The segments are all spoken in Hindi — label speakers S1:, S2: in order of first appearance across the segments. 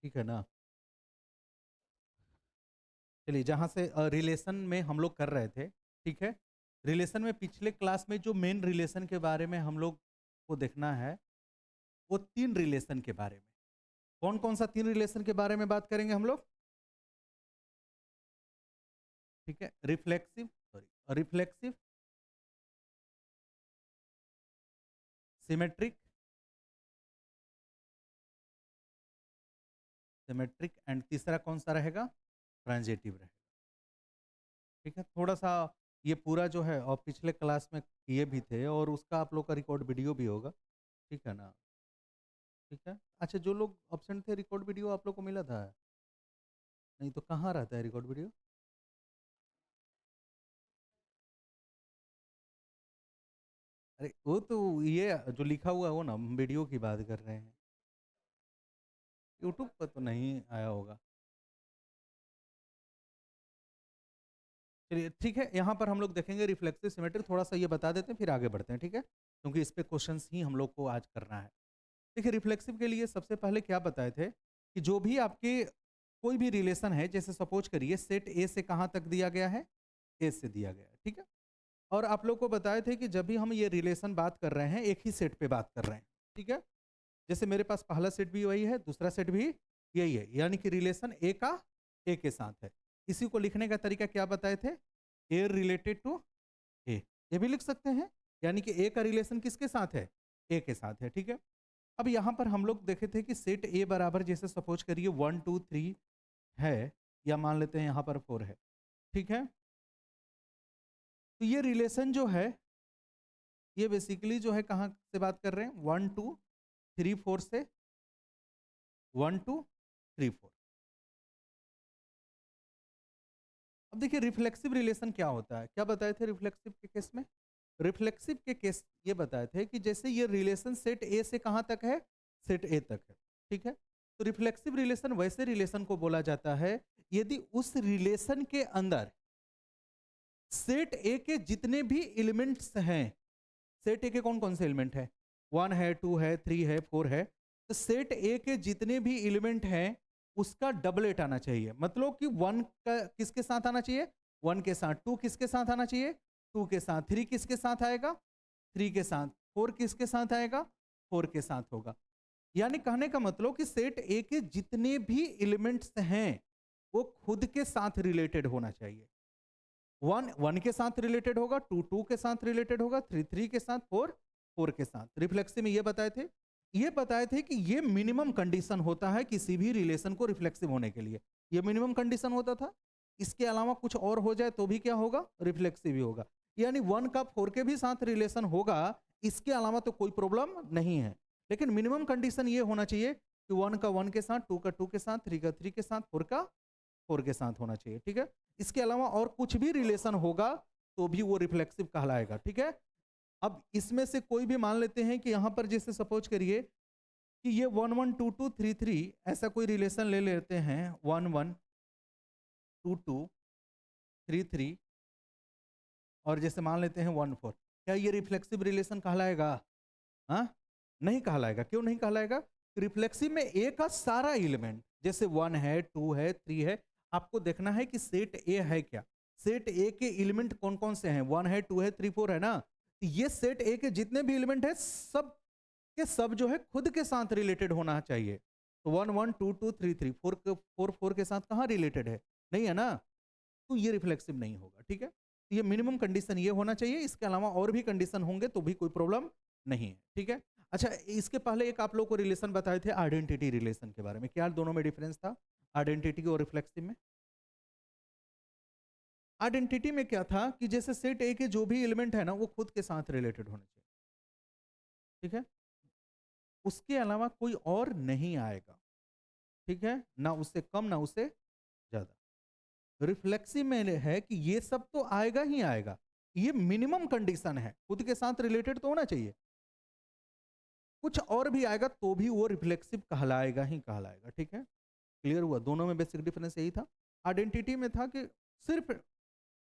S1: ठीक है ना। चलिए, जहाँ से रिलेशन में हम लोग कर रहे थे, ठीक है। रिलेशन में पिछले क्लास में जो मेन रिलेशन के बारे में हम लोग को देखना है, वो 3 रिलेशन के बारे में। कौन-कौन सा 3 रिलेशन के बारे में बात करेंगे हम लोग? ठीक है, रिफ्लेक्सिव, सिमेट्रिक, सिमेट्रिक एंड तीसरा कौन-सा रहेगा? ट्रांजिटिव रहेगा। ठीक है, थोड़ा-सा ये पूरा जो है और पिछले क्लास में किए भी थे और उसका आप लोग का रिकॉर्ड वीडियो भी होगा, ठीक है ना? ठीक है। अच्छा, जो लोग एब्सेंट थे रिकॉर्ड वीडियो आप लोग को मिला था? नहीं तो कहाँ रहता है रिकॉर्ड वीडियो? अरे वो तो ये जो लिखा हुआ है वो ना, हम वीडियो की बात कर रहे हैं। यूट्यूब पर तो नहीं आया होगा। चलिए ठीक है, यहाँ पर हम लोग देखेंगे रिफ्लेक्सिव सिमेट्री, थोड़ा-सा ये बता देते हैं फिर आगे बढ़ते हैं, ठीक है? क्योंकि इस पे क्वेश्चंस ही हम लोग को आज करना है। देखिए, रिफ्लेक्सिव के लिए सबसे पहले क्या बताए थे कि जो भी आपके कोई भी रिलेशन है, जैसे सपोज करिए सेट ए से कहाँ तक दिया गया है? ए से दिया गया है, ठीक है? और आप लोग को बताए थे कि जब भी हम ये रिलेशन बात कर रहे हैं, एक ही सेट पे बात कर रहे हैं, ठीक है? जैसे मेरे पास पहला सेट भी वही है, दूसरा सेट भी यही है, यानी कि रिलेशन ए का ए के साथ है। इसी को लिखने का तरीका क्या बताए थे? ए रिलेटेड टू ए, ये भी लिख सकते हैं, यानी कि ए का रिलेशन किसके साथ है? ए के साथ है, ठीक है। अब यहाँ पर हम लोग देखे थे कि सेट ए बराबर जैसे सपोज करिए 1 2 3 है, या मान लेते हैं यहाँ पर 4 है, ठीक है। तो ये रिलेशन जो है, ये बेसिकली जो है कहाँ से बात कर रहे हैं? 1 2 3 4 से 1 2 3 4। अब देखिए, रिफ्लेक्सिव रिलेशन क्या होता है? क्या बताए थे रिफ्लेक्सिव के केस में? रिफ्लेक्सिव के केस ये बताए थे कि जैसे ये रिलेशन सेट ए से कहाँ तक है? सेट ए तक है, ठीक है। तो रिफ्लेक्सिव रिलेशन वैसे रिलेशन को बोला जाता है यदि उस रिलेशन के अंदर सेट ए के जितने भी एलिमेंट्स हैं, सेट ए के कौन कौन से एलिमेंट है? 1 है, 2 है, 3 है, 4 है। तो सेट ए के जितने भी एलिमेंट हैं उसका डबलेट आना चाहिए, मतलब कि 1 का किसके साथ आना चाहिए? 1 के साथ। 2 किसके साथ आना चाहिए? 2 के साथ। 3 किसके साथ आएगा? 3 के साथ। 4 किसके साथ आएगा? 4 के साथ होगा। यानी कहने का मतलब कि सेट ए के जितने भी एलिमेंट्स हैं वो खुद के साथ रिलेटेड होना चाहिए। 1 1 के साथ रिलेटेड होगा, 2 2 के साथ रिलेटेड होगा, 3 3 के साथ, 4 4 के साथ। रिफ्लेक्सिव में ये बताए थे कि ये मिनिमम कंडीशन होता है किसी भी रिलेशन को रिफ्लेक्सिव होने के लिए। ये मिनिमम कंडीशन होता था। इसके अलावा कुछ और हो जाए तो भी क्या होगा? रिफ्लेक्सिव ही होगा। यानी 1 का 4 के भी साथ रिलेशन होगा, इसके अलावा तो कोई प्रॉब्लम नहीं है। लेकिन मिनिमम कंडीशन ये होना चाहिए कि 1 का 1 के साथ, 2 का 2 के साथ, 3 का 3 के साथ, 4 का 4 के साथ होना चाहिए, ठीक है। इसके अलावा और कुछ भी रिलेशन होगा तो भी वो रिफ्लेक्सिव कहलाएगा, ठीक है। अब इसमें से कोई भी मान लेते हैं कि यहां पर जैसे सपोज करिए कि ये 1 1 2 2 3 3 ऐसा कोई रिलेशन ले लेते हैं, 1 1 2 2 3 3, और जैसे मान लेते हैं 1 4। क्या ये रिफ्लेक्सिव रिलेशन कहलाएगा? हाँ, नहीं कहलाएगा। क्यों नहीं कहलाएगा? रिफ्लेक्सिव में ए का सारा एलिमेंट, जैसे 1 है, 2 है, 3 है, आपको देखना है कि सेट ए है क्या। सेट ए के एलिमेंट कौन कौन से हैं? 1 है, 2 है, 3 4 है ना। तो ये सेट ए के जितने भी एलिमेंट है सब के सब जो है खुद के साथ रिलेटेड होना चाहिए। तो 1 1 2 2 3 3 4 4 के साथ कहाँ रिलेटेड है? नहीं है ना। तो ये रिफ्लेक्सिव नहीं होगा, ठीक है। तो ये मिनिमम कंडीशन ये होना चाहिए, इसके अलावा और भी कंडीशन होंगे तो भी कोई प्रॉब्लम नहीं है, ठीक है। अच्छा, इसके पहले एक आप लोग को रिलेशन बताए थे आइडेंटिटी रिलेशन के बारे में। क्या दोनों में डिफरेंस था आइडेंटिटी और रिफ्लेक्सिव में? आइडेंटिटी में क्या था कि जैसे सेट ए के जो भी एलिमेंट है ना वो खुद के साथ रिलेटेड होने चाहिए, ठीक है। उसके अलावा कोई और नहीं आएगा, ठीक है, ना उससे कम ना उससे ज्यादा। रिफ्लेक्सिव में है कि ये सब तो आएगा ही आएगा, ये मिनिमम कंडीशन है, खुद के साथ रिलेटेड तो होना चाहिए। कुछ और भी आएगा तो भी वो रिफ्लेक्सिव कहलाएगा ही कहलाएगा, ठीक है। क्लियर हुआ? दोनों में बेसिक डिफरेंस यही था। आइडेंटिटी में था कि सिर्फ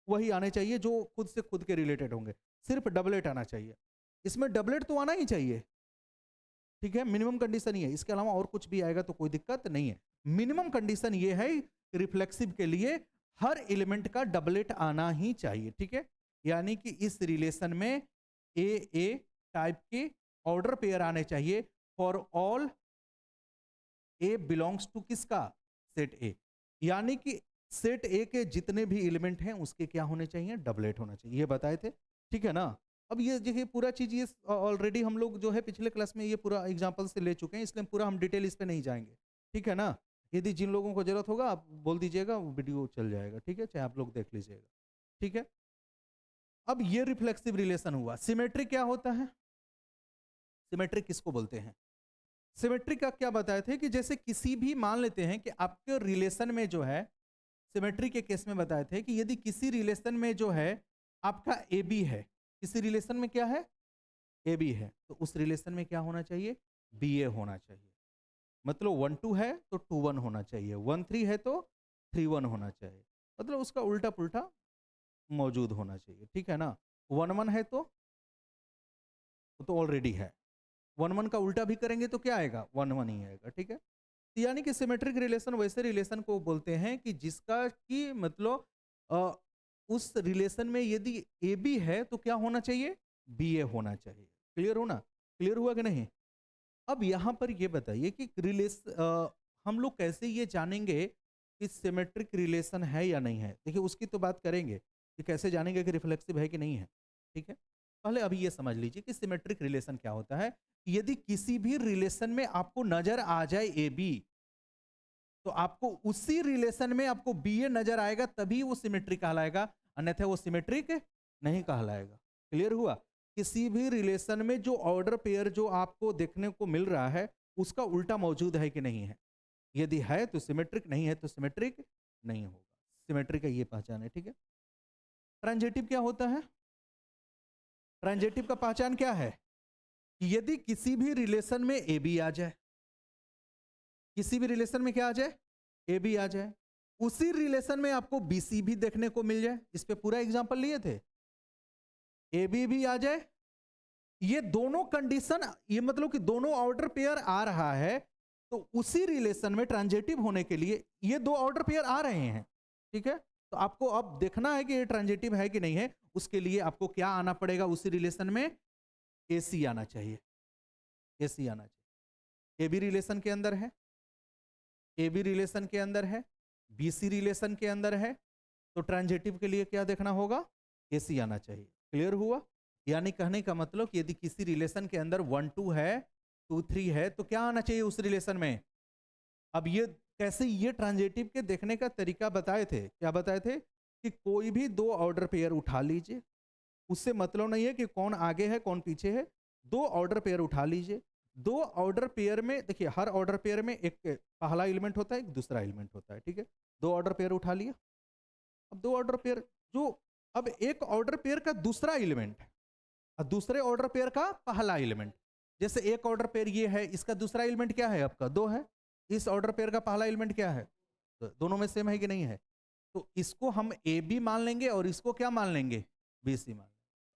S1: वही आने चाहिए जो खुद से खुद के रिलेटेड होंगे, सिर्फ डबलेट आना चाहिए। इसमें डबलेट तो आना ही चाहिए, ठीक है, मिनिमम कंडीशन ये है, इसके अलावा और कुछ भी आएगा तो कोई दिक्कत नहीं है। मिनिमम कंडीशन ये है रिफ्लेक्सिव के लिए हर एलिमेंट का डबलेट आना ही चाहिए, ठीक है। यानी कि इस रिलेशन में ए टाइप के ऑर्डर पेयर आने चाहिए for all A belongs to किसका, सेट ए। यानी कि सेट ए के जितने भी एलिमेंट हैं उसके क्या होने चाहिए, डबलेट होना चाहिए, ये बताए थे, ठीक है ना। अब ये देखिए पूरा चीज ये ऑलरेडी हम लोग जो है पिछले क्लास में ये पूरा एग्जांपल से ले चुके हैं, इसलिए पूरा हम डिटेल इस पे नहीं जाएंगे, ठीक है ना। यदि जिन लोगों को जरूरत होगा आप बोल दीजिएगा, वीडियो चल जाएगा, ठीक है, चाहे आप लोग देख लीजिएगा, ठीक है। अब ये रिफ्लेक्सिव रिलेशन हुआ। सिमेट्रिक क्या होता है, सिमेट्रिक किसको बोलते हैं, सिमेट्रिक का क्या बताए थे कि जैसे किसी भी मान लेते हैं कि आपके रिलेशन में जो है, सिमेट्री के केस में बताए थे कि यदि किसी रिलेशन में जो है आपका ए बी है, किसी रिलेशन में क्या है, ए बी है, तो उस रिलेशन में क्या होना चाहिए, बी ए होना चाहिए। मतलब 1-2 है तो 2-1 होना चाहिए, 1-3 है तो 3-1 होना चाहिए, मतलब उसका उल्टा पुल्टा मौजूद होना चाहिए, ठीक है ना। 1-1 है तो ऑलरेडी है, 1-1 का उल्टा भी करेंगे तो क्या आएगा, 1-1 ही आएगा, ठीक है। यानी कि सिमेट्रिक रिलेशन वैसे रिलेशन को बोलते हैं कि जिसका कि मतलब उस रिलेशन में यदि ए बी है तो क्या होना चाहिए, बी ए होना चाहिए। क्लियर हो ना, क्लियर हुआ कि नहीं। अब यहाँ पर ये बताइए कि हम लोग कैसे ये जानेंगे कि सिमेट्रिक रिलेशन है या नहीं है। देखिए उसकी तो बात करेंगे कि कैसे जानेंगे कि रिफ्लेक्सिव है कि नहीं है, ठीक है। पहले अभी ये समझ लीजिए कि सिमेट्रिक रिलेशन क्या होता है। यदि किसी भी रिलेशन में आपको नजर आ जाए ए बी, तो आपको उसी रिलेशन में आपको बी ए नजर आएगा तभी वो सिमेट्रिक कहलाएगा, अन्यथा वो सिमेट्रिक नहीं कहलाएगा। क्लियर हुआ। किसी भी रिलेशन में जो ऑर्डर पेयर जो आपको देखने को मिल रहा है उसका उल्टा मौजूद है कि नहीं है, यदि है तो सिमेट्रिक, नहीं है तो सिमेट्रिक नहीं होगा। सिमेट्रिक का ये पहचान है, ठीक है। ट्रांजिटिव क्या होता है, ट्रांजिटिव का पहचान क्या है कि यदि किसी भी रिलेशन में ए बी आ जाए, किसी भी रिलेशन में क्या आ जाए, ए बी आ जाए, उसी रिलेशन में आपको बी सी भी देखने को मिल जाए, इस पे पूरा एग्जांपल लिए थे, ए बी भी आ जाए, ये दोनों कंडीशन, ये मतलब कि दोनों ऑर्डर पेयर आ रहा है, तो उसी रिलेशन में ट्रांजिटिव होने के लिए ये दो ऑर्डर पेयर आ रहे हैं, ठीक है। तो आपको अब देखना है कि ये ट्रांजिटिव है कि नहीं है, उसके लिए आपको क्या आना पड़ेगा, उसी रिलेशन में ए सी आना चाहिए, ए सी आना चाहिए। ए बी रिलेशन के अंदर है, ए बी रिलेशन के अंदर है, बी सी रिलेशन के अंदर है, तो ट्रांजिटिव के लिए क्या देखना होगा, ए सी आना चाहिए। क्लियर हुआ। यानी कहने का मतलब कि यदि किसी रिलेशन के अंदर 1-2 है, 2-3 है, तो क्या आना चाहिए उस रिलेशन में। अब ये कैसे, ये ट्रांजिटिव के देखने का तरीका बताए थे, क्या बताए थे कि कोई भी दो ऑर्डर पेयर उठा लीजिए, उससे मतलब नहीं है कि कौन आगे है कौन पीछे है, दो ऑर्डर पेयर उठा लीजिए। दो ऑर्डर पेयर में देखिए, हर ऑर्डर पेयर में एक पहला एलिमेंट होता है, एक दूसरा एलिमेंट होता है, ठीक है। दो ऑर्डर पेयर उठा लिया। अब दो ऑर्डर पेयर जो, अब एक ऑर्डर पेयर का दूसरा एलिमेंट और दूसरे ऑर्डर पेयर का पहला एलिमेंट, जैसे एक ऑर्डर पेयर ये है, इसका दूसरा एलिमेंट क्या है आपका, 2 है, इस ऑर्डर पेयर का पहला एलिमेंट क्या है, तो दोनों में सेम है कि नहीं है, तो इसको हम ए बी मान लेंगे और इसको क्या मान लेंगे, बी सी मान लेंगे।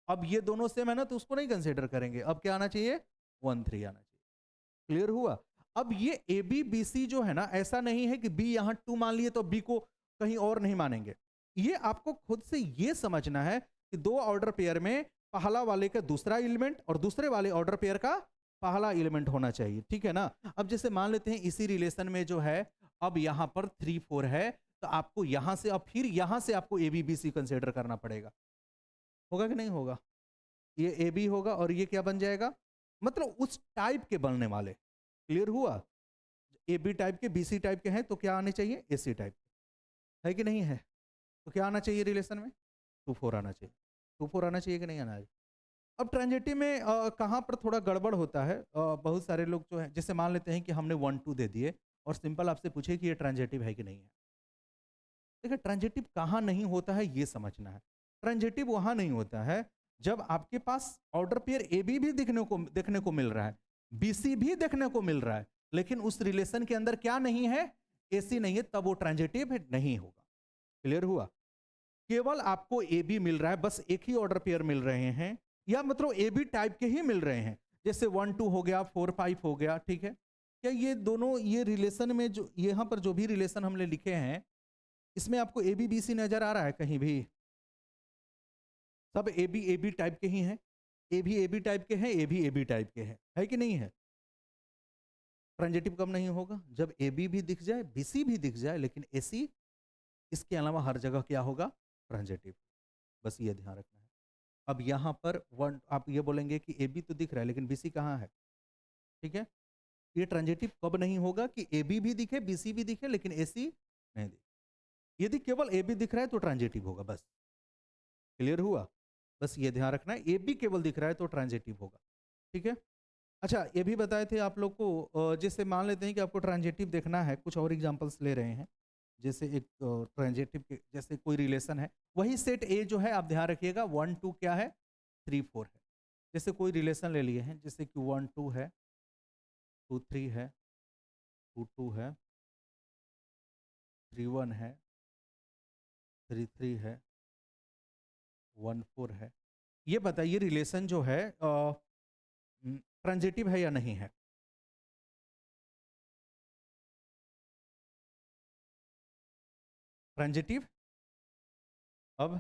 S1: अब ये दोनों सेम है ना, तो उसको नहीं कंसिडर करेंगे। अब क्या आना चाहिए, 1-3 आना चाहिए। क्लियर हुआ। अब ये ए बी बी सी जो है ना, ऐसा नहीं है कि बी यहां 2 मान लिए तो बी को कहीं और नहीं मानेंगे। ये आपको खुद से ये समझना है कि दो ऑर्डर पेयर में पहला वाले का दूसरा एलिमेंट और दूसरे वाले ऑर्डर पेयर का पहला एलिमेंट होना चाहिए, ठीक है ना। अब जैसे मान लेते हैं इसी रिलेशन में जो है, अब यहां पर 3-4 है, तो आपको यहां से, अब फिर यहां से आपको A B B C consider करना पड़ेगा। होगा कि नहीं होगा, ये ए बी होगा और ये क्या बन जाएगा, मतलब उस टाइप के बनने वाले। क्लियर हुआ। ए बी टाइप के, बी सी टाइप के हैं तो क्या आने चाहिए, ए सी टाइप है कि नहीं है, तो क्या आना चाहिए रिलेशन में, 2-4 आना चाहिए। 2-4 आना चाहिए कि नहीं आना चाहिए। अब ट्रांजिटिव में कहाँ पर थोड़ा गड़बड़ होता है, बहुत सारे लोग जो है, जैसे मान लेते हैं कि हमने 1-2 दे दिए और सिंपल आपसे पूछे कि ये ट्रांजिटिव है कि नहीं है। देखिए ट्रांजिटिव कहाँ नहीं होता है ये समझना है। ट्रांजिटिव वहाँ नहीं होता है जब आपके पास ऑर्डर पेयर ए बी भी देखने को मिल रहा है, बी सी भी देखने को मिल रहा है, लेकिन उस रिलेशन के अंदर क्या नहीं है, ए सी नहीं है, तब वो ट्रांजिटिव नहीं होगा। क्लियर हुआ। केवल आपको ए बी मिल रहा है, बस एक ही ऑर्डर पेयर मिल रहे हैं, या मतलब ए बी टाइप के ही मिल रहे हैं, जैसे 1 2 हो गया, 4 5 हो गया, ठीक है। क्या ये दोनों ये रिलेशन में जो यहाँ पर जो भी रिलेशन हमने लिखे हैं, इसमें आपको ए बी बी सी नजर आ रहा है कहीं भी? सब ए बी टाइप के ही हैं। ए बी टाइप के हैं, ए बी टाइप के हैं, है कि नहीं है? ट्रांजिटिव कब नहीं होगा? जब ए बी दिख जाए, बी सी भी दिख जाए, लेकिन ए सी इसके अलावा हर जगह क्या होगा? ट्रांजिटिव। बस ये ध्यान रखना है। अब यहाँ पर वन आप ये बोलेंगे कि ए बी तो दिख रहा है लेकिन बी सी कहाँ है? ठीक है, ये ट्रांजिटिव कब नहीं होगा कि ए बी भी दिखे, बी सी भी दिखे, लेकिन ए सी नहीं दिखे। यदि केवल ए बी दिख रहा है तो ट्रांजिटिव होगा। बस क्लियर हुआ? बस ये ध्यान रखना है, ए बी केवल दिख रहा है तो ट्रांजिटिव होगा। ठीक है। अच्छा, ये भी बताए थे आप लोग को, जैसे मान लेते हैं कि आपको ट्रांजिटिव देखना है, कुछ और एग्जांपल्स ले रहे हैं। जैसे एक ट्रांजिटिव के जैसे कोई रिलेशन है, वही सेट ए जो है आप ध्यान रखिएगा 1 2 क्या है, 3 4 है। जैसे कोई रिलेशन ले लिए हैं, जैसे कि 1 2 है, 2 3 है, 2 2 है, 3 1 है, 3 3 है, 1 4 है। ये बताइए रिलेशन जो है ट्रांजिटिव है या नहीं है? ट्रांजिटिव? अब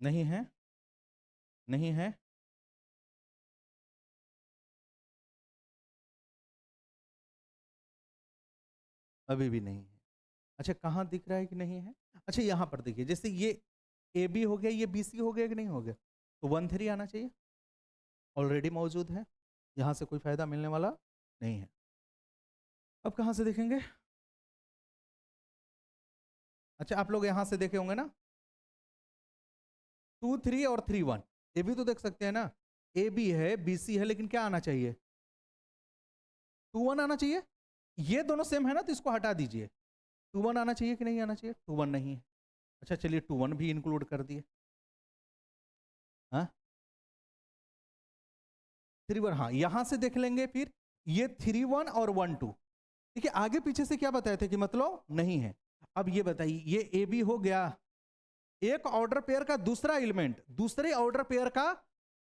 S1: नहीं है, नहीं है, अभी भी नहीं है। अच्छा, कहाँ दिख रहा है कि नहीं है? अच्छा, यहाँ पर देखिए, जैसे ये ए बी हो गया, ये बी सी हो गया कि नहीं हो गया, तो 1 3 आना चाहिए, ऑलरेडी मौजूद है, यहाँ से कोई फायदा मिलने वाला नहीं है। अब कहाँ से देखेंगे? अच्छा, आप लोग यहाँ से देखे होंगे ना, 2 3 और 3 1, ये भी तो देख सकते हैं ना, ए बी है, बी सी है, लेकिन क्या आना चाहिए? 2 1 आना चाहिए। ये दोनों सेम है ना, तो इसको हटा दीजिए। 2 1 आना चाहिए कि नहीं आना चाहिए? 2 1 नहीं है। अच्छा चलिए 2 1 भी इंक्लूड कर दिए। हाँ, 3 1, हाँ यहां से देख लेंगे फिर, ये 3 1 और 1 2। देखिए आगे पीछे से क्या बताए थे कि मतलब नहीं है। अब ये बताइए, ये ए बी हो गया, एक ऑर्डर पेयर का दूसरा एलिमेंट, दूसरे ऑर्डर पेयर का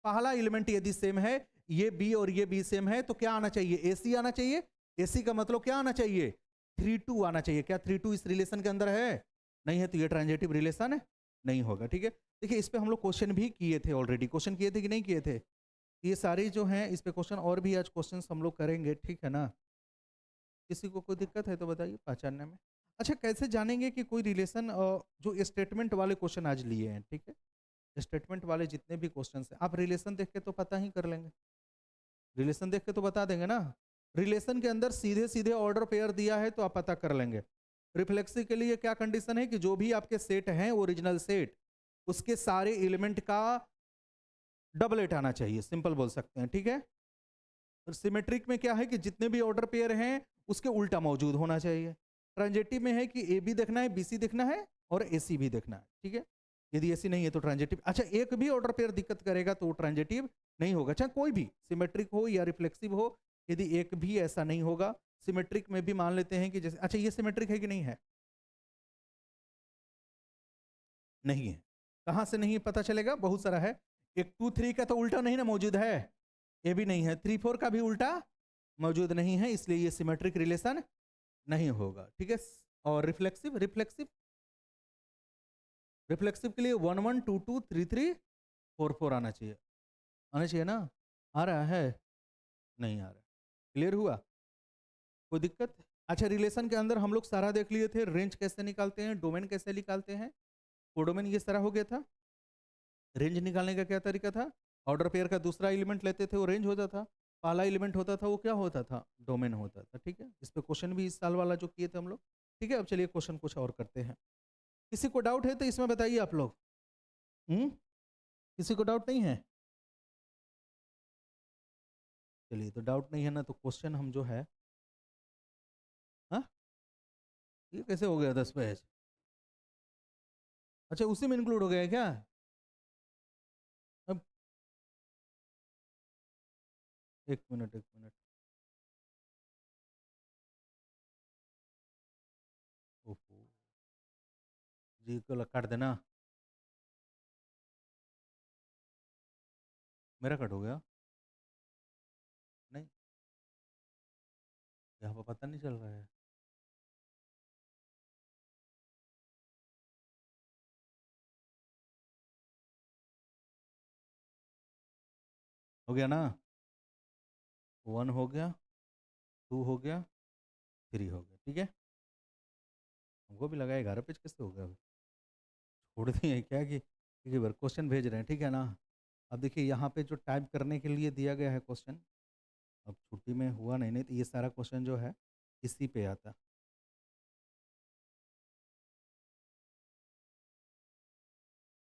S1: पहला एलिमेंट यदि सेम है, ये बी और ये बी सेम है, तो क्या आना चाहिए? ए सी आना चाहिए। ए सी का मतलब क्या आना चाहिए? 3 2 आना चाहिए। क्या 3 2 इस रिलेशन के अंदर है? नहीं है, तो ये ट्रांजिटिव रिलेशन है, नहीं होगा। ठीक है, देखिए इस पे हम लोग क्वेश्चन भी किए थे, ऑलरेडी क्वेश्चन किए थे कि नहीं किए थे? ये सारे जो हैं इस पे क्वेश्चन, और भी आज क्वेश्चन हम लोग करेंगे, ठीक है ना? किसी को कोई दिक्कत है तो बताइए पहचानने में। अच्छा, कैसे जानेंगे कि कोई रिलेशन, जो स्टेटमेंट वाले क्वेश्चन आज लिए हैं, ठीक है, स्टेटमेंट वाले जितने भी क्वेश्चन हैं, आप रिलेशन देख के तो पता ही कर लेंगे, रिलेशन देख के तो बता देंगे ना। रिलेशन के अंदर सीधे सीधे ऑर्डर पेयर दिया है तो आप पता कर लेंगे। रिफ्लेक्सिव के लिए क्या कंडीशन है कि जो भी आपके सेट हैं ओरिजिनल सेट, उसके सारे एलिमेंट का डबलेट आना चाहिए, सिंपल बोल सकते हैं, ठीक है। और सिमेट्रिक में क्या है कि जितने भी ऑर्डर पेयर हैं उसके उल्टा मौजूद होना चाहिए। ट्रांजिटिव में है कि ए बी देखना है, बी सी देखना है और ए सी भी देखना है, ठीक है। यदि ऐसी नहीं है तो ट्रांजिटिव। अच्छा, एक भी ऑर्डर पेयर दिक्कत करेगा तो ट्रांजिटिव नहीं होगा, चाहे कोई भी सिमेट्रिक हो या रिफ्लेक्सिव हो। यदि एक भी ऐसा नहीं होगा, सिमेट्रिक में भी मान लेते हैं कि जैसे, अच्छा ये सिमेट्रिक है कि नहीं है? नहीं है। कहाँ से नहीं पता चलेगा? बहुत सारा है। एक 2 3 का तो उल्टा नहीं ना मौजूद है, ये भी नहीं है। 3 4 का भी उल्टा मौजूद नहीं है, इसलिए ये सिमेट्रिक रिलेशन नहीं होगा, ठीक है। और रिफ्लेक्सिव, रिफ्लेक्सिव रिफ्लेक्सिव के लिए 1 1 2 2 3 3 4 4 आना चाहिए, आना चाहिए ना? आ रहा है? नहीं आ रहा। क्लियर हुआ? कोई दिक्कत? अच्छा, रिलेशन के अंदर हम लोग सारा देख लिए थे, रेंज कैसे निकालते हैं, डोमेन कैसे निकालते हैं, कोडोमेन ये सारा हो गया था। रेंज निकालने का क्या तरीका था? ऑर्डर पेयर का दूसरा एलिमेंट लेते थे, वो रेंज होता था। पहला एलिमेंट होता था, वो क्या होता था? डोमेन होता था, ठीक है। इस पे क्वेश्चन भी इस साल वाला जो किए थे हम लोग, ठीक है। अब चलिए क्वेश्चन कुछ और करते हैं। किसी को डाउट है तो इसमें बताइए आप लोग। किसी को डाउट नहीं है? चलिए, तो डाउट नहीं है ना, तो क्वेश्चन हम जो है, हाँ, ये कैसे हो गया 10 पेज? अच्छा, उसी में इंक्लूड हो गया है क्या? अब एक मिनट, एक मिनट। जी को काट देना। मेरा कट हो गया? नहीं, यहाँ पर पता नहीं चल रहा है। हो गया ना? 1 हो गया, 2 हो गया, 3 हो गया। ठीक है, हमको भी लगा 11 पेज कैसे हो गया अभी। छोड़ दिए क्या कि बार क्वेश्चन भेज रहे हैं, ठीक है ना? अब देखिए यहाँ पे जो टाइप करने के लिए दिया गया है क्वेश्चन, अब छुट्टी में हुआ नहीं, नहीं तो ये सारा क्वेश्चन जो है इसी पे आता।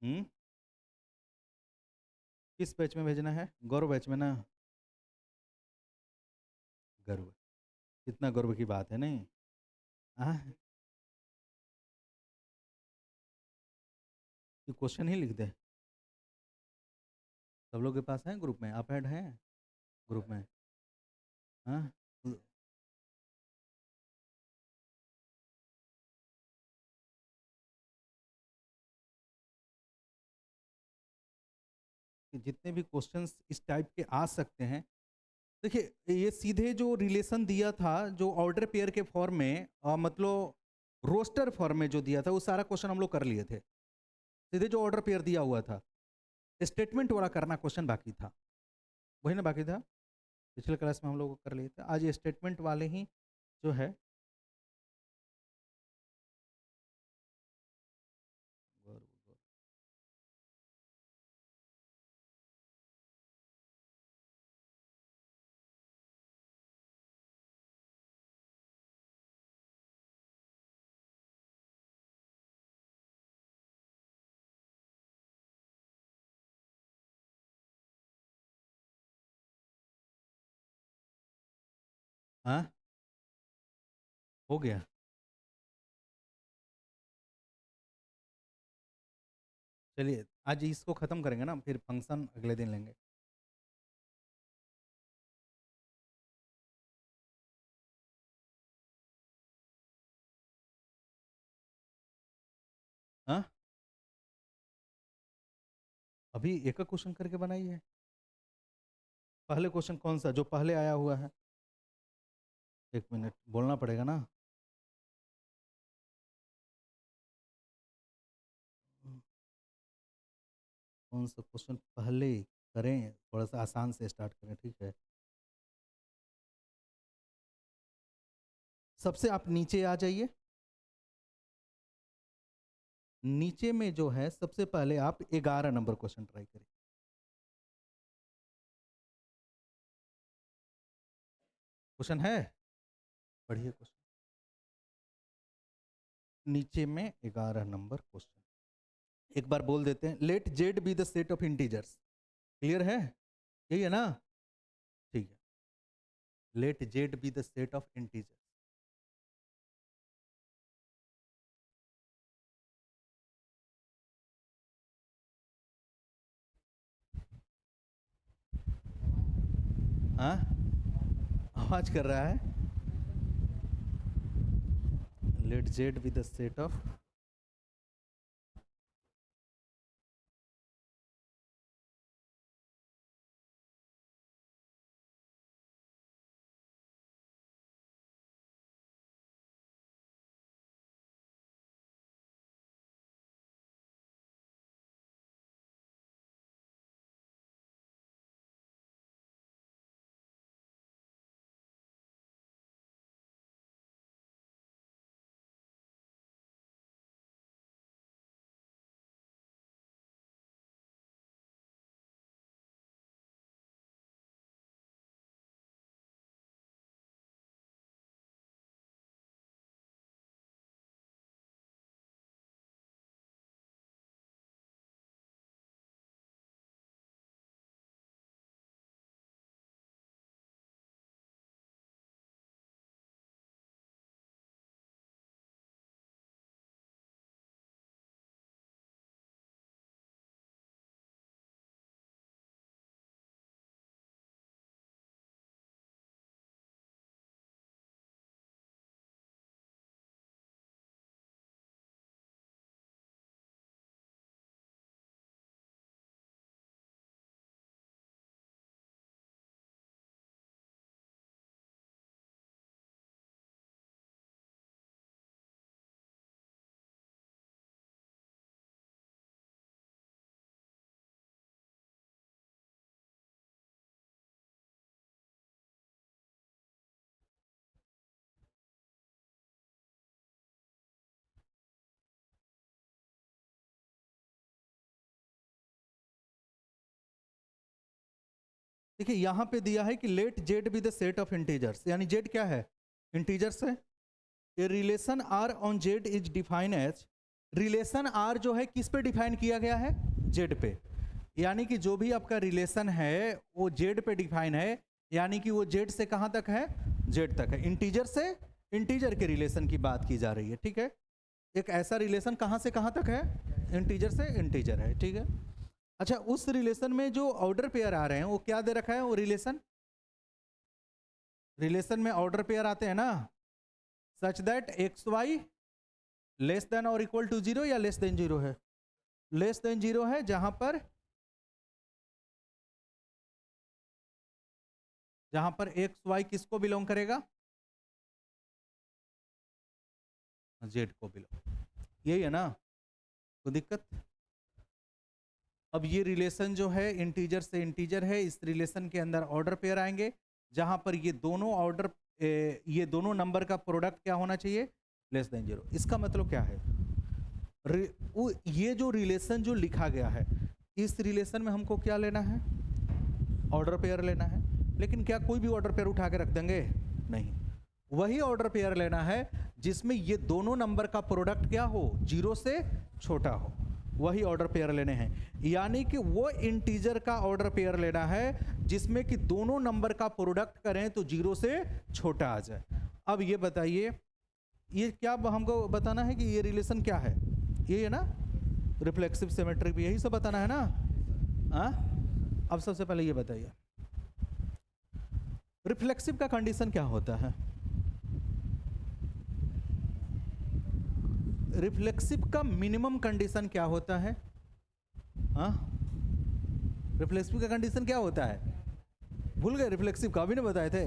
S1: हम्म, किस बैच में भेजना है? गौरव बैच में ना? गर्व, कितना गर्व की बात है नहीं? हाँ, कि क्वेश्चन ही लिख दे। सब लोग के पास है ग्रुप में? आप ऐड हैं ग्रुप में? हाँ, कि जितने भी क्वेश्चंस इस टाइप के आ सकते हैं, देखिए ये सीधे जो रिलेशन दिया था जो ऑर्डर पेयर के फॉर्म में, मतलब रोस्टर फॉर्म में जो दिया था, वो सारा क्वेश्चन हम लोग कर लिए थे। सीधे जो ऑर्डर पेयर दिया हुआ था, स्टेटमेंट वाला करना क्वेश्चन बाकी था, वही ना बाकी था। पिछले क्लास में हम लोग कर लिए थे, आज ये स्टेटमेंट वाले ही जो है। हाँ, हो गया। चलिए आज इसको खत्म करेंगे ना, फिर फंक्शन अगले दिन लेंगे। हाँ, अभी एक एक क्वेश्चन करके बनाइए। पहले क्वेश्चन कौन सा जो पहले आया हुआ है? 1 मिनट बोलना पड़ेगा ना। कौन सा क्वेश्चन पहले करें, थोड़ा सा आसान से स्टार्ट करें, ठीक है? सबसे आप नीचे आ जाइए। नीचे में जो है सबसे पहले आप 11 नंबर क्वेश्चन ट्राई करिए। क्वेश्चन है, पढ़िए क्वेश्चन। नीचे में 11 नंबर क्वेश्चन एक बार बोल देते हैं। Let Z be the set of integers. Clear है? यही है ना? ठीक है, let Z be the set of integers. हाँ, आवाज कर रहा है। Let Z be the set of, देखिए यहाँ पे दिया है कि let Z be the set of integers, यानी जेड क्या है, इंटीजर्स है। A relation R on Z is define as, relation R जो है किस पे डिफाइन किया गया है, जेड पे, यानी कि जो भी आपका रिलेशन है वो जेड पे डिफाइन है, यानी कि वो जेड से कहाँ तक है, जेड तक है। इंटीजर से इंटीजर के रिलेशन की बात की जा रही है, ठीक है। एक ऐसा रिलेशन कहाँ से कहाँ तक है, इंटीजर से इंटीजर है, ठीक है। अच्छा, उस रिलेशन में जो ऑर्डर पेयर आ रहे हैं वो क्या दे रखा है, वो रिलेशन में ऑर्डर पेयर आते हैं ना, such that x y less than और इक्वल टू 0 या लेस देन 0 है, लेस देन 0 है, जहां पर एक्स वाई किसको बिलोंग करेगा, जेड को बिलोंग, यही है ना, तो दिक्कत। अब ये रिलेशन जो है इंटीजर से इंटीजर है, इस रिलेशन के अंदर ऑर्डर पेयर आएंगे जहां पर ये दोनों नंबर का प्रोडक्ट क्या होना चाहिए, लेस देन 0। इसका मतलब क्या है, ये जो रिलेशन जो लिखा गया है, इस रिलेशन में हमको क्या लेना है, ऑर्डर पेयर लेना है। लेकिन क्या कोई भी ऑर्डर पेयर उठा के रख देंगे, नहीं, वही ऑर्डर पेयर लेना है जिसमें ये दोनों नंबर का प्रोडक्ट क्या हो, 0 से छोटा हो, वही ऑर्डर पेयर लेने हैं। यानी कि वो इंटीजर का ऑर्डर पेयर लेना है जिसमें कि दोनों नंबर का प्रोडक्ट करें तो 0 से छोटा आ जाए। अब ये बताइए, ये क्या हमको बताना है कि ये रिलेशन क्या है, ये है ना, रिफ्लेक्सिव सिमेट्री भी, यही सब बताना है ना। हाँ, अब सबसे पहले ये बताइए रिफ्लेक्सिव का कंडीशन क्या होता है, रिफ्लेक्सिव का मिनिमम कंडीशन क्या होता है, हाँ, रिफ्लेक्सिव का कंडीशन क्या होता है, भूल गए, रिफ्लेक्सिव का भी नहीं बताए थे।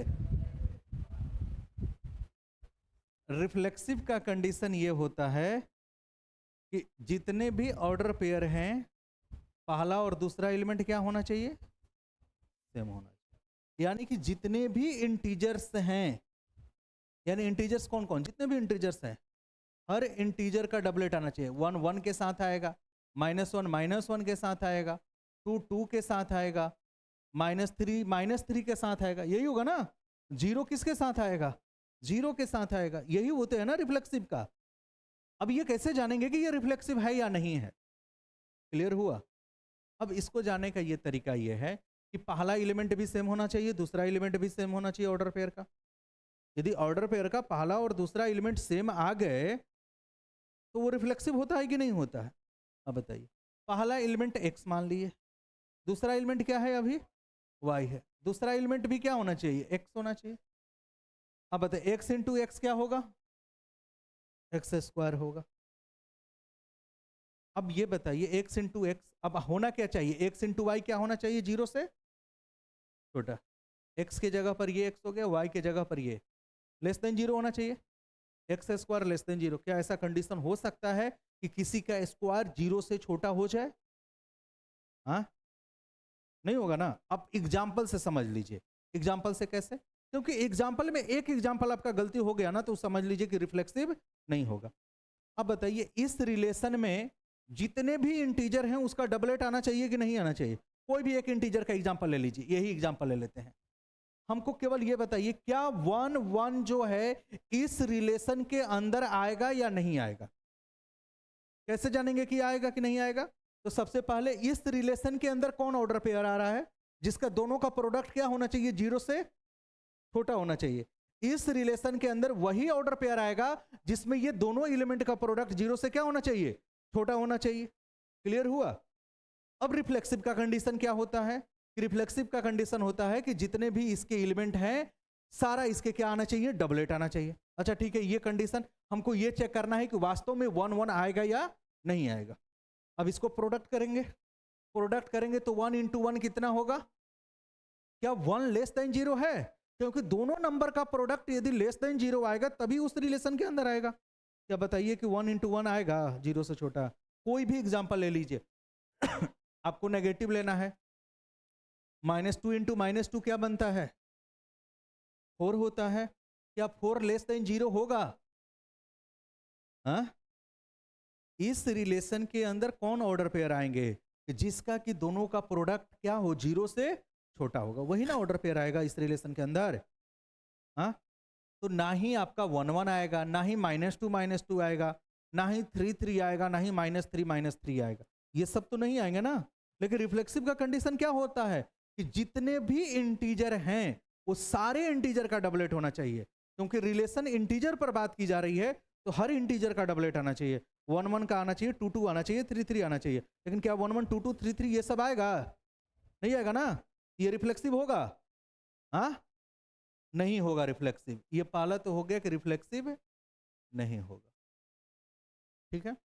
S1: रिफ्लेक्सिव का कंडीशन ये होता है कि जितने भी ऑर्डर पेयर हैं, पहला और दूसरा एलिमेंट क्या होना चाहिए, सेम होना चाहिए। यानी कि जितने भी इंटीजर्स हैं, यानी इंटीजर्स कौन कौन, जितने भी इंटीजर्स हैं, हर इंटीजर का डबलेट आना चाहिए। 1 1 के साथ आएगा, -1 -1 के साथ आएगा, 2 2 के साथ आएगा, -3 के साथ आएगा, यही होगा ना। 0 किसके साथ आएगा, 0 के साथ आएगा, यही होते हैं ना रिफ्लेक्सिव का। अब ये कैसे जानेंगे कि ये रिफ्लेक्सिव है या नहीं है, क्लियर हुआ। अब इसको जानने का ये तरीका ये है कि पहला एलिमेंट भी सेम होना चाहिए, दूसरा एलिमेंट भी सेम होना चाहिए ऑर्डर पेयर का। यदि ऑर्डर पेयर का पहला और दूसरा एलिमेंट सेम आ गए तो वो रिफ्लेक्सिव होता है कि नहीं होता है। अब बताइए, पहला एलिमेंट x मान लिए, दूसरा एलिमेंट क्या है अभी, y है, दूसरा एलिमेंट भी क्या होना चाहिए, x होना चाहिए। अब बताइए x इंटू एक्स क्या होगा, x² होगा। अब ये बताइए x इंटू एक्स, अब होना क्या चाहिए, x इंटू वाई क्या होना चाहिए, 0 से छोटा, x के जगह पर ये x हो गया, y के जगह पर ये लेस देन 0 होना चाहिए, x² लेस देन 0। क्या ऐसा कंडीशन हो सकता है कि किसी का स्क्वायर 0 से छोटा हो जाए, हाँ, नहीं होगा ना। अब एग्जाम्पल से समझ लीजिए, एग्जाम्पल से कैसे, क्योंकि एग्जाम्पल में एक एग्जाम्पल आपका गलती हो गया ना तो समझ लीजिए कि रिफ्लेक्सिव नहीं होगा। अब बताइए, इस रिलेशन में जितने भी इंटीजर हैं उसका डबलेट आना चाहिए कि नहीं आना चाहिए। कोई भी एक इंटीजर का एग्जाम्पल ले लीजिए, यही एग्जाम्पल ले लेते हैं। हमको केवल ये बताइए, क्या 1 1 जो है इस रिलेशन के अंदर आएगा या नहीं आएगा, कैसे जानेंगे कि आएगा कि नहीं आएगा। तो सबसे पहले इस रिलेशन के अंदर कौन ऑर्डर पेयर आ रहा है, जिसका दोनों का प्रोडक्ट क्या होना चाहिए, 0 से छोटा होना चाहिए। इस रिलेशन के अंदर वही ऑर्डर पेयर आएगा जिसमें ये दोनों एलिमेंट का प्रोडक्ट 0 से क्या होना चाहिए, छोटा होना चाहिए। क्लियर हुआ। अब रिफ्लेक्सिव का कंडीशन क्या होता है, रिफ्लेक्सिव का कंडीशन होता है कि जितने भी इसके एलिमेंट हैं सारा इसके क्या आना चाहिए, डबलेट आना चाहिए। अच्छा ठीक है, ये कंडीशन हमको ये चेक करना है कि वास्तव में 1 1 आएगा या नहीं आएगा। अब इसको प्रोडक्ट करेंगे तो 1 इंटू 1 कितना होगा, क्या 1 लेस देन 0 है, क्योंकि दोनों नंबर का प्रोडक्ट यदि लेस देन 0 आएगा तभी उस रिलेशन के अंदर आएगा। क्या बताइए कि 1 इंटू 1 आएगा 0 से छोटा। कोई भी एग्जाम्पल ले लीजिए आपको नेगेटिव लेना है, -2 इंटू -2 क्या बनता है, 4 होता है। क्या 4 लेस देन 0 होगा, हाँ? इस रिलेशन के अंदर कौन ऑर्डर पेयर आएंगे, जिसका कि दोनों का प्रोडक्ट क्या हो, 0 से छोटा होगा, वही ना ऑर्डर पेयर आएगा इस रिलेशन के अंदर। हाँ, तो ना ही आपका 1 1 आएगा, ना ही -2 आएगा, ना ही 3 3 आएगा, ना ही -3 3 आएगा, ये सब तो नहीं आएंगे ना। लेकिन रिफ्लेक्सिव का कंडीशन क्या होता है कि जितने भी इंटीजर हैं वो सारे इंटीजर का डबलेट होना चाहिए, क्योंकि रिलेशन इंटीजर पर बात की जा रही है, तो हर इंटीजर का डबलेट आना चाहिए। 1 1 का आना चाहिए, 2 2 आना चाहिए, 3 3 आना चाहिए। लेकिन क्या 1 1 2 2 3 3 ये सब आएगा? नहीं आएगा ना। ये रिफ्लेक्सिव होगा? हाँ, नहीं होगा रिफ्लेक्सिव। ये पहला तो हो गया कि रिफ्लेक्सिव नहीं होगा, ठीक है,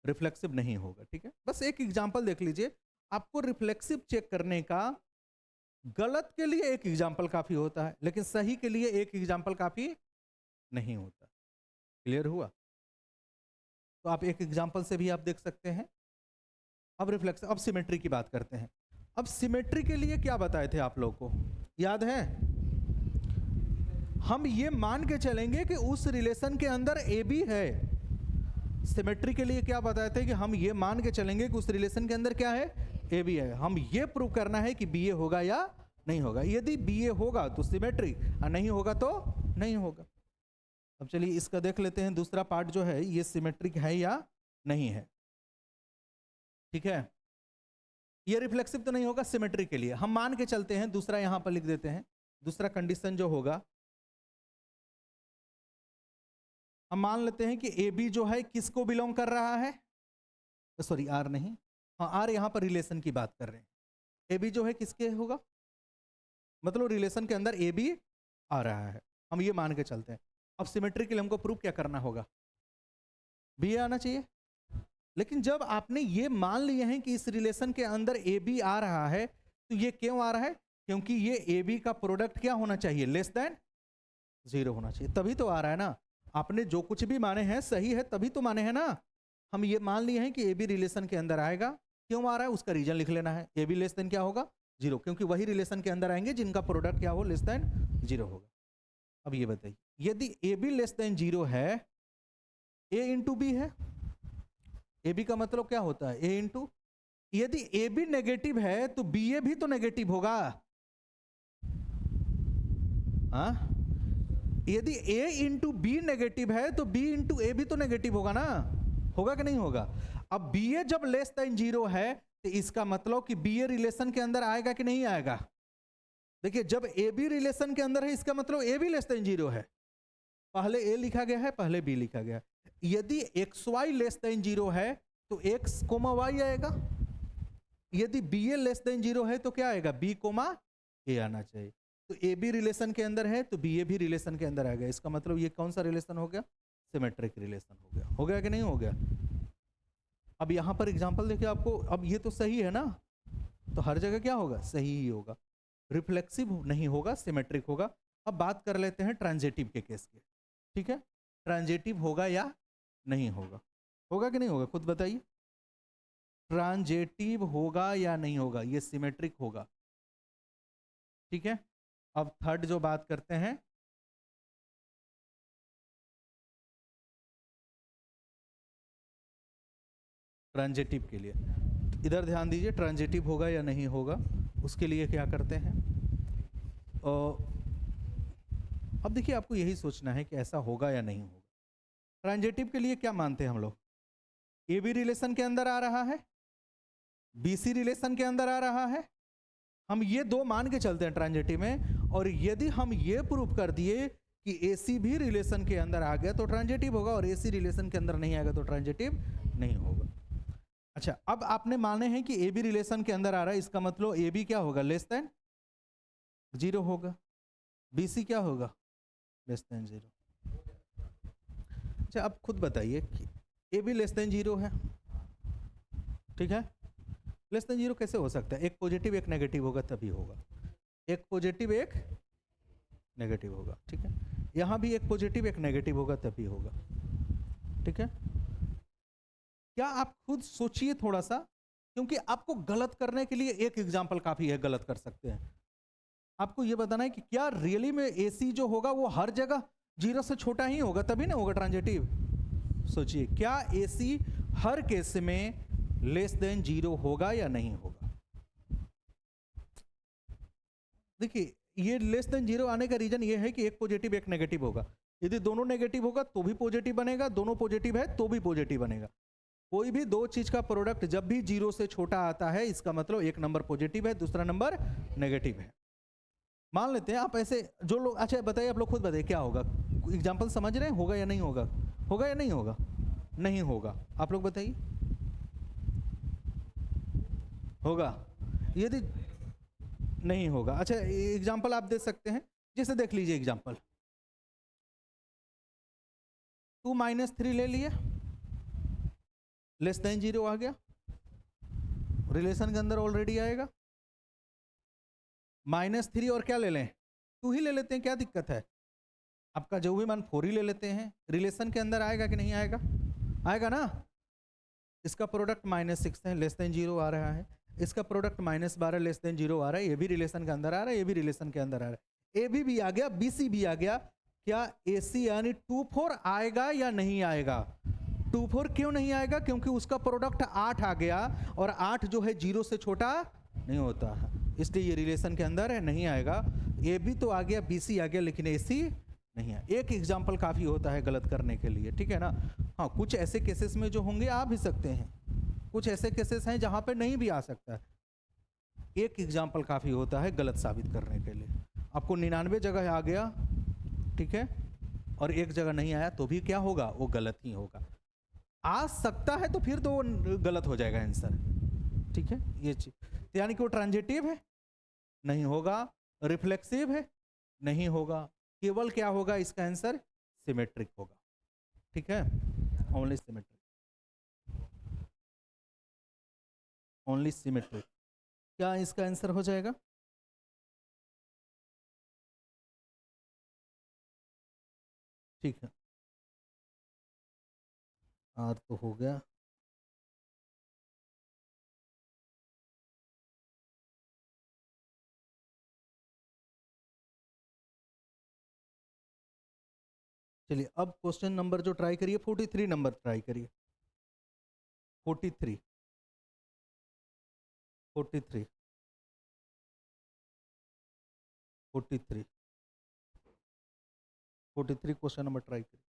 S1: रिफ्लेक्सिव नहीं होगा। ठीक है, बस एक एग्जांपल देख लीजिए। आपको रिफ्लेक्सिव चेक करने का गलत के लिए एक एग्जांपल काफी होता है, लेकिन सही के लिए एक एग्जांपल काफी नहीं होता। क्लियर हुआ? तो आप एक एग्जांपल से भी आप देख सकते हैं। अब रिफ्लेक्सिव, अब सिमेट्री की बात करते हैं। अब सिमेट्री के लिए क्या बताए थे आप लोगों को, याद है? हम ये मान के चलेंगे कि उस रिलेशन के अंदर ए बी है। सिमेट्री के लिए क्या बताए थे कि हम ये मान के चलेंगे कि उस रिलेशन के अंदर क्या है, ए बी है। हम ये प्रूव करना है कि बी ए होगा या नहीं होगा। यदि बी ए होगा तो सिमेट्री, और नहीं होगा तो नहीं होगा। अब चलिए इसका देख लेते हैं, दूसरा पार्ट जो है ये सिमेट्रिक है या नहीं है। ठीक है, ये रिफ्लेक्सिव तो नहीं होगा सिमेट्री के लिए। हम मान के चलते हैं, दूसरा यहां पर लिख देते हैं। दूसरा कंडीशन जो होगा, हम मान लेते हैं कि ए बी जो है किसको बिलोंग कर रहा है, सॉरी आर नहीं, हाँ आर यहां पर रिलेशन की बात कर रहे हैं। ए बी जो है किसके होगा, मतलब रिलेशन के अंदर ए बी आ रहा है, हम ये मान के चलते हैं। अब सिमेट्री के लिए हमको प्रूफ क्या करना होगा, बी आना चाहिए। लेकिन जब आपने ये मान लिए हैं कि इस रिलेशन के अंदर ए बी आ रहा है, तो ये क्यों आ रहा है? क्योंकि ये ए बी का प्रोडक्ट क्या होना चाहिए, लेस देन 0 होना चाहिए, तभी तो आ रहा है ना। आपने जो कुछ भी माने हैं सही है, तभी तो माने हैं ना। हम ये मान लिए हैं कि ए बी रिलेशन के अंदर आएगा, क्यों आ रहा है उसका रीजन लिख लेना है। ए बी लेस देन क्या होगा, 0, क्योंकि वही रिलेशन के अंदर आएंगे जिनका प्रोडक्ट क्या हो, लेस देन 0 होगा। अब ये बताइए, यदि ए बी लेस देन 0 है, ए इंटू बी है, ए बी का मतलब क्या होता है, ए इंटू, यदि ए बी नेगेटिव है तो बी ए भी तो नेगेटिव होगा। हाँ, यदि ए इंटू बी नेगेटिव है तो बी इंटू ए भी तो नेगेटिव होगा ना, होगा कि नहीं होगा? अब बी ए जब लेस देन 0 है तो इसका मतलब कि बी ए रिलेशन के अंदर आएगा कि नहीं आएगा? देखिए, जब ए बी रिलेशन के अंदर है इसका मतलब ए बी लेस देन 0 है। पहले ए लिखा गया है, पहले बी लिखा गया है। यदि एक्स वाई लेस देन 0 है तो एक्स कोमा वाई आएगा। यदि बी ए लेस देन 0 है तो क्या आएगा, बी कोमा ए आना चाहिए। तो ए बी रिलेशन के अंदर है तो बी ए भी रिलेशन के अंदर आ गया। इसका मतलब ये कौन सा रिलेशन हो गया, सिमेट्रिक रिलेशन हो गया। हो गया कि नहीं हो गया? अब यहां पर एग्जांपल देखिए आपको, अब ये तो सही है ना, तो हर जगह क्या होगा, सही ही होगा, रिफ्लेक्सिव नहीं होगा, सिमेट्रिक होगा। अब बात कर लेते हैं ट्रांजिटिव के केस के। ठीक है, ट्रांजिटिव होगा या नहीं होगा, होगा कि नहीं होगा, खुद बताइए। ट्रांजिटिव होगा या नहीं होगा, ये सिमेट्रिक होगा। ठीक है, अब थर्ड जो बात करते हैं, ट्रांजिटिव के लिए, इधर ध्यान दीजिए, ट्रांजिटिव होगा या नहीं होगा, उसके लिए क्या करते हैं। अब देखिए, आपको यही सोचना है कि ऐसा होगा या नहीं होगा। ट्रांजिटिव के लिए क्या मानते हैं हम लोग, ए बी रिलेशन के अंदर आ रहा है, बी सी रिलेशन के अंदर आ रहा है, हम ये दो मान के चलते हैं ट्रांजिटिव में। और यदि हम ये प्रूव कर दिए कि ए सी भी रिलेशन के अंदर आ गया तो ट्रांजिटिव होगा, और ए सी रिलेशन के अंदर नहीं आएगा तो ट्रांजिटिव नहीं होगा। अच्छा, अब आपने माने हैं कि ए बी रिलेशन के अंदर आ रहा है, इसका मतलब ए बी क्या होगा, लेस देन 0 होगा, बी सी क्या होगा, लेस देन 0। अच्छा, अब खुद बताइए कि ए बी लेस देन 0 है, ठीक है, लेस देन 0 कैसे हो सकता है? एक पॉजिटिव एक नेगेटिव होगा तभी होगा, एक पॉजिटिव एक नेगेटिव होगा। ठीक है, यहां भी एक पॉजिटिव एक नेगेटिव होगा तभी होगा। ठीक है, क्या आप खुद सोचिए थोड़ा सा, क्योंकि आपको गलत करने के लिए एक एग्जांपल काफी है, गलत कर सकते हैं। आपको यह बताना है कि क्या रियली में एसी जो होगा वो हर जगह 0 से छोटा ही होगा, तभी ना होगा ट्रांजिटिव। सोचिए, क्या एसी हर केस में लेस देन 0 होगा या नहीं होगा? देखिए ये लेस देन जीरो आने का रीजन ये है कि एक पॉजिटिव एक नेगेटिव होगा। यदि दोनों नेगेटिव होगा तो भी पॉजिटिव बनेगा, दोनों पॉजिटिव है तो भी पॉजिटिव बनेगा। कोई भी दो चीज का प्रोडक्ट जब भी जीरो से छोटा आता है इसका मतलब एक नंबर पॉजिटिव है, दूसरा नंबर नेगेटिव है। मान लेते हैं आप ऐसे जो लोग, अच्छा बताइए आप लोग खुद बताइए क्या होगा, एग्जाम्पल समझ रहे हैं, होगा या नहीं होगा, होगा या नहीं होगा, नहीं होगा, आप लोग बताइए होगा, यदि नहीं होगा। अच्छा एग्जाम्पल आप दे सकते हैं, जैसे देख लीजिए एग्जाम्पल 2 - 3 ले लिया, लेस देन जीरो आ गया, रिलेशन के अंदर ऑलरेडी आएगा। -3 और क्या ले लें, 2 ही ले लेते हैं, क्या दिक्कत है, आपका जो भी मन 4 ही ले लेते हैं, रिलेशन के अंदर आएगा कि नहीं आएगा, आएगा ना। इसका प्रोडक्ट -6 है, लेस देन जीरो आ रहा है, इसका प्रोडक्ट -12 लेस देन जीरो आ रहा है, ये भी रिलेशन के अंदर आ रहा है, ये भी रिलेशन के अंदर आ रहा है, ए भी आ गया, बी सी भी आ गया। क्या ए सी यानी 2 4 आएगा या नहीं आएगा, 2 4 क्यों नहीं आएगा, क्योंकि उसका प्रोडक्ट 8 आ गया और 8 जो है जीरो से छोटा नहीं होता है, इसलिए ये रिलेशन के अंदर है, नहीं आएगा। ए भी तो आ गया, बी सी आ गया, लेकिन ए सी नहीं है। एक एग्जाम्पल काफ़ी होता है गलत करने के लिए, ठीक है ना। हाँ कुछ ऐसे केसेस में जो होंगे आ भी सकते हैं, कुछ ऐसे केसेस हैं जहाँ पे नहीं भी आ सकता है। एक एग्जाम्पल काफ़ी होता है गलत साबित करने के लिए। आपको 99 जगह आ गया, ठीक है, और एक जगह नहीं आया तो भी क्या होगा, वो गलत ही होगा। आ सकता है तो फिर तो वो गलत हो जाएगा आंसर, ठीक है। ये चीज यानी कि वो ट्रांजिटिव है, नहीं होगा, रिफ्लेक्सिव है, नहीं होगा, केवल क्या होगा इसका आंसर सिमेट्रिक होगा, ठीक है, ओनली सिमेट्रिक, ओनली सिमेट्रिक। क्या इसका आंसर हो जाएगा, ठीक है, आर तो हो गया। चलिए अब क्वेश्चन नंबर जो ट्राई करिए 43 नंबर ट्राई करिए, 43 43 43 43 क्वेश्चन नंबर ट्राई करिए।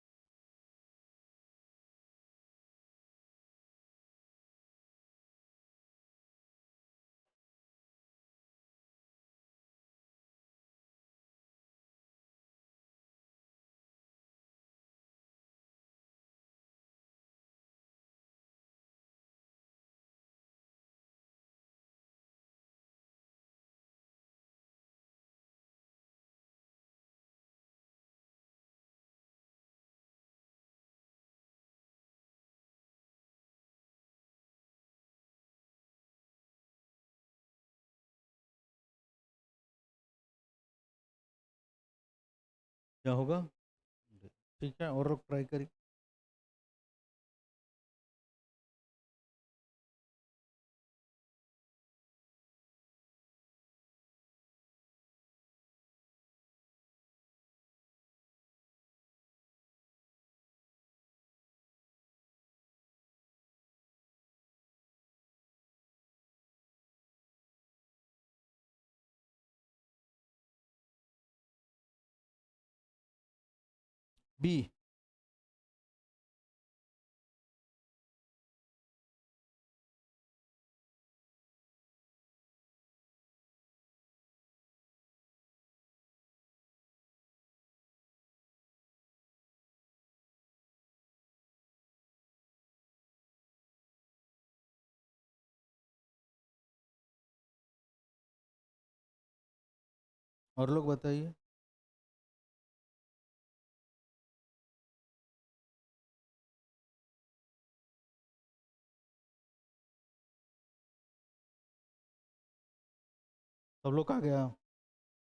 S1: क्या होगा, ठीक है, और लोग ट्राई करिए। बी, और लोग बताइए। सब लोग आ गया।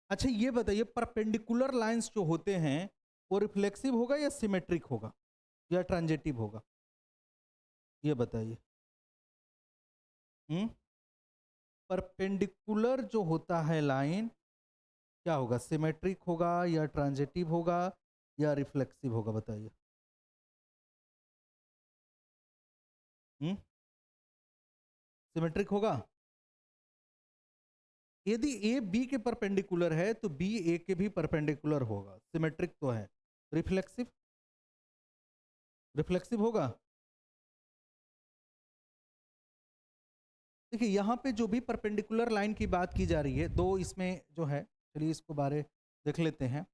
S1: अच्छा ये बताइए परपेंडिकुलर लाइंस जो होते हैं वो रिफ्लेक्सिव होगा या सिमेट्रिक होगा या ट्रांजिटिव होगा, ये बताइए। परपेंडिकुलर जो होता है लाइन क्या होगा, सिमेट्रिक होगा या ट्रांजिटिव होगा या रिफ्लेक्सिव होगा, बताइए। सिमेट्रिक होगा, यदि ए बी के परपेंडिकुलर है तो बी ए के भी परपेंडिकुलर होगा, सिमेट्रिक तो है। रिफ्लेक्सिव, रिफ्लेक्सिव होगा। देखिए यहाँ पे जो भी परपेंडिकुलर लाइन की बात की जा रही है, दो इसमें जो है, चलिए इसको बारे देख लेते हैं।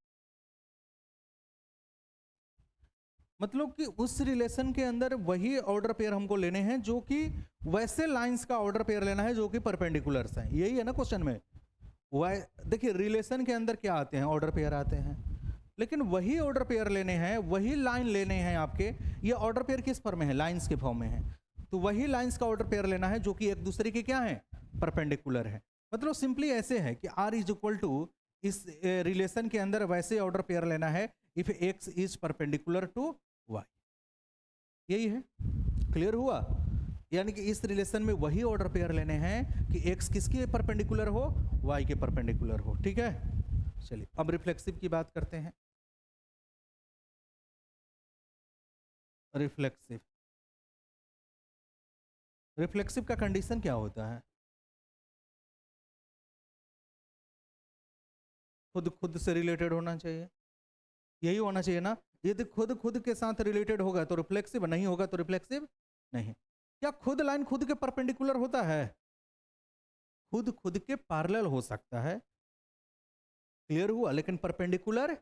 S1: मतलब कि उस रिलेशन के अंदर वही ऑर्डर पेयर हमको लेने हैं जो कि वैसे लाइंस का ऑर्डर पेयर लेना है जो कि परपेंडिकुलर्स हैं, यही है ना क्वेश्चन में। देखिए रिलेशन के अंदर क्या आते हैं, ऑर्डर पेयर आते हैं, लेकिन वही ऑर्डर पेयर लेने हैं, वही लाइन लेने हैं आपके। ये ऑर्डर पेयर किस फॉर्म में है, लाइंस के फॉर्म में है, तो वही लाइंस का ऑर्डर पेयर लेना है जो कि एक दूसरे के क्या है, परपेंडिकुलर है। मतलब सिंपली ऐसे है कि R इज इक्वल टू इस रिलेशन के अंदर वैसे ऑर्डर पेयर लेना है if x is perpendicular to y, यही है। क्लियर हुआ? यानी कि इस रिलेशन में वही ऑर्डर पेयर लेने हैं कि x किसके परपेंडिकुलर हो, y के परपेंडिकुलर हो। ठीक है, चलिए अब रिफ्लेक्सिव की बात करते हैं। रिफ्लेक्सिव, रिफ्लेक्सिव का कंडीशन क्या होता है? खुद खुद से रिलेटेड होना चाहिए, यही होना चाहिए ना। यदि खुद खुद के साथ रिलेटेड होगा तो रिफ्लेक्सिव, नहीं होगा तो रिफ्लेक्सिव नहीं। क्या खुद लाइन खुद के परपेंडिकुलर होता है? खुद खुद के पैरेलल हो सकता है, क्लियर हुआ, लेकिन परपेंडिकुलर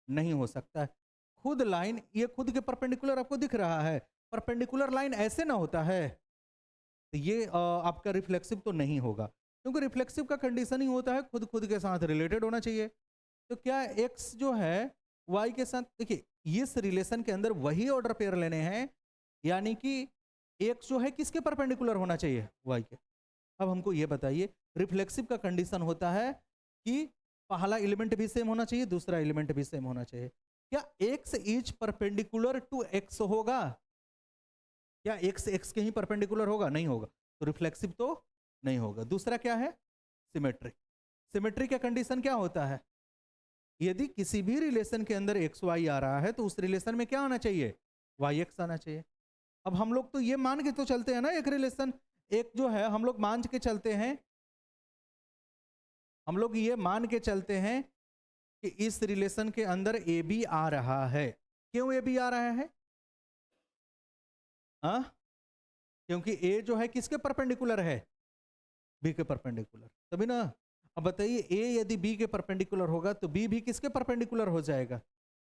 S1: नहीं हो सकता है। खुद लाइन, ये खुद के परपेंडिकुलर आपको दिख रहा है, परपेंडिकुलर लाइन ऐसे ना होता है, तो ये आपका रिफ्लेक्सिव तो नहीं होगा, क्योंकि रिफ्लेक्सिव का कंडीशन ही होता है खुद खुद के साथ रिलेटेड होना चाहिए। तो क्या x जो है y के साथ, देखिए इस रिलेशन के अंदर वही ऑर्डर पेयर लेने हैं, यानी कि x जो है किसके परपेंडिकुलर होना चाहिए, y के। अब हमको ये बताइए, रिफ्लेक्सिव का कंडीशन होता है कि पहला एलिमेंट भी सेम होना चाहिए, दूसरा एलिमेंट भी सेम होना चाहिए। क्या x is perpendicular to x होगा? क्या x x के ही परपेंडिकुलर होगा? नहीं होगा, तो रिफ्लेक्सिव तो नहीं होगा। दूसरा क्या है, सिमेट्रिक। सिमेट्रिक का कंडीशन क्या होता है, यदि किसी भी रिलेशन के अंदर एक्स वाई आ रहा है तो उस रिलेशन में क्या आना चाहिए, वाई एक्स आना चाहिए। अब हम लोग तो ये मान के तो चलते हैं ना, एक रिलेशन, एक जो है हम लोग मान के चलते हैं, हम लोग ये मान के चलते हैं कि इस रिलेशन के अंदर ए बी आ रहा है। क्यों ए बी आ रहा है? हाँ, क्योंकि ए जो है किसके परपेंडिकुलर है, बी के परपेंडिकुलर, तभी ना। अब बताइए ए यदि बी के परपेंडिकुलर होगा तो बी भी किसके परपेंडिकुलर हो जाएगा,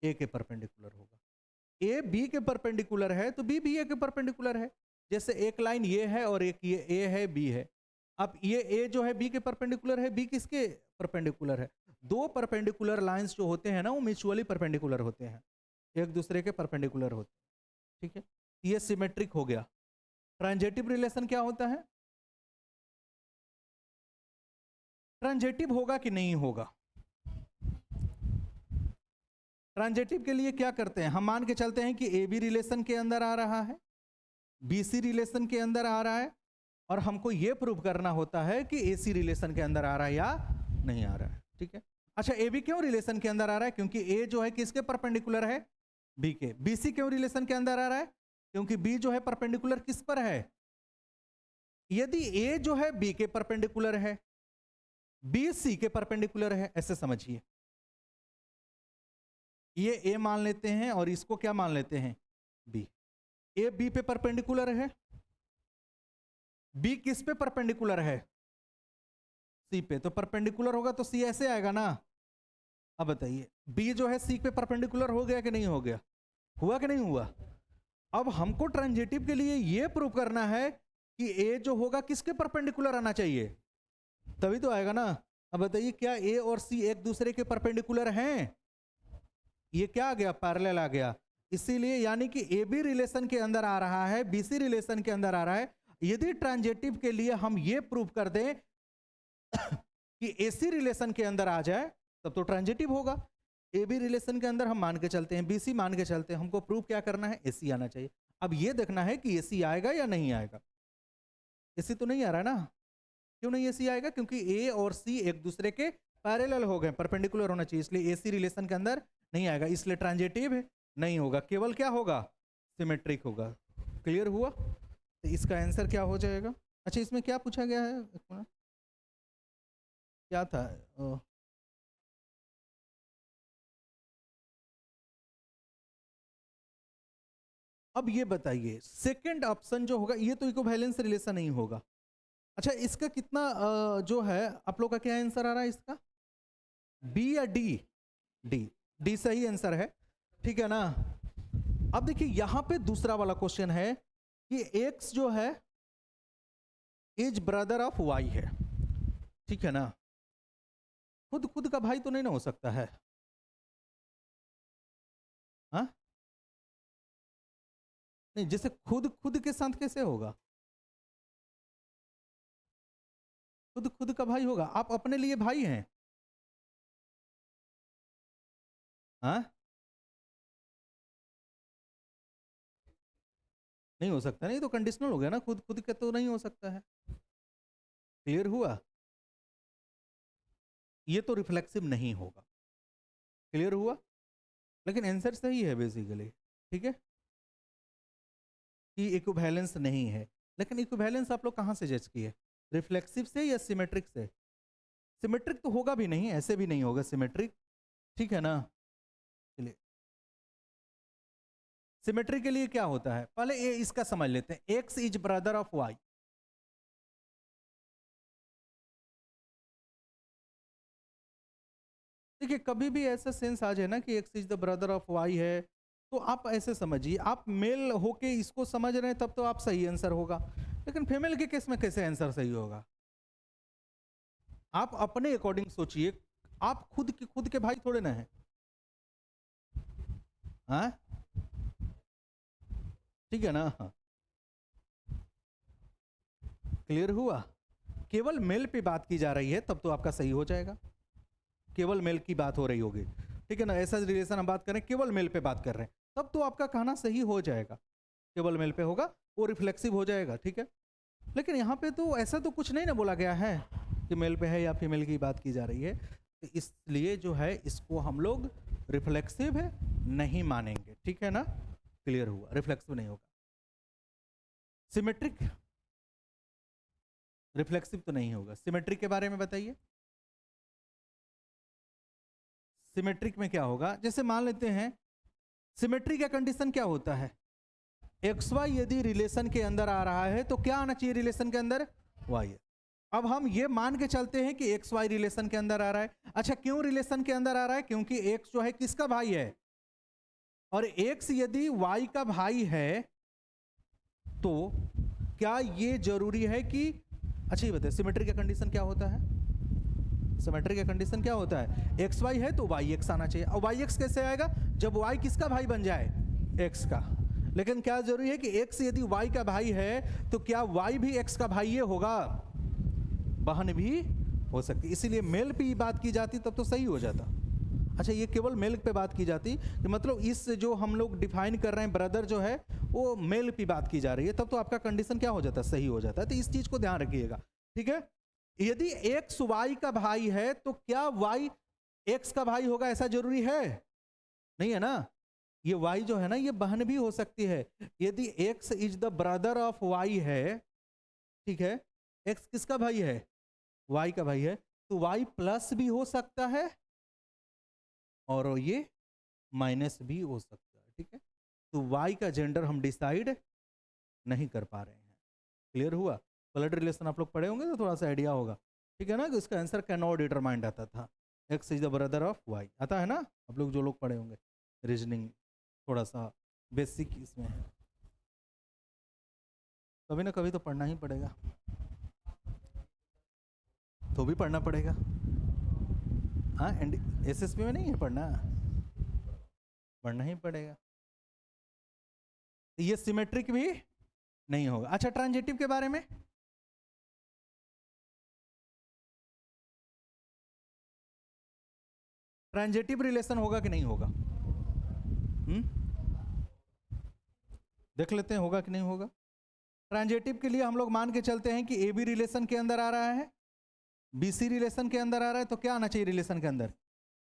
S1: ए के परपेंडिकुलर होगा। ए बी के परपेंडिकुलर है तो बी भी ए के परपेंडिकुलर है। जैसे एक लाइन ये है और एक ये ए है, बी है। अब ये ए जो है बी के परपेंडिकुलर है, बी किसके परपेंडिकुलर है? दो परपेंडिकुलर लाइंस जो होते हैं ना वो म्यूचुअली परपेंडिकुलर होते हैं, एक दूसरे के परपेंडिकुलर होते हैं। ठीक है, ये सिमेट्रिक हो गया। ट्रांजेटिव रिलेशन क्या होता है? ट्रांजेटिव होगा कि नहीं होगा? ट्रांजेटिव के लिए क्या करते हैं, हम मान के चलते हैं कि ए बी रिलेशन के अंदर आ रहा है, बी सी रिलेशन के अंदर आ रहा है, और हमको ये प्रूव करना होता है कि ए सी रिलेशन के अंदर आ रहा है या नहीं आ रहा है। ठीक है, अच्छा ए बी क्यों रिलेशन के अंदर आ रहा है? क्योंकि ए जो है किसके परपेंडिकुलर है, बी के। बी सी क्यों रिलेशन के अंदर आ रहा है? क्योंकि बी जो है परपेंडिकुलर किस पर है? यदि ए जो है बी के परपेंडिकुलर है, बी सी के परपेंडिकुलर है, ऐसे समझिए। ये ए मान लेते हैं और इसको क्या मान लेते हैं, बी। ए बी पे परपेंडिकुलर है, बी किस पे परपेंडिकुलर है, सी पे। तो परपेंडिकुलर होगा तो सी ऐसे आएगा ना। अब बताइए बी जो है सी पे परपेंडिकुलर हो गया कि नहीं हो गया, हुआ कि नहीं हुआ? अब हमको ट्रांजिटिव के लिए ये प्रूव करना है कि ए जो होगा किसके परपेंडिकुलर आना चाहिए, तभी तो आएगा ना। अब बताइए क्या ए और सी एक दूसरे के परपेंडिकुलर हैं? ये क्या आ गया, पैरेलल आ गया। इसीलिए यानी कि ए बी रिलेशन के अंदर आ रहा है, बी सी रिलेशन के अंदर आ रहा है। यदि ट्रांजिटिव के लिए हम ये प्रूव कर दें कि ए सी रिलेशन के अंदर आ जाए तब तो ट्रांजिटिव होगा। ए बी रिलेशन के अंदर हम मान के चलते हैं, बी सी मान के चलते हैं, हमको प्रूव क्या करना है, ए सी आना चाहिए। अब ये देखना है कि ए सी आएगा या नहीं आएगा। ए सी तो नहीं आ रहा ना, क्यों नहीं ए सी आएगा? क्योंकि ए और सी एक दूसरे के पैरेलल हो गए, परपेंडिकुलर होना चाहिए, इसलिए ए सी रिलेशन के अंदर नहीं आएगा, इसलिए ट्रांजिटिव नहीं होगा, केवल क्या होगा, सिमेट्रिक होगा। क्लियर हुआ? तो इसका आंसर क्या हो जाएगा? अच्छा इसमें क्या पूछा गया है, क्या था अब ये बताइए सेकंड ऑप्शन जो होगा ये तो इक्विवेलेंस रिलेशन नहीं होगा। अच्छा इसका कितना जो है आप लोग का क्या आंसर आ रहा है इसका, बी या डी? डी, डी सही आंसर है, ठीक है ना। अब देखिए यहां पे दूसरा वाला क्वेश्चन है कि एक्स जो है इज ब्रदर ऑफ वाई है, ठीक है ना। खुद खुद का भाई तो नहीं ना हो सकता है, हाँ नहीं, जैसे खुद खुद के साथ कैसे होगा, खुद खुद का भाई होगा, आप अपने लिए भाई हैं, हाँ नहीं हो सकता, नहीं तो कंडीशनल हो गया ना, खुद खुद के तो नहीं हो सकता है। क्लियर हुआ, ये तो रिफ्लेक्सिव नहीं होगा। क्लियर हुआ, लेकिन आंसर सही है बेसिकली, ठीक है कि इक्विवेलेंस नहीं है। लेकिन इक्विवेलेंस आप लोग कहां से जज किए, रिफ्लेक्सिव से या सिमेट्रिक से? सिमेट्रिक तो होगा भी नहीं, ऐसे भी नहीं होगा सिमेट्रिक, ठीक है ना। चलिए सिमेट्री के लिए क्या होता है, पहले ये इसका समझ लेते हैं, x is brother of y. देखिए कभी भी ऐसा सेंस आ जाए ना कि x is the brother of y है, तो आप ऐसे समझिए, आप मेल होके इसको समझ रहे हैं तब तो आप सही आंसर होगा, लेकिन फीमेल के केस में कैसे आंसर सही होगा? आप अपने अकॉर्डिंग सोचिए, आप खुद के भाई थोड़े ना हैं, हाँ ठीक है ना। क्लियर हुआ, केवल मेल पे बात की जा रही है तब तो आपका सही हो जाएगा, केवल मेल की बात हो रही होगी, ठीक है ना। ऐसा रिलेशन हम बात करें, केवल मेल पे बात कर रहे हैं, तब तो आपका कहना सही हो जाएगा, केवल मेल पे होगा, वो रिफ्लेक्सिव हो जाएगा, ठीक है। लेकिन यहाँ पे तो ऐसा तो कुछ नहीं ना बोला गया है कि मेल पे है या फीमेल की बात की जा रही है, तो इसलिए जो है इसको हम लोग रिफ्लेक्सिव है नहीं मानेंगे, ठीक है ना। क्लियर हुआ, रिफ्लेक्सिव नहीं होगा। सिमेट्रिक, रिफ्लेक्सिव तो नहीं होगा। सिमेट्रिक के बारे में बताइए, सिमेट्रिक में क्या होगा, जैसे मान लेते हैं सिमेट्री का कंडीशन क्या होता है, एक्स वाई यदि रिलेशन के अंदर आ रहा है तो क्या आना चाहिए रिलेशन के अंदर, वाई। अब हम ये मान के चलते हैं कि एक्स वाई रिलेशन के अंदर आ रहा है। अच्छा क्यों रिलेशन के अंदर आ रहा है, क्योंकि एक्स जो है किसका भाई है, और एक्स यदि वाई का भाई है तो क्या ये जरूरी है कि, अच्छा ये बताइए सिमेट्री का कंडीशन क्या होता है, सिमेट्री का कंडीशन क्या होता है, एक्स वाई है तो वाई एक्स आना चाहिए, और वाई एक्स कैसे आएगा, जब वाई किसका भाई बन जाए, एक्स का। लेकिन क्या जरूरी है कि एक्स यदि वाई का भाई है तो क्या वाई भी एक्स का भाई होगा, बहन भी हो सकती, इसीलिए मेल पे बात की जाती तब तो सही हो जाता। अच्छा ये केवल मेल पे बात की जाती, कि मतलब इस जो हम लोग डिफाइन कर रहे हैं ब्रदर जो है वो मेल पे बात की जा रही है, तब तो आपका कंडीशन क्या हो जाता है, सही हो जाता है। तो इस चीज को ध्यान रखिएगा, ठीक है। यदि एक्स वाई का भाई है तो क्या वाई एक्स का भाई होगा, ऐसा जरूरी है नहीं है ना। ये वाई जो है ना ये बहन भी हो सकती है, यदि x is the brother of y है, ठीक है, एक्स किसका भाई है, वाई का भाई है, तो वाई प्लस भी हो सकता है और ये माइनस भी हो सकता है, ठीक है। तो वाई का जेंडर हम डिसाइड नहीं कर पा रहे हैं। क्लियर हुआ, ब्लड रिलेशन आप लोग पढ़े होंगे तो थोड़ा सा आइडिया होगा, ठीक है ना, कि उसका आंसर कैन नॉट डिटरमाइंड आता था, x is the brother of y आता है ना, आप लोग जो लोग पढ़े होंगे रीजनिंग, थोड़ा सा बेसिक इसमें है, कभी ना कभी तो पढ़ना ही पड़ेगा, तो भी पढ़ना पड़ेगा, हाँ एंड एसएसपी में नहीं है पढ़ना, पढ़ना ही पड़ेगा। ये सिमेट्रिक भी नहीं होगा। अच्छा ट्रांजिटिव के बारे में, ट्रांजिटिव रिलेशन होगा कि नहीं होगा, देख लेते हैं होगा कि नहीं होगा। ट्रांजिटिव के लिए हम लोग मान के चलते हैं कि ए बी रिलेशन के अंदर आ रहा है, बी सी रिलेशन के अंदर आ रहा है, तो क्या आना चाहिए रिलेशन के अंदर,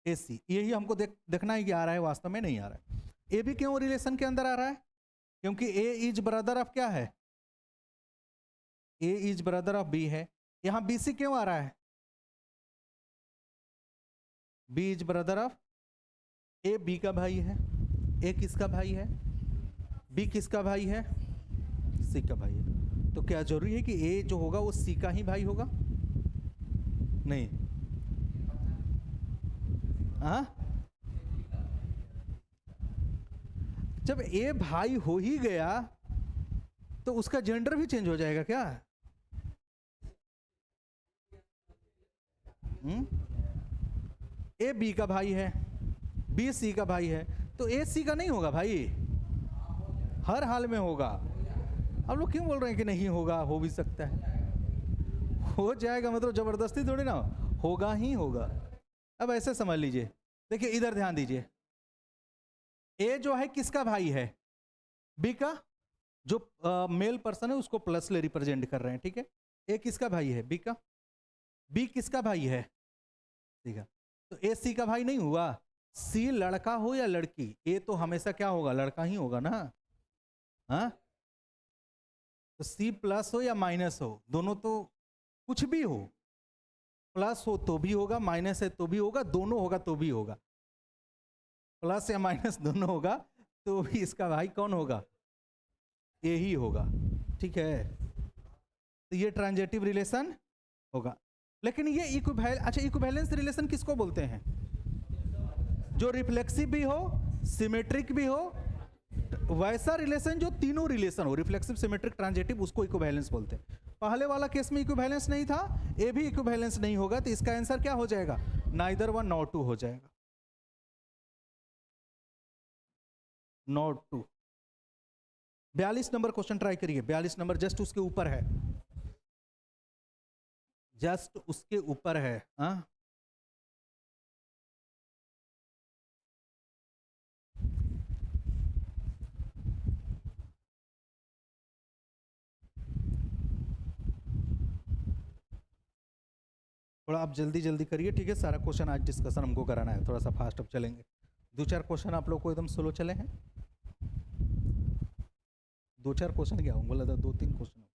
S1: ए सी। यही हमको देखना है कि आ रहा है, वास्तव में नहीं आ रहा है। ए बी क्यों रिलेशन के अंदर आ रहा है, क्योंकि ए इज ब्रदर ऑफ क्या है, A is brother of B है। यहां बी सी क्यों आ रहा है, B is brother of A, B का भाई है। ए किसका भाई है? बी किसका भाई है? सी का भाई है। तो क्या जरूरी है कि ए जो होगा वो सी का ही भाई होगा? नहीं। हाँ, जब ए भाई हो ही गया तो उसका जेंडर भी चेंज हो जाएगा क्या? ए बी का भाई है, बी सी का भाई है, तो ए सी का नहीं होगा भाई? हर हाल में होगा। आप लोग क्यों बोल रहे हैं कि नहीं होगा? हो भी सकता है, हो जाएगा, मतलब जबरदस्ती थोड़ी ना, होगा ही होगा। अब ऐसे समझ लीजिए, देखिए इधर ध्यान दीजिए, ए जो है किसका भाई है? बी का। जो मेल पर्सन है उसको प्लस ले रिप्रेजेंट कर रहे हैं, ठीक है। ए किसका भाई है? बी का। बी किसका भाई है? ठीक है। तो ए सी का भाई नहीं हुआ। सी लड़का हो या लड़की, ए तो हमेशा क्या होगा? लड़का ही होगा ना। हाँ, तो सी प्लस हो या माइनस हो, दोनों तो कुछ भी हो, प्लस हो तो भी होगा, माइनस है तो भी होगा, दोनों होगा तो भी होगा। प्लस या माइनस दोनों होगा तो भी इसका भाई कौन होगा? ए ही होगा, ठीक है। तो ये ट्रांजिटिव रिलेशन होगा। लेकिन ये अच्छा, इक्विवेलेंस रिलेशन किसको बोलते हैं? जो रिफ्लेक्सिव भी हो, सिमेट्रिक भी हो, वैसा रिलेशन जो तीनों रिलेशन हो, रिफ्लेक्सिव, सिमेट्रिक, ट्रांजिटिव, उसको इक्विवेलेंस बोलते हैं। पहले वाला केस में इक्विवेलेंस नहीं था, ए भी इक्विवेलेंस नहीं होगा, तो इसका आंसर क्या हो जाएगा? नाइदर वन नॉर टू हो जाएगा। Not two. 42 number question try करिए। 42 नंबर जस्ट उसके ऊपर है, जस्ट उसके ऊपर है। हाँ, थोड़ा आप जल्दी जल्दी करिए, ठीक है। सारा क्वेश्चन आज डिस्कशन हमको कराना है, थोड़ा सा फास्ट अप चलेंगे। 2-4 क्वेश्चन आप लोग को एकदम स्लो चले हैं। 2-4 क्वेश्चन क्या बोला था, 2-3 क्वेश्चन।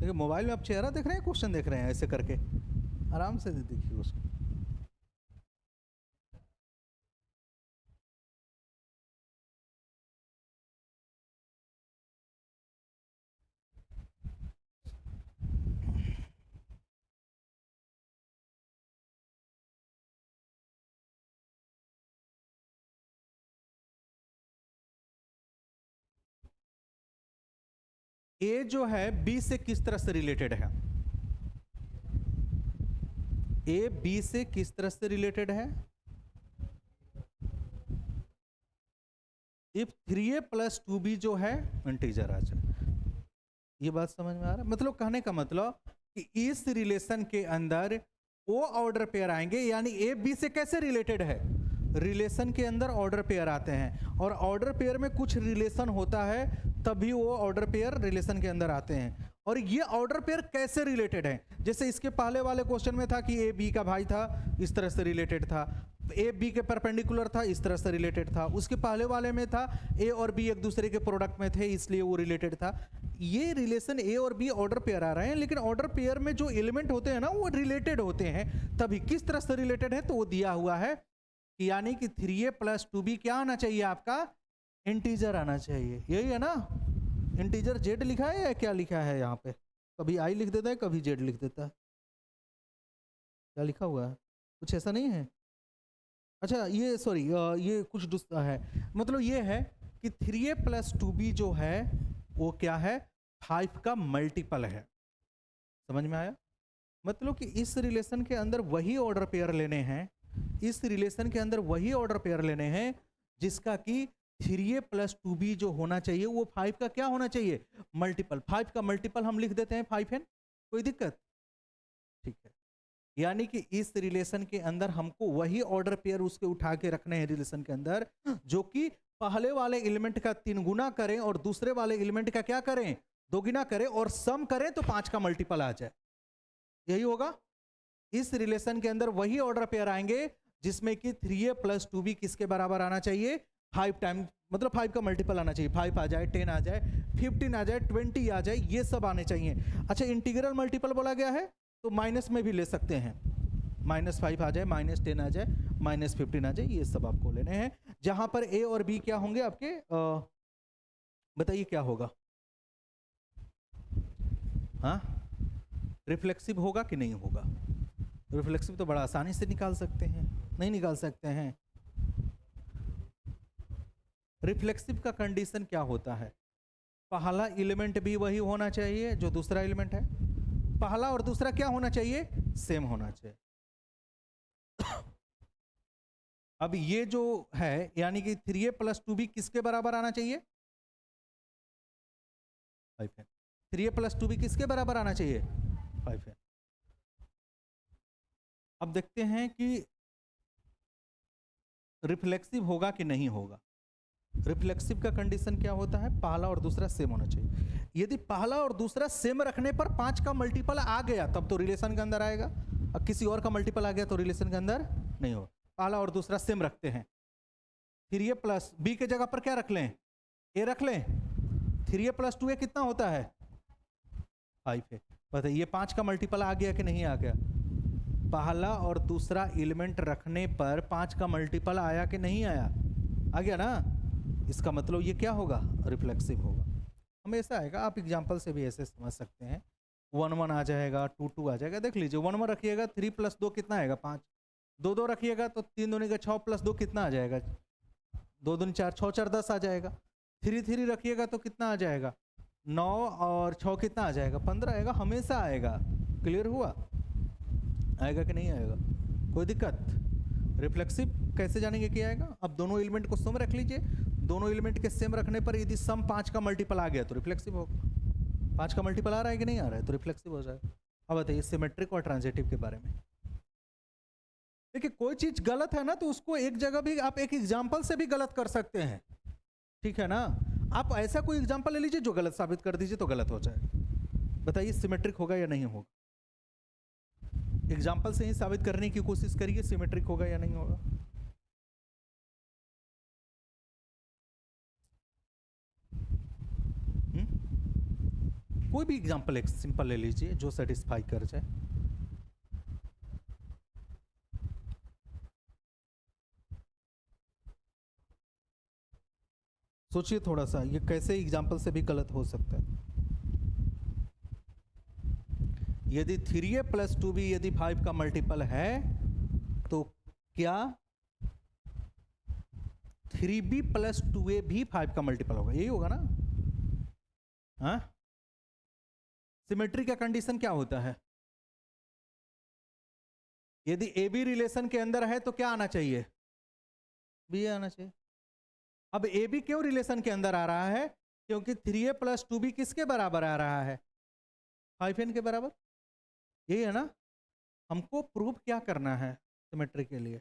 S1: देखिए मोबाइल में आप चेहरा देख रहे हैं, क्वेश्चन देख रहे हैं, ऐसे करके आराम से देखिए उसको। ए जो है बी से किस तरह से रिलेटेड है? ए बी से किस तरह से रिलेटेड है? इफ 3a + 2b जो है इंटीजर आ जाए। ये बात समझ में आ रहा है? मतलब कहने का मतलब कि इस रिलेशन के अंदर वो ऑर्डर पेयर आएंगे, यानी ए बी से कैसे रिलेटेड है? रिलेशन के अंदर ऑर्डर पेयर आते हैं, और ऑर्डर पेयर में कुछ रिलेशन होता है तभी वो ऑर्डर पेयर रिलेशन के अंदर आते हैं। और ये ऑर्डर पेयर कैसे रिलेटेड है? जैसे इसके पहले वाले क्वेश्चन में था कि ए बी का भाई था, इस तरह से रिलेटेड था। ए बी के परपेंडिकुलर था, इस तरह से रिलेटेड था। उसके पहले वाले में था ए और बी एक दूसरे के प्रोडक्ट में थे, इसलिए वो रिलेटेड था। ये रिलेशन ए और बी ऑर्डर पेयर आ रहे हैं, लेकिन ऑर्डर पेयर में जो एलिमेंट होते हैं ना वो रिलेटेड होते हैं। तभी किस तरह से रिलेटेड है तो वो दिया हुआ है, यानी कि 3a + 2b क्या आना चाहिए आपका? इंटीजर आना चाहिए। यही है ना? इंटीजर जेड लिखा है या क्या लिखा है यहाँ पे? कभी आई लिख देता है, कभी जेड लिख देता है। क्या लिखा हुआ है? कुछ ऐसा नहीं है? अच्छा ये सॉरी, ये कुछ है, मतलब ये है कि 3a + 2b जो है वो क्या है? 5 का मल्टीपल है। समझ में आया? मतलब कि इस रिलेशन के अंदर वही ऑर्डर पेयर लेने हैं, इस रिलेशन के अंदर वही ऑर्डर पेयर लेने हैं जिसका कि 3a प्लस 2b जो होना चाहिए वो 5 का क्या होना चाहिए, मल्टीपल। 5 का मल्टीपल हम लिख देते हैं 5n, कोई दिक्कत, ठीक है। यानी कि इस रिलेशन के अंदर हमको वही ऑर्डर पेयर उसके उठा के रखने हैं रिलेशन के अंदर, जो कि पहले वाले एलिमेंट का 3 गुना करें और दूसरे वाले एलिमेंट का क्या करें, 2 गुना करें, और सम करें तो 5 का मल्टीपल आ जाए। यही होगा इस रिलेशन के अंदर, वही ऑर्डर पेयर आएंगे जिसमें कि 3a प्लस 2b किसके बराबर आना चाहिए, 5 टाइम, मतलब 5 का मल्टीपल आना चाहिए। 5 आ जाए, 10 आ जाए, 15 आ जाए, 20 आ जाए, ये सब आने चाहिए। अच्छा, इंटीग्रल मल्टीपल बोला गया है तो माइनस में भी ले सकते हैं, -5 आ जाए, -10 आ जाए, -15 आ जाए, ये सब आपको लेने हैं। जहां पर a और b क्या होंगे आपके, बताइए क्या होगा, हाँ, रिफ्लेक्सिव होगा कि नहीं होगा? रिफ्लेक्सिव तो बड़ा आसानी से निकाल सकते हैं, नहीं निकाल सकते हैं। रिफ्लेक्सिव का कंडीशन क्या होता है, पहला एलिमेंट भी वही होना चाहिए जो दूसरा एलिमेंट है, पहला और दूसरा क्या होना चाहिए, सेम होना चाहिए। अब ये जो है यानी कि 3a प्लस 2b किसके बराबर आना चाहिए, 5n। 3a प्लस 2b किसके बराबर आना चाहिए, 5n। अब देखते हैं कि रिफ्लेक्सिव होगा कि नहीं होगा। रिफ्लेक्सिव का कंडीशन क्या होता है, पहला और दूसरा सेम होना चाहिए। यदि पहला और दूसरा सेम रखने पर 5 का मल्टीपल आ गया तब तो रिलेशन के अंदर आएगा, अब किसी और का मल्टीपल आ गया तो रिलेशन के अंदर नहीं होगा। पहला और दूसरा सेम रखते हैं, 3a प्लस b के जगह पर क्या रख लें, a रख लें। 3a प्लस 2a कितना होता है, 5 है। बताइए 5 का मल्टीपल आ गया कि नहीं आ गया, पहला और दूसरा एलिमेंट रखने पर 5 का मल्टीपल आया कि नहीं आया, आ गया ना। इसका मतलब ये क्या होगा, रिफ्लेक्सिव होगा। हमेशा आएगा, आप एग्जांपल से भी ऐसे समझ सकते हैं। 1 1 आ जाएगा, 2 2 आ जाएगा। देख लीजिए 1 1 रखिएगा, 3 प्लस 2 कितना आएगा, 5। 2 2 रखिएगा तो 3 दूनी का 6 प्लस 2 कितना आ जाएगा, 2 दूनी 4, 6 4 10 आ जाएगा। 3 3 रखिएगा तो कितना आ जाएगा, 9 और 6 कितना आ जाएगा, 15 आएगा। हमेशा आएगा, क्लियर हुआ, आएगा कि नहीं आएगा, कोई दिक्कत। रिफ्लेक्सिव कैसे जानेंगे क्या आएगा, अब दोनों एलिमेंट को सेम रख लीजिए, दोनों एलिमेंट के सेम रखने पर यदि सम 5 का मल्टीपल आ गया तो रिफ्लेक्सिव होगा। 5 का मल्टीपल आ रहा है कि नहीं आ रहा है तो रिफ्लेक्सिव हो जाएगा। अब बताइए सिमेट्रिक और ट्रांजिटिव के बारे में। देखिए कोई चीज गलत है ना तो उसको एक जगह भी आप एक एग्जाम्पल से भी गलत कर सकते हैं, ठीक है ना। आप ऐसा कोई एग्जाम्पल ले लीजिए जो गलत साबित कर दीजिए तो गलत हो जाएगा। बताइए सिमेट्रिक होगा या नहीं होगा, एग्जाम्पल से ही साबित करने की कोशिश करिए सिमेट्रिक होगा या नहीं होगा। कोई भी एग्जाम्पल एक सिंपल ले लीजिए जो सेटिस्फाई कर जाए। सोचिए थोड़ा सा, ये कैसे एग्जाम्पल से भी गलत हो सकता है। यदि 3a प्लस 2b यदि 5 का मल्टीपल है तो क्या 3b प्लस 2a भी 5 का मल्टीपल होगा, यही होगा ना। हाँ, सिमेट्री का कंडीशन क्या होता है, यदि ए बी रिलेशन के अंदर है तो क्या आना चाहिए, बी आना चाहिए। अब ए बी क्यों रिलेशन के अंदर आ रहा है, क्योंकि 3a प्लस 2b किसके बराबर आ रहा है, 5n के बराबर, यही है ना। हमको प्रूफ क्या करना है सिमेट्री के लिए,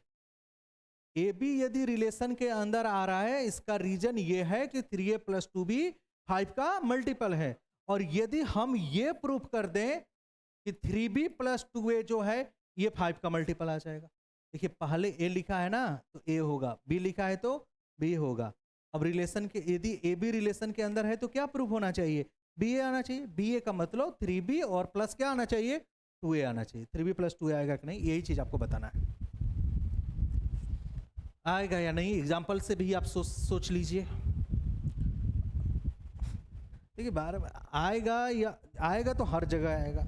S1: ए बी यदि रिलेशन के अंदर आ रहा है इसका रीजन ये है कि 3a प्लस 2b 5 का मल्टीपल है। और यदि हम ये प्रूफ कर दें कि 3b प्लस 2a जो है ये 5 का मल्टीपल आ जाएगा। देखिए पहले a लिखा है ना तो a होगा, b लिखा है तो b होगा। अब रिलेशन के यदि ए बी रिलेशन के अंदर है तो क्या प्रूफ होना चाहिए, बी ए आना चाहिए। बी ए का मतलब 3b और प्लस क्या आना चाहिए, 2a आना चाहिए। 3b प्लस 2a आएगा कि नहीं, यही चीज आपको बताना है, आएगा या नहीं। एग्जाम्पल से भी आप सोच लीजिए। देखिए बार आएगा या आएगा तो हर जगह आएगा,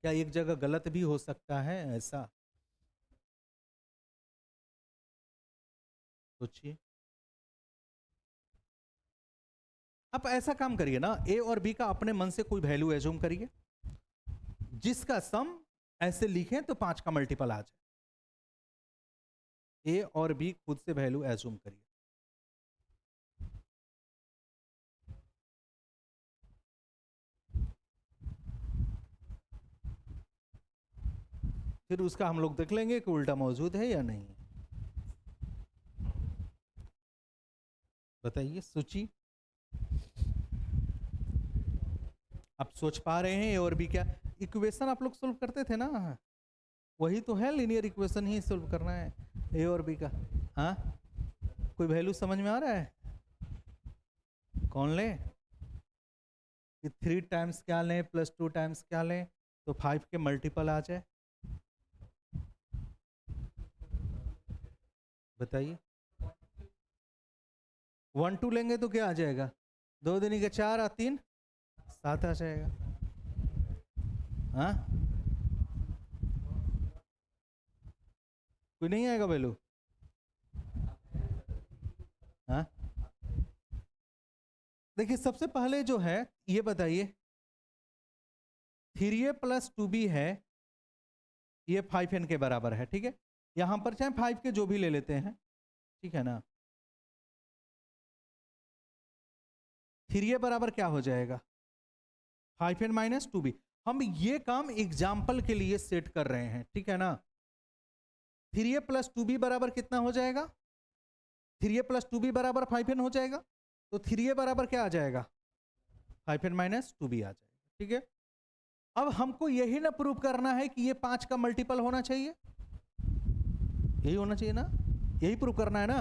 S1: क्या एक जगह गलत भी हो सकता है, ऐसा सोचिए। आप ऐसा काम करिए ना, ए और बी का अपने मन से कोई वैल्यू एज्यूम करिए जिसका सम ऐसे लिखें तो 5 का मल्टीपल आ जाए। ए और बी खुद से वैल्यू एज्यूम करिए। फिर उसका हम लोग देख लेंगे कि उल्टा मौजूद है या नहीं। बताइए सूची, आप सोच पा रहे हैं ए और बी क्या? इक्वेशन आप लोग सोल्व करते थे ना, वही तो है, लीनियर इक्वेशन ही सोल्व करना है ए और बी का। हाँ, कोई वैल्यू समझ में आ रहा है? कौन ले कि 3 टाइम्स क्या लें प्लस 2 टाइम्स क्या लें तो 5 के मल्टीपल आ जाए? बताइए। 1 2 लेंगे तो क्या आ जाएगा? 2 दूनी के 4 और 3 7 आ जाएगा। हाँ, कोई नहीं आएगा वैल्यू? हाँ, देखिए सबसे पहले जो है ये बताइए, 3a प्लस 2b है, ये 5n के बराबर है, ठीक है। यहां पर चाहे 5 के जो भी ले लेते हैं, ठीक है ना। 3a बराबर क्या हो जाएगा? 5n minus 2b। हम ये काम एग्जाम्पल के लिए सेट कर रहे हैं, ठीक है ना। 3a प्लस 2b बराबर कितना हो जाएगा? 3a प्लस 2b बराबर 5n हो जाएगा, तो 3a बराबर क्या आ जाएगा? 5n माइनस 2b आ जाएगा, ठीक है। अब हमको यही ना प्रूव करना है कि ये 5 का मल्टीपल होना चाहिए, यही होना चाहिए ना, यही प्रूव करना है ना।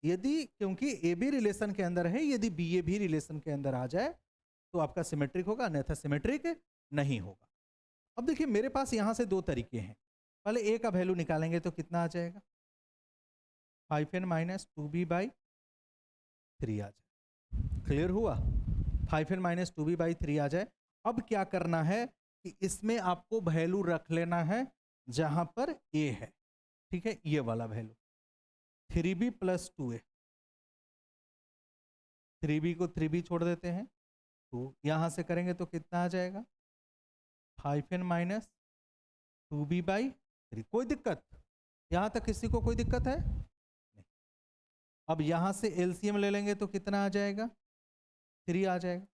S1: यदि क्योंकि ए बी रिलेशन के अंदर है, यदि बी ए भी रिलेशन के अंदर आ जाए तो आपका सिमेट्रिक होगा, अन्यथा सिमेट्रिक नहीं होगा। अब देखिए मेरे पास यहां से दो तरीके हैं। पहले ए का वैल्यू निकालेंगे तो कितना आ जाएगा? 5n माइनस 2b बाई 3 आ जाए। क्लियर हुआ? 5n माइनस 2b बाई 3 आ जाए। अब क्या करना है कि इसमें आपको वैल्यू रख लेना है जहां पर ए है, ठीक है, ये वाला value 3b plus 2a। 3b को 3b छोड़ देते हैं तो यहां से करेंगे तो कितना आ जाएगा? 5n minus 2b by 3। कोई दिक्कत यहां तक? किसी को कोई दिक्कत है? नहीं। अब यहां से एलसीएम ले लेंगे तो कितना आ जाएगा? 3 आ जाएगा।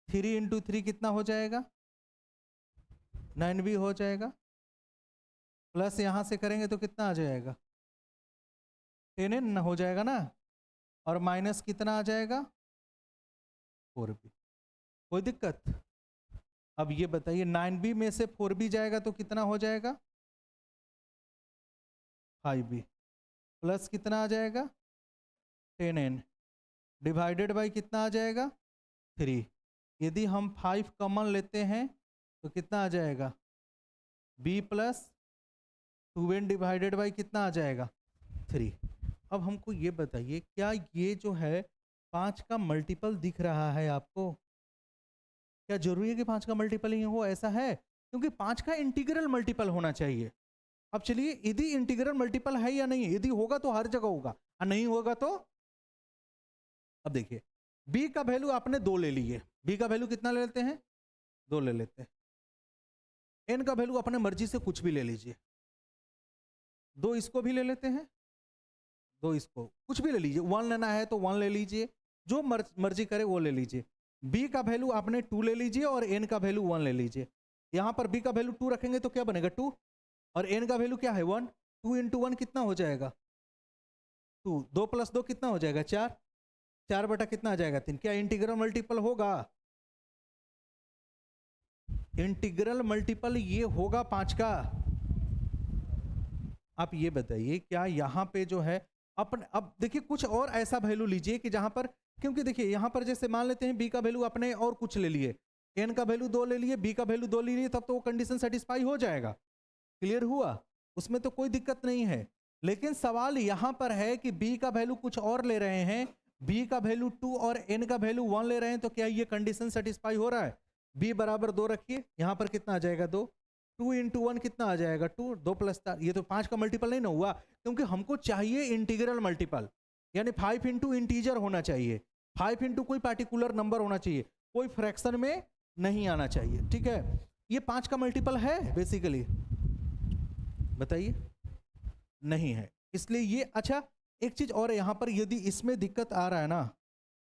S1: 3 इंटू 3 कितना हो जाएगा? 9b हो जाएगा। प्लस यहां से करेंगे तो कितना आ जाएगा? 10n हो जाएगा ना, और माइनस कितना आ जाएगा? 4b। कोई दिक्कत? अब ये बताइए 9b में से 4b जाएगा तो कितना हो जाएगा? 5b। प्लस कितना आ जाएगा? 10n डिवाइडेड बाई कितना आ जाएगा? 3। यदि हम 5 कॉमन लेते हैं तो कितना आ जाएगा? b plus 2n divided by कितना आ जाएगा? 3। अब हमको ये बताइए, क्या ये जो है 5 का मल्टीपल दिख रहा है आपको? क्या जरूरी है कि 5 का मल्टीपल ही हो? ऐसा है, क्योंकि 5 का इंटीग्रल मल्टीपल होना चाहिए। अब चलिए, यदि इंटीग्रल मल्टीपल है या नहीं, यदि होगा तो हर जगह होगा, और नहीं होगा तो? अब देखिए b का वैल्यू आपने 2 ले लिए, b का वैल्यू कितना ले लेते हैं? 2 ले लेते हैं। n का वैल्यू अपने मर्जी से कुछ भी ले लीजिए, 2 इसको भी ले लेते हैं, 2 इसको, कुछ भी ले लीजिए। 1 लेना है तो 1 ले लीजिए, जो मर्जी करे वो ले लीजिए। b का वैल्यू आपने 2 ले लीजिए और n का वैल्यू 1 ले लीजिए। यहां पर b का वैल्यू 2 रखेंगे तो क्या बनेगा? 2। और n का वैल्यू क्या है? 1। 2 इंटू 1 कितना हो जाएगा? 2। 2 प्लस 2 कितना हो जाएगा? 4। 4 बटा कितना आ जाएगा? 3। क्या इंटीग्रल मल्टीपल होगा? इंटीग्रल मल्टीपल ये होगा 5 का। आप ये बताइए, क्या यहां पे जो है अपन, अब देखिए कुछ और ऐसा वैल्यू लीजिए कि जहां पर, क्योंकि देखिए यहां पर जैसे मान लेते हैं b का वैल्यू अपने और कुछ ले लिए, n का वैल्यू 2 ले लिए, b का वैल्यू 2 ले लिए, तब तो वो कंडीशन सेटिस्फाई हो जाएगा। क्लियर हुआ? उसमें तो कोई दिक्कत नहीं है। लेकिन सवाल यहां पर है कि b का वैल्यू कुछ और ले रहे हैं, b का वैल्यू 2 और n का वैल्यू 1 ले रहे हैं, तो क्या ये कंडीशन सेटिस्फाई हो रहा है? b बराबर 2 रखिए, यहां पर कितना आ जाएगा? 2। 2 इंटू 1 कितना आ जाएगा? 2। 2 प्लस 4, ये तो 5 का मल्टीपल नहीं ना हुआ, क्योंकि हमको चाहिए इंटीग्रल मल्टीपल, यानी 5 इंटू इंटीजर होना चाहिए, 5 इंटू कोई पार्टिकुलर नंबर होना चाहिए, कोई फ्रैक्शन में नहीं आना चाहिए, ठीक है। ये 5 का मल्टीपल है बेसिकली? बताइए। नहीं है। इसलिए ये अच्छा, एक चीज और यहाँ पर यदि इसमें दिक्कत आ रहा है ना,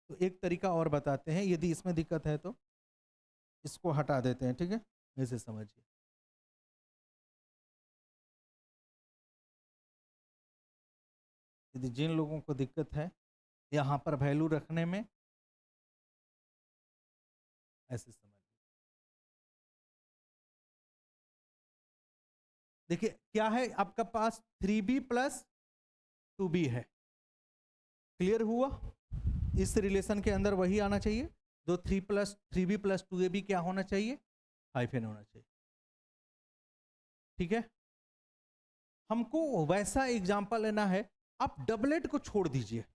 S1: तो एक तरीका और बताते हैं। यदि इसमें दिक्कत है तो इसको हटा देते हैं, ठीक है, ऐसे समझिए। यदि जिन लोगों को दिक्कत है यहाँ पर वैल्यू रखने में, ऐसे समझिए। देखिए क्या है, आपका पास 3b प्लस 2b है, क्लियर हुआ। इस रिलेशन के अंदर वही आना चाहिए, जो 3b प्लस 2ab क्या होना चाहिए, हाइफन होना चाहिए, ठीक है। हमको वैसा एग्जाम्पल लेना है, आप डबलेट को छोड़ दीजिए,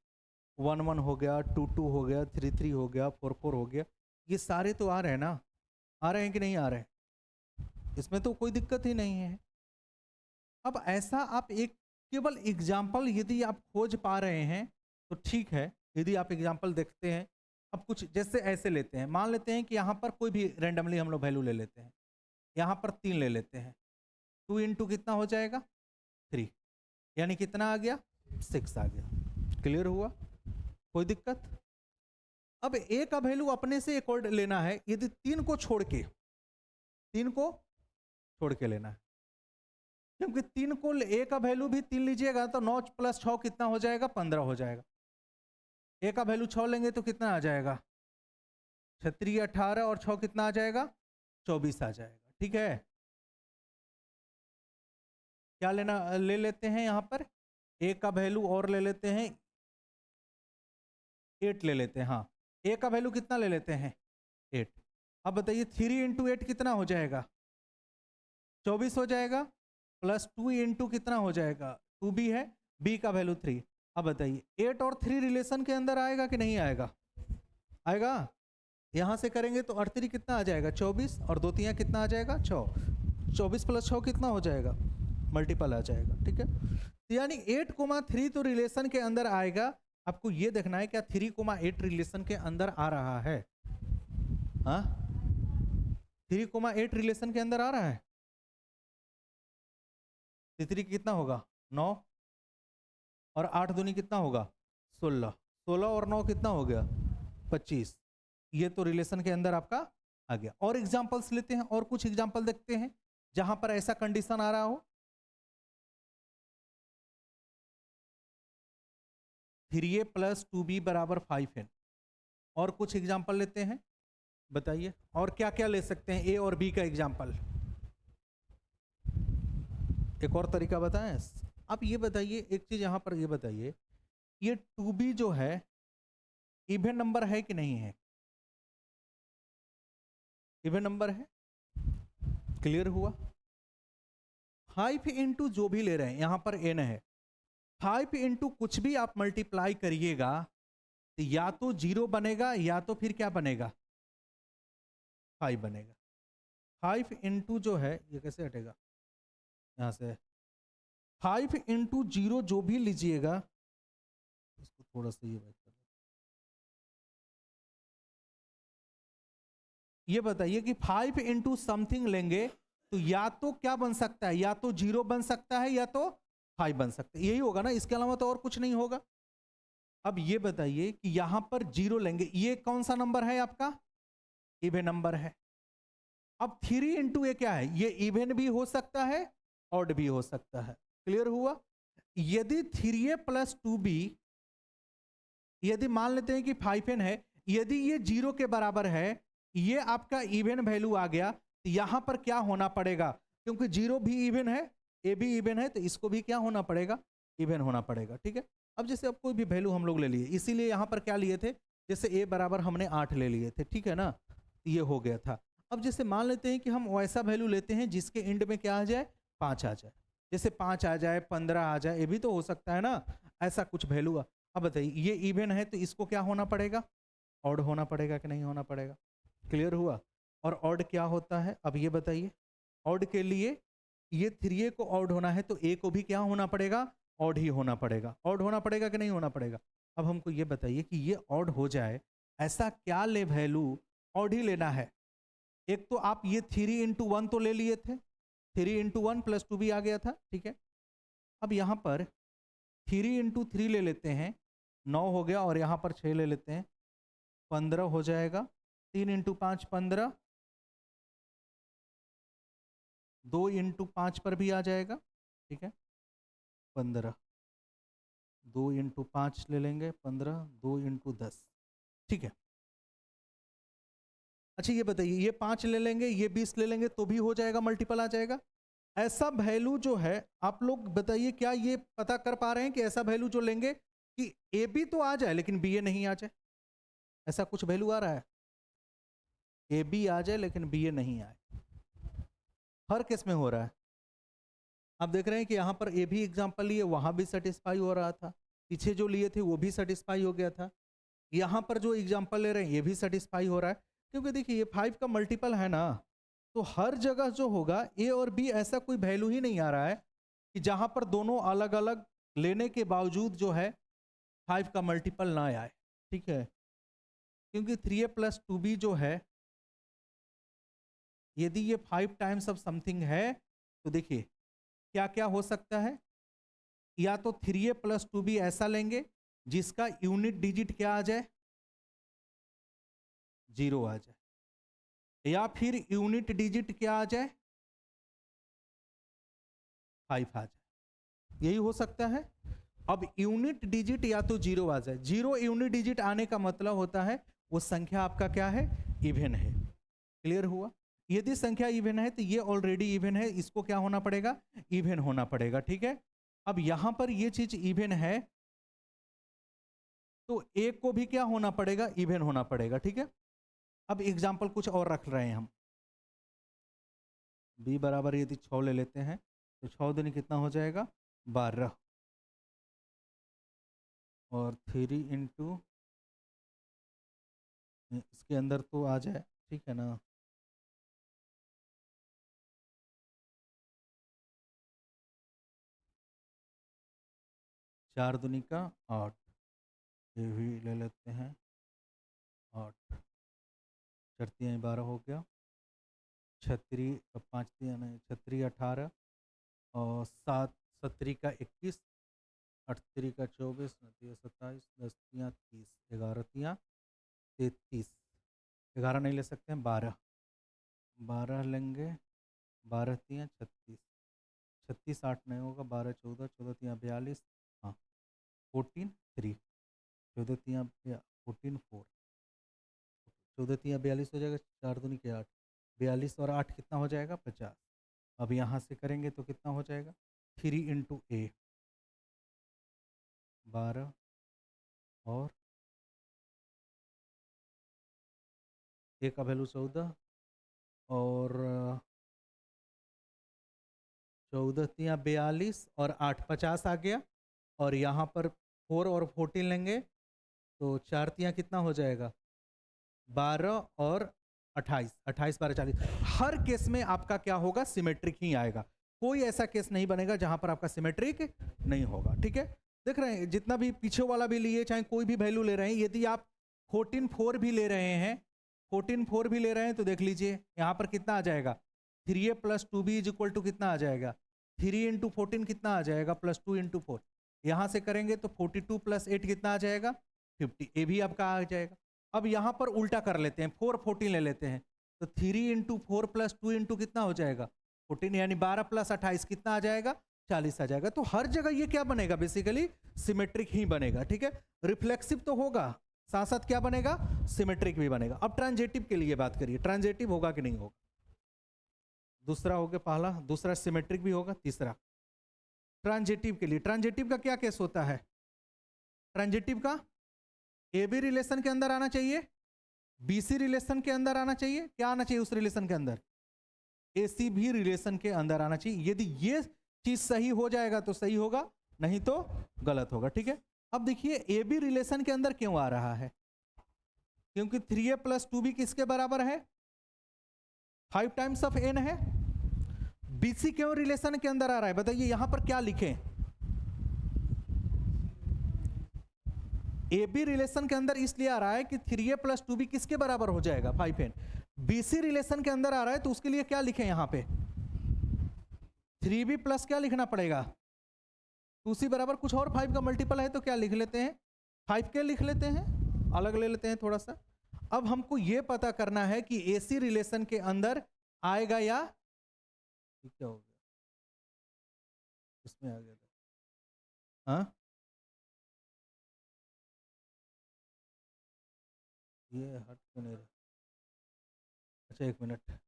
S1: 1 1 हो गया, 2 2 हो गया, 3 3 हो गया, 4 4 हो गया, ये सारे तो आ रहे हैं ना, आ रहे हैं कि नहीं आ रहे हैं, इसमें तो कोई दिक्कत ही नहीं है। अब ऐसा आप एक केवल एग्जाम्पल यदि आप खोज पा रहे हैं तो ठीक है, यदि आप एग्जाम्पल देखते हैं। अब कुछ जैसे ऐसे लेते हैं, मान लेते हैं कि यहाँ पर कोई भी रेंडमली हम लोग वैल्यू ले लेते हैं, यहाँ पर 3 ले लेते हैं, 2 इंटू कितना हो जाएगा 3, यानी कितना आ गया 6 आ गया, क्लियर हुआ, कोई दिक्कत। अब ए का वैल्यू अपने से एक और लेना है, यदि 3 को छोड़ के लेना है, क्योंकि 3 को ए का वैल्यू भी 3 लीजिएगा तो 9 प्लस 6 कितना हो जाएगा 15 हो जाएगा। ए का वैल्यू 6 लेंगे तो कितना आ जाएगा 36 18 और 6 कितना आ जाएगा 24 आ जाएगा, ठीक है। क्या लेना ले लेते हैं यहाँ पर, ए का वैल्यू और ले लेते हैं 8 ले लेते हैं, हाँ ए का वैल्यू कितना ले लेते हैं 8। अब बताइए 3 इंटू 8 कितना हो जाएगा 24 हो जाएगा, प्लस 2 इंटू कितना हो जाएगा 2b है, b का वैल्यू 3। अब बताइए 8 और 3 रिलेशन के अंदर आएगा कि नहीं आएगा, आएगा। यहां से करेंगे तो 3 कितना आ जाएगा 24 और 2 3 कितना आ जाएगा 6, 24 प्लस 6 कितना हो जाएगा मल्टीपल आ जाएगा, ठीक है। तो यानी 8,3 तो रिलेशन के अंदर आएगा। आपको ये देखना है क्या 3,8 रिलेशन के अंदर आ रहा है, हाँ 3,8 रिलेशन के अंदर आ रहा है। 3 कितना होगा 9 और 8 दूनी कितना होगा 16, 16 और 9 कितना हो गया 25, ये तो रिलेशन के अंदर आपका आ गया। और एग्जांपल्स लेते हैं, और कुछ एग्जांपल देखते हैं जहां पर ऐसा कंडीशन आ रहा हो। 3a प्लस 2b बराबर 5n, और कुछ एग्जांपल लेते हैं, बताइए और क्या क्या ले सकते हैं ए और बी का एग्जांपल। एक और तरीका बताएं आप, ये बताइए एक चीज यहां पर ये बताइए, ये 2b जो है इवन नंबर है कि नहीं है, इवन नंबर है, क्लियर हुआ। 5 इंटू जो भी ले रहे हैं यहां पर n है, 5 इंटू कुछ भी आप मल्टीप्लाई करिएगा तो या तो 0 बनेगा या तो फिर क्या बनेगा 5 बनेगा। 5 इंटू जो है ये कैसे हटेगा यहां से, 5 इंटू 0 जो भी लीजिएगा, इसको थोड़ा सा ये ये बताइए कि 5 इंटू समथिंग लेंगे तो या तो क्या बन सकता है, या तो 0 बन सकता है या तो 5 बन सकता है, यही होगा ना, इसके अलावा तो और कुछ नहीं होगा। अब ये बताइए कि यहां पर 0 लेंगे, ये कौन सा नंबर है आपका इवन नंबर है। अब 3 इंटू ये क्या है, ये इवन भी हो सकता है ऑड भी हो सकता है, क्लियर हुआ। यदि 3a प्लस 2b, यदि मान लेते हैं कि 5n है, यदि ये 0 के बराबर है, ये आपका इवन वैल्यू आ गया, तो यहां पर क्या होना पड़ेगा, क्योंकि 0 भी इवन है ए भी इवन है, तो इसको भी क्या होना पड़ेगा इवन होना पड़ेगा, ठीक है। अब जैसे अब कोई भी वैल्यू हम लोग ले लिए, इसीलिए यहां पर क्या लिए थे, जैसे ए बराबर हमने 8 ले लिए थे, ठीक है ना, ये हो गया था। अब जैसे मान लेते हैं कि हम वैसा वैल्यू लेते हैं जिसके एंड में क्या आ जाए 5 आ जाए, जैसे 5 आ जाए 15 आ जाए, ये भी तो हो सकता है ना, ऐसा कुछ वैल्यू। अब बताइए ये इवन है तो इसको क्या होना पड़ेगा ऑड होना पड़ेगा कि नहीं होना पड़ेगा, क्लियर हुआ। और ऑड क्या होता है अब ये बताइए, ऑड के लिए ये 3a को ऑड होना है तो a को भी क्या होना पड़ेगा ऑड ही होना पड़ेगा, ऑड होना पड़ेगा कि नहीं होना पड़ेगा। अब हमको ये बताइए कि ये ऑड हो जाए, ऐसा क्या ले वैल्यू ऑड ही लेना है। एक तो आप ये 3 इंटू 1 तो ले लिए थे, 3 इंटू 1 प्लस 2 भी आ गया था, ठीक है। अब यहां पर 3 इंटू 3 ले लेते हैं, 9 हो गया, और यहाँ पर 6 ले लेते हैं, 15 हो जाएगा। 3 इंटू 5 15, 2 इंटू 5 पर भी आ जाएगा, ठीक है, 15। 2 इंटू 5 ले लेंगे 15, 2 इंटू 10, ठीक है। अच्छा ये बताइए, ये 5 ले लेंगे, ये 20 ले लेंगे तो भी हो जाएगा, मल्टीपल आ जाएगा। ऐसा वैल्यू जो है, आप लोग बताइए क्या ये पता कर पा रहे हैं कि ऐसा वैल्यू जो लेंगे कि ए बी तो आ जाए लेकिन बी ए नहीं आ जाए? ऐसा कुछ वैल्यू आ रहा है? ए बी आ जाए लेकिन बी ए नहीं आए, हर केस में हो रहा है। आप देख रहे हैं कि यहाँ पर ए भी एग्जाम्पल लिए, वहां भी सेटिस्फाई हो रहा था, पीछे जो लिए थे वो भी सेटिस्फाई हो गया था, यहाँ पर जो एग्जाम्पल ले रहे हैं ये भी सेटिस्फाई हो रहा है। क्योंकि देखिए ये 5 का मल्टीपल है ना, तो हर जगह जो होगा ए और बी ऐसा कोई वैल्यू ही नहीं आ रहा है कि जहां पर दोनों अलग अलग लेने के बावजूद जो है 5 का मल्टीपल ना आए, ठीक है। क्योंकि 3a प्लस 2b जो है, यदि ये 5 टाइम्स ऑफ समथिंग है तो देखिए क्या क्या हो सकता है। या तो 3a प्लस 2b ऐसा लेंगे जिसका यूनिट डिजिट क्या आ जाए, 0 आ जाए, या फिर यूनिट डिजिट क्या आ जाए, 5 आ जाए, यही हो सकता है। अब यूनिट डिजिट या तो 0 आ जाए, 0 यूनिट डिजिट आने का मतलब होता है वो संख्या आपका क्या है, इवन है। क्लियर हुआ? यदि संख्या इवन है तो ये ऑलरेडी इवन है, इसको क्या होना पड़ेगा, इवन होना पड़ेगा, ठीक है। अब यहां पर ये चीज इवन है तो एक को भी क्या होना पड़ेगा, इवन होना पड़ेगा, ठीक है। अब एग्जाम्पल कुछ और रख रहे हैं हम, b बराबर यदि 6 ले लेते हैं तो 6 दूनी कितना हो जाएगा, 12, और 3 इंटू इसके अंदर तो आ जाए, ठीक है ना, 4 दूनी का 8, ये भी ले लेते हैं 8, 4 3 12 हो गया, 36 5 3 36 18, और 7 7 का 21, 8 3 का 24, 9 27, 10 3 30, 11 3 33, 11 नहीं ले सकते हैं, 12 लेंगे, 12 3 36, 36 8 नहीं होगा, 12 14, 14 3 42, हाँ 14 3, 14 3 14 4, 14 3 42 हो जाएगा, 4 दूनी के 8, 42 और 8 कितना हो जाएगा, 50। अब यहाँ से करेंगे तो कितना हो जाएगा, 3 इंटू ए 12, और ए का वैल्यू 14, और 14 3 42 और 8 50 आ गया, और यहाँ पर 4 और 14 लेंगे तो 4 3 कितना हो जाएगा, 12 और 28, 28 12 40। हर केस में आपका क्या होगा, सिमेट्रिक ही आएगा, कोई ऐसा केस नहीं बनेगा जहां पर आपका सिमेट्रिक नहीं होगा, ठीक है। देख रहे हैं जितना भी पीछे वाला भी लिए, चाहे कोई भी वैल्यू ले रहे हैं, यदि आप 14 4 भी ले रहे हैं, 14 4 भी ले रहे हैं तो देख लीजिए यहाँ पर कितना आ जाएगा, 3a plus 2b is equal to कितना आ जाएगा, 3 इंटू 14 कितना आ जाएगा, प्लस 2 इंटू 4, यहाँ से करेंगे तो 42 प्लस 8 कितना आ जाएगा, 50, ए भी आपका आ जाएगा। अब यहाँ पर उल्टा कर लेते हैं, 4 14 ले लेते हैं, तो 3 इंटू 4 प्लस 2 इंटू कितना हो जाएगा, 14, यानी 12 प्लस 28 कितना आ जाएगा, 40 आ जाएगा। तो हर जगह ये क्या बनेगा, बेसिकली सिमेट्रिक ही बनेगा, ठीक है। रिफ्लेक्सिव तो होगा, साथ साथ क्या बनेगा, सिमेट्रिक भी बनेगा। अब ट्रांजिटिव के लिए बात करिए, ट्रांजिटिव होगा कि नहीं होगा। दूसरा हो गया पहला, दूसरा सिमेट्रिक भी होगा, तीसरा ट्रांजिटिव के लिए। ट्रांजिटिव का क्या केस होता है, ट्रांजिटिव का ए बी रिलेशन के अंदर आना चाहिए, बीसी रिलेशन के अंदर आना चाहिए, क्या आना चाहिए उस रिलेशन के अंदर, एसी भी रिलेशन के अंदर आना चाहिए। यदि ये चीज सही हो जाएगा तो सही होगा, नहीं तो गलत होगा, ठीक है। अब देखिए ए बी रिलेशन के अंदर क्यों आ रहा है, क्योंकि 3a प्लस 2b किसके बराबर है, 5 टाइम्स ऑफ n है। बीसी क्यों रिलेशन के अंदर आ रहा है, बताइए यहां पर क्या लिखें, ए बी रिलेशन के अंदर इसलिए आ रहा है कि 3a प्लस 2b किसके बराबर हो जाएगा, 5n। बीसी रिलेशन के अंदर आ रहा है तो उसके लिए क्या लिखें, यहां पे 3b प्लस क्या लिखना पड़ेगा, 2c बराबर कुछ और 5 का मल्टीपल है तो क्या लिख लेते हैं, 5k लिख लेते हैं, अलग ले लेते हैं थोड़ा सा। अब हमको ये पता करना है कि एसी रिलेशन के अंदर आएगा या क्या हो गया, इसमें आ गया था, हाँ ये हट क्यों नहीं रहा, अच्छा 1 मिनट,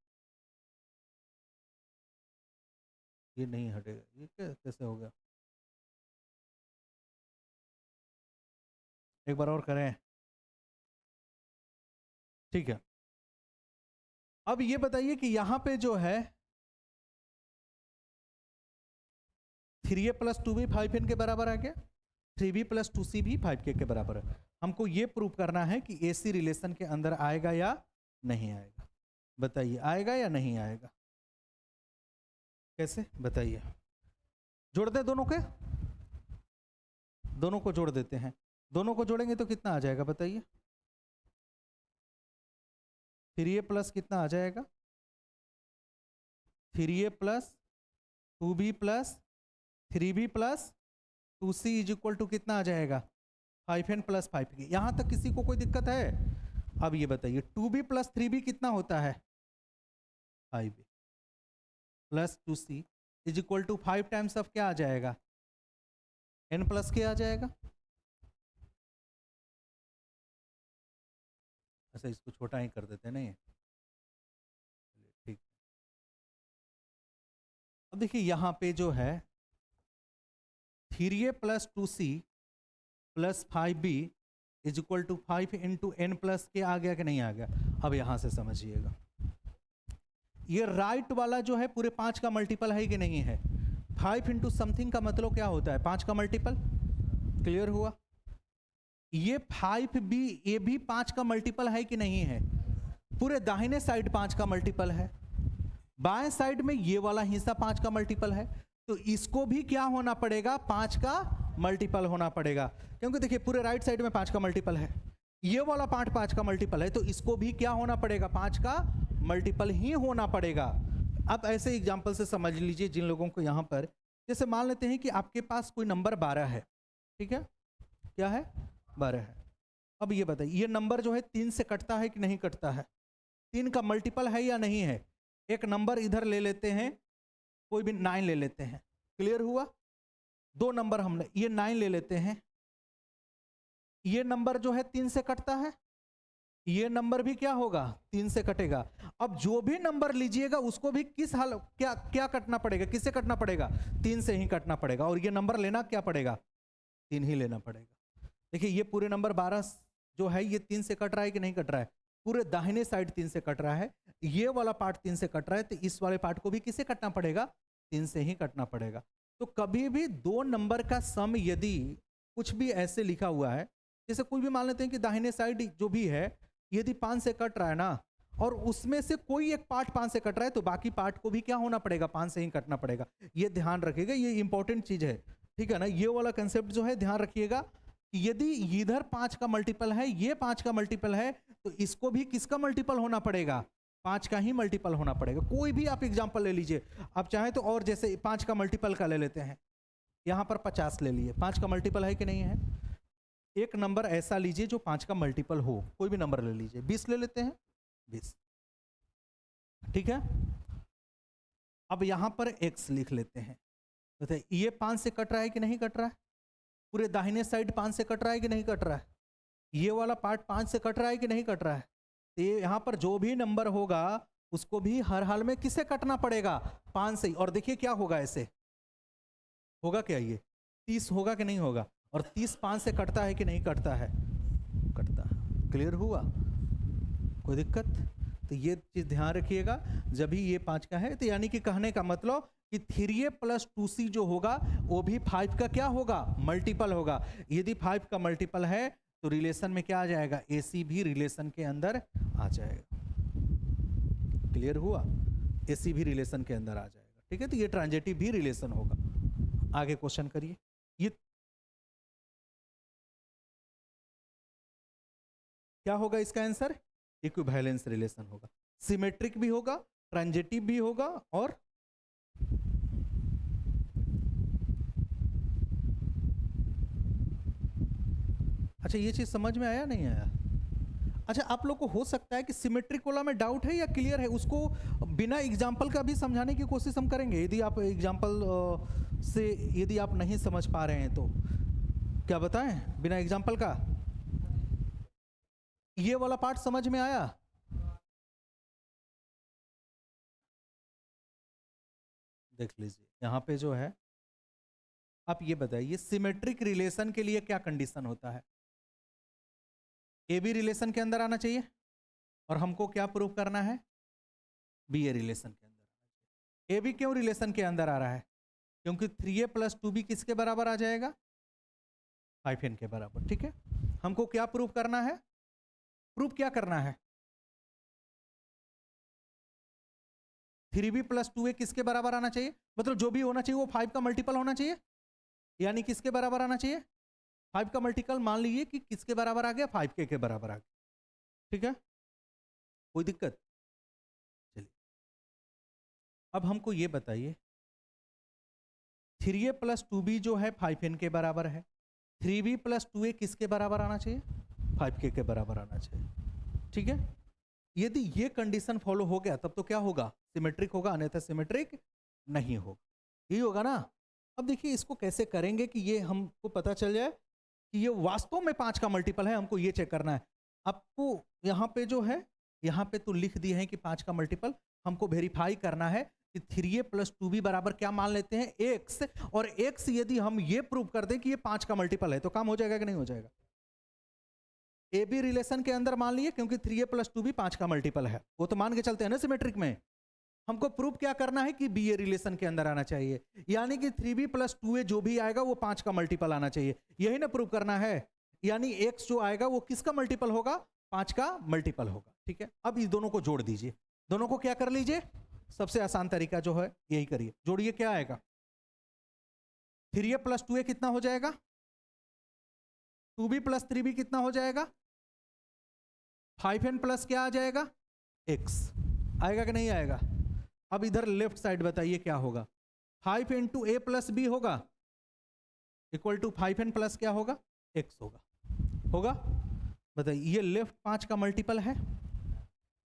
S1: ये नहीं हटेगा, ये कैसे हो गया, एक बार और करें, ठीक है। अब ये बताइए कि यहां पे जो है 3a प्लस 2b 5n के बराबर आ गया, 3b प्लस 2c भी 5k के बराबर है। हमको ये प्रूव करना है कि एसी रिलेशन के अंदर आएगा या नहीं आएगा, बताइए आएगा या नहीं आएगा, कैसे बताइए, जोड़ दे दोनों के, दोनों को जोड़ देते हैं, दोनों को जोड़ेंगे तो कितना आ जाएगा बताइए, 3a प्लस कितना आ जाएगा, 3a plus 2b plus 3b plus 2c is equal to कितना आ जाएगा, 5n प्लस 5k। यहां तक किसी को कोई दिक्कत है? अब ये बताइए 2b प्लस 3b कितना होता है, 5b plus 2c is equal to 5 times of क्या आ जाएगा, n प्लस के आ जाएगा। अच्छा इसको छोटा ही कर देते हैं नहीं, ठीक। अब देखिए यहां पे जो है 3a plus 2c plus 5b is equal to 5 into n plus के आ गया कि नहीं आ गया। अब यहां से समझिएगा ये राइट वाला जो है पूरे 5 का मल्टीपल है कि नहीं है, 5 इंटू समथिंग का मतलब क्या होता है 5 का मल्टीपल, क्लियर हुआ। ये 5b ये भी 5 का मल्टीपल है कि नहीं है, पूरे दाहिने साइड 5 का मल्टीपल है, बाएं साइड में ये वाला हिस्सा 5 का मल्टीपल है, तो इसको भी क्या होना पड़ेगा 5 का मल्टीपल होना पड़ेगा, क्योंकि देखिए पूरे राइट साइड में 5 का मल्टीपल है, ये वाला पार्ट 5 का मल्टीपल है, तो इसको भी क्या होना पड़ेगा 5 का मल्टीपल ही होना पड़ेगा। अब ऐसे एग्जांपल से समझ लीजिए जिन लोगों को यहाँ पर, जैसे मान लेते हैं कि आपके पास कोई नंबर 12 है, ठीक है, क्या है 12 है। अब ये बताइए ये नंबर जो है 3 से कटता है कि नहीं कटता है, 3 का मल्टीपल है या नहीं है। एक नंबर इधर ले लेते हैं, कोई भी 9 ले लेते हैं, क्लियर हुआ। दो नंबर हमने ये 9 ले लेते हैं, ये नंबर जो है 3 से कटता है, ये नंबर भी क्या होगा 3 से कटेगा। अब जो भी नंबर लीजिएगा उसको भी किस हाल क्या क्या कटना पड़ेगा, किससे कटना पड़ेगा 3 से ही कटना पड़ेगा, और ये नंबर लेना क्या पड़ेगा 3 ही लेना पड़ेगा। देखिए ये पूरे नंबर 12 जो है ये 3 से कट रहा है कि नहीं कट रहा है, पूरे दाहिने साइड 3 से कट रहा है, ये वाला पार्ट 3 से कट रहा है, तो इस वाले पार्ट को भी किससे कटना पड़ेगा 3 से ही कटना पड़ेगा। तो कभी भी दो नंबर का सम यदि कुछ भी ऐसे लिखा हुआ है, जैसे कोई भी मान लेते हैं कि दाहिने साइड जो भी है यदि 5 से कट रहा है ना, और उसमें से कोई एक पार्ट 5 से कट रहा है, तो बाकी पार्ट को भी क्या होना पड़ेगा 5 से ही कटना पड़ेगा। ये ध्यान रखिएगा, ये इंपॉर्टेंट चीज है, ठीक है ना। ये वाला कंसेप्ट जो है ध्यान रखिएगा, यदि इधर 5 का मल्टीपल है, ये 5 का मल्टीपल है, तो इसको भी किसका मल्टीपल होना पड़ेगा 5 का ही मल्टीपल होना पड़ेगा। कोई भी आप एग्जांपल ले लीजिए, आप चाहें तो और जैसे 5 का मल्टीपल का ले लेते हैं, यहाँ पर 50 ले लिए, 5 का मल्टीपल है कि नहीं है। एक नंबर ऐसा लीजिए जो 5 का मल्टीपल हो, कोई भी नंबर ले लीजिए, 20 ले लेते हैं 20, ठीक है। अब यहां पर x लिख लेते हैं, बताइए ये 5 से कट रहा है कि नहीं कट रहा है, पूरे दाहिने साइड 5 से कट रहा है कि नहीं कट रहा है, ये वाला पार्ट 5 से कट रहा है कि नहीं कट रहा है। तो ये यहाँ पर जो भी नंबर होगा उसको भी हर हाल में किससे कटना पड़ेगा 5 से। और देखिए क्या होगा, ऐसे होगा क्या, ये 30 होगा कि नहीं होगा, और 30 5 से कटता है कि नहीं कटता है, कटता है, क्लियर हुआ, कोई दिक्कत। तो ये चीज ध्यान रखिएगा जब भी ये 5 का है, तो यानी कि कहने का मतलब कि 3a प्लस 2c जो होगा वो भी 5 का क्या होगा मल्टीपल होगा। यदि 5 का मल्टीपल है तो रिलेशन में क्या आ जाएगा, AC भी रिलेशन के अंदर आ जाएगा, क्लियर हुआ, AC भी रिलेशन के अंदर आ जाएगा, ठीक है। तो ये ट्रांजिटिव भी रिलेशन होगा। आगे क्वेश्चन करिए। ये क्या होगा इसका आंसर, इक्विवेलेंस रिलेशन होगा, सिमेट्रिक भी होगा, ट्रांजिटिव भी होगा, और अच्छा ये चीज समझ में आया नहीं आया? अच्छा आप लोग को हो सकता है कि सिमेट्रिक वाला में डाउट है या क्लियर है, उसको बिना एग्जाम्पल का भी समझाने की कोशिश हम करेंगे। यदि आप एग्जाम्पल से यदि आप नहीं समझ पा रहे हैं तो क्या बताएं बिना एग्जाम्पल का? ये वाला पार्ट समझ में आया? देख लीजिए यहाँ पे जो है, आप ये बताइए सिमेट्रिक रिलेशन के लिए क्या कंडीशन होता है? ए बी रिलेशन के अंदर आना चाहिए, और हमको क्या प्रूव करना है? बी ए रिलेशन के अंदर। ए बी क्यों रिलेशन के अंदर आ रहा है? क्योंकि 3a प्लस 2b किसके बराबर आ जाएगा? 5n के बराबर। ठीक है, हमको क्या प्रूव करना है? प्रूव क्या करना है? 3b प्लस 2a किसके बराबर आना चाहिए? मतलब जो भी होना चाहिए वो 5 का मल्टीपल होना चाहिए, यानी किसके बराबर आना चाहिए? 5 का मल्टीपल मान लीजिए कि किसके बराबर आ गया? 5k के बराबर आ गया। ठीक है, कोई दिक्कत? चलिए अब हमको ये बताइए 3a प्लस 2b जो है 5n के बराबर है, 3b प्लस 2a किसके बराबर आना चाहिए? 5k के बराबर आना चाहिए। ठीक है, यदि ये कंडीशन फॉलो हो गया तब तो क्या होगा? सिमेट्रिक होगा, अन्यथा सिमेट्रिक नहीं होगा। यही होगा ना? अब देखिए इसको कैसे करेंगे कि ये हमको पता चल जाए कि ये वास्तव में 5 का मल्टीपल है, हमको ये चेक करना है। आपको यहाँ पे जो है, यहाँ पे तो लिख दिए हैं कि 5 का मल्टीपल, हमको वेरीफाई करना है कि 3a प्लस 2b बराबर क्या मान लेते हैं? x, और x यदि हम ये प्रूव कर दें कि ये 5 का मल्टीपल है तो काम हो जाएगा कि नहीं हो जाएगा? ए बी रिलेशन के अंदर मान लिए, क्योंकि 3a प्लस 2b 5 का मल्टीपल है, वो तो मान के चलते हैं ना सिमेट्रिक में। हमको प्रूव क्या करना है कि बी ए रिलेशन के अंदर आना चाहिए, यानी कि 3b प्लस 2a जो भी आएगा वो 5 का मल्टीपल आना चाहिए, यही ना प्रूव करना है। यानी x जो आएगा वो किसका मल्टीपल होगा? 5 का मल्टीपल होगा। ठीक है, अब इस दोनों को जोड़ दीजिए, दोनों को क्या कर लीजिए, सबसे आसान तरीका जो है यही करिए, जोड़िए। क्या आएगा? 3a प्लस 2a कितना हो जाएगा? 2b प्लस 3b कितना हो जाएगा? 5n प्लस क्या आ जाएगा? x आएगा कि नहीं आएगा? अब इधर लेफ्ट साइड बताइए क्या होगा? 5 इंटू ए प्लस बी होगा इक्वल टू 5n प्लस क्या होगा? x होगा। होगा? बताइए, ये लेफ्ट 5 का मल्टीपल है,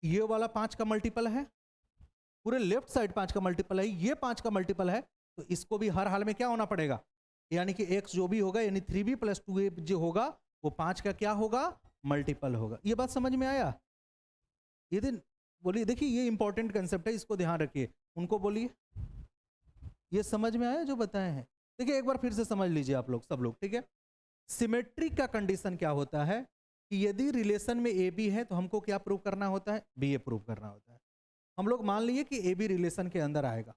S1: ये वाला 5 का मल्टीपल है, पूरे लेफ्ट साइड 5 का मल्टीपल है, ये 5 का मल्टीपल है, तो इसको भी हर हाल में क्या होना पड़ेगा? यानी कि x जो भी होगा, यानी 3b प्लस 2a जो होगा वो 5 का क्या होगा? मल्टीपल होगा। ये बात समझ में आया? ये दिन बोलिए, देखिए ये इंपॉर्टेंट कंसेप्ट है, इसको ध्यान रखिए। उनको बोलिए ये समझ में आया जो बताए हैं? देखिए एक बार फिर से समझ लीजिए आप लोग, सब लोग। ठीक है, सिमेट्री का कंडीशन क्या होता है कि यदि रिलेशन में ए बी है तो हमको क्या प्रूव करना होता है? बी ए प्रूव करना होता है। हम लोग मान लिए कि ए बी रिलेशन के अंदर आएगा।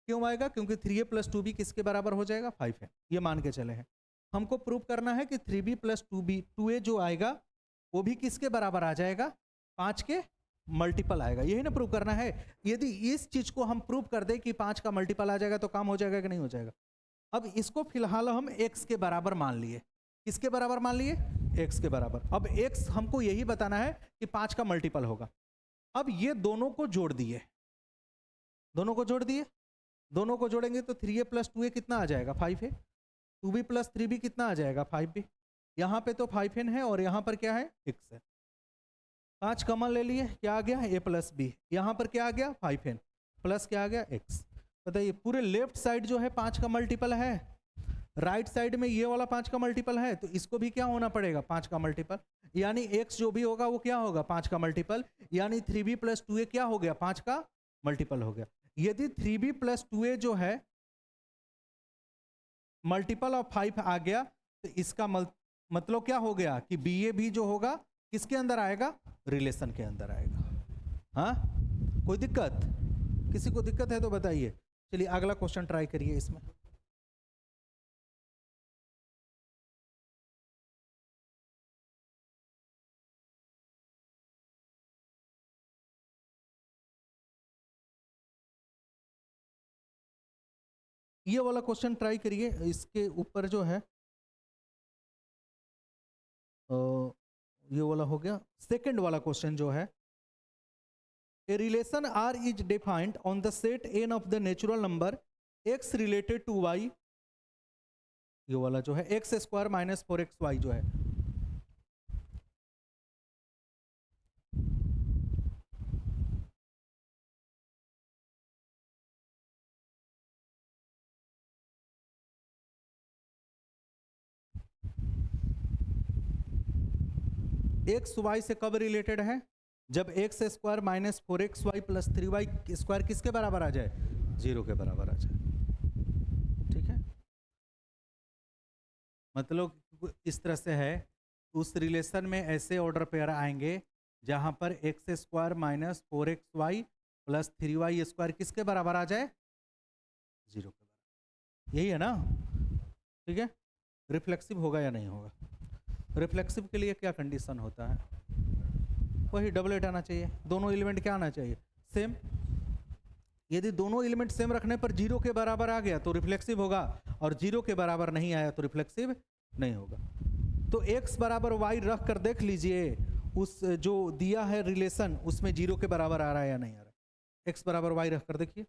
S1: क्यों आएगा? क्योंकि 3a प्लस 2b किसके बराबर हो जाएगा? 5 है, ये मान के चले हैं। हमको प्रूव करना है कि 3b प्लस 2a जो आएगा वो भी किसके बराबर आ जाएगा? 5 के मल्टीपल आएगा, यही ना प्रूव करना है। यदि इस चीज को हम प्रूव कर दें कि 5 का मल्टीपल आ जाएगा तो काम हो जाएगा कि नहीं हो जाएगा? अब इसको फिलहाल हम x के बराबर मान लिए। किसके बराबर मान लिए? x के बराबर। अब x हमको यही बताना है कि 5 का मल्टीपल होगा। अब ये दोनों को जोड़ दिए, दोनों को जोड़ दिए, दोनों को जोड़ेंगे तो 3a प्लस 2a कितना आ जाएगा? 5 है। 2b प्लस 3b कितना आ जाएगा? 5b। यहाँ पे तो 5n है और यहाँ पर क्या है? x है। 5 कॉमन ले लिए, क्या आ गया? a plus b। यहाँ पर क्या आ गया? 5n प्लस क्या आ गया? x। बताइए पूरे लेफ्ट साइड जो है 5 का मल्टीपल है, राइट साइड में ये वाला 5 का मल्टीपल है, तो इसको भी क्या होना पड़ेगा? 5 का मल्टीपल। यानी x जो भी होगा वो क्या होगा? 5 का मल्टीपल। यानी 3b प्लस 2a क्या हो गया? 5 का मल्टीपल हो गया। यदि 3b प्लस 2a जो है मल्टीपल ऑफ 5 आ गया तो इसका मतलब क्या हो गया कि बी ए भी जो होगा किसके अंदर आएगा? रिलेशन के अंदर आएगा। हाँ, कोई दिक्कत? किसी को दिक्कत है तो बताइए। चलिए अगला क्वेश्चन ट्राई करिए इसमें। ये वाला क्वेश्चन ट्राई करिए, इसके ऊपर जो है ये वाला हो गया। सेकंड वाला क्वेश्चन जो है, a relation R is defined on the set N of the natural number x related to y ये वाला जो है एक्स स्क्वायर माइनस 4xy जो है, एक्स वाई से कब रिलेटेड है? जब x square minus 4xy plus 3y square किसके बराबर आ जाए? 0 के बराबर आ जाए। ठीक है, मतलब इस तरह से है, उस रिलेशन में ऐसे ऑर्डर पेयर आएंगे जहां पर x square minus 4xy plus 3y square किसके बराबर आ जाए? 0 के बराबर। यही है ना? ठीक है, रिफ्लेक्सिव होगा या नहीं होगा? रिफ्लेक्सिव के लिए क्या कंडीशन होता है? वही डबलेट आना चाहिए, दोनों एलिमेंट क्या आना चाहिए? सेम। यदि दोनों एलिमेंट सेम रखने पर 0 के बराबर आ गया तो रिफ्लेक्सिव होगा, और 0 के बराबर नहीं आया तो रिफ्लेक्सिव नहीं होगा। तो x बराबर y रख कर देख लीजिए, उस जो दिया है रिलेशन उसमें 0 के बराबर आ रहा है या नहीं आ रहा है। x बराबर y रख कर देखिए,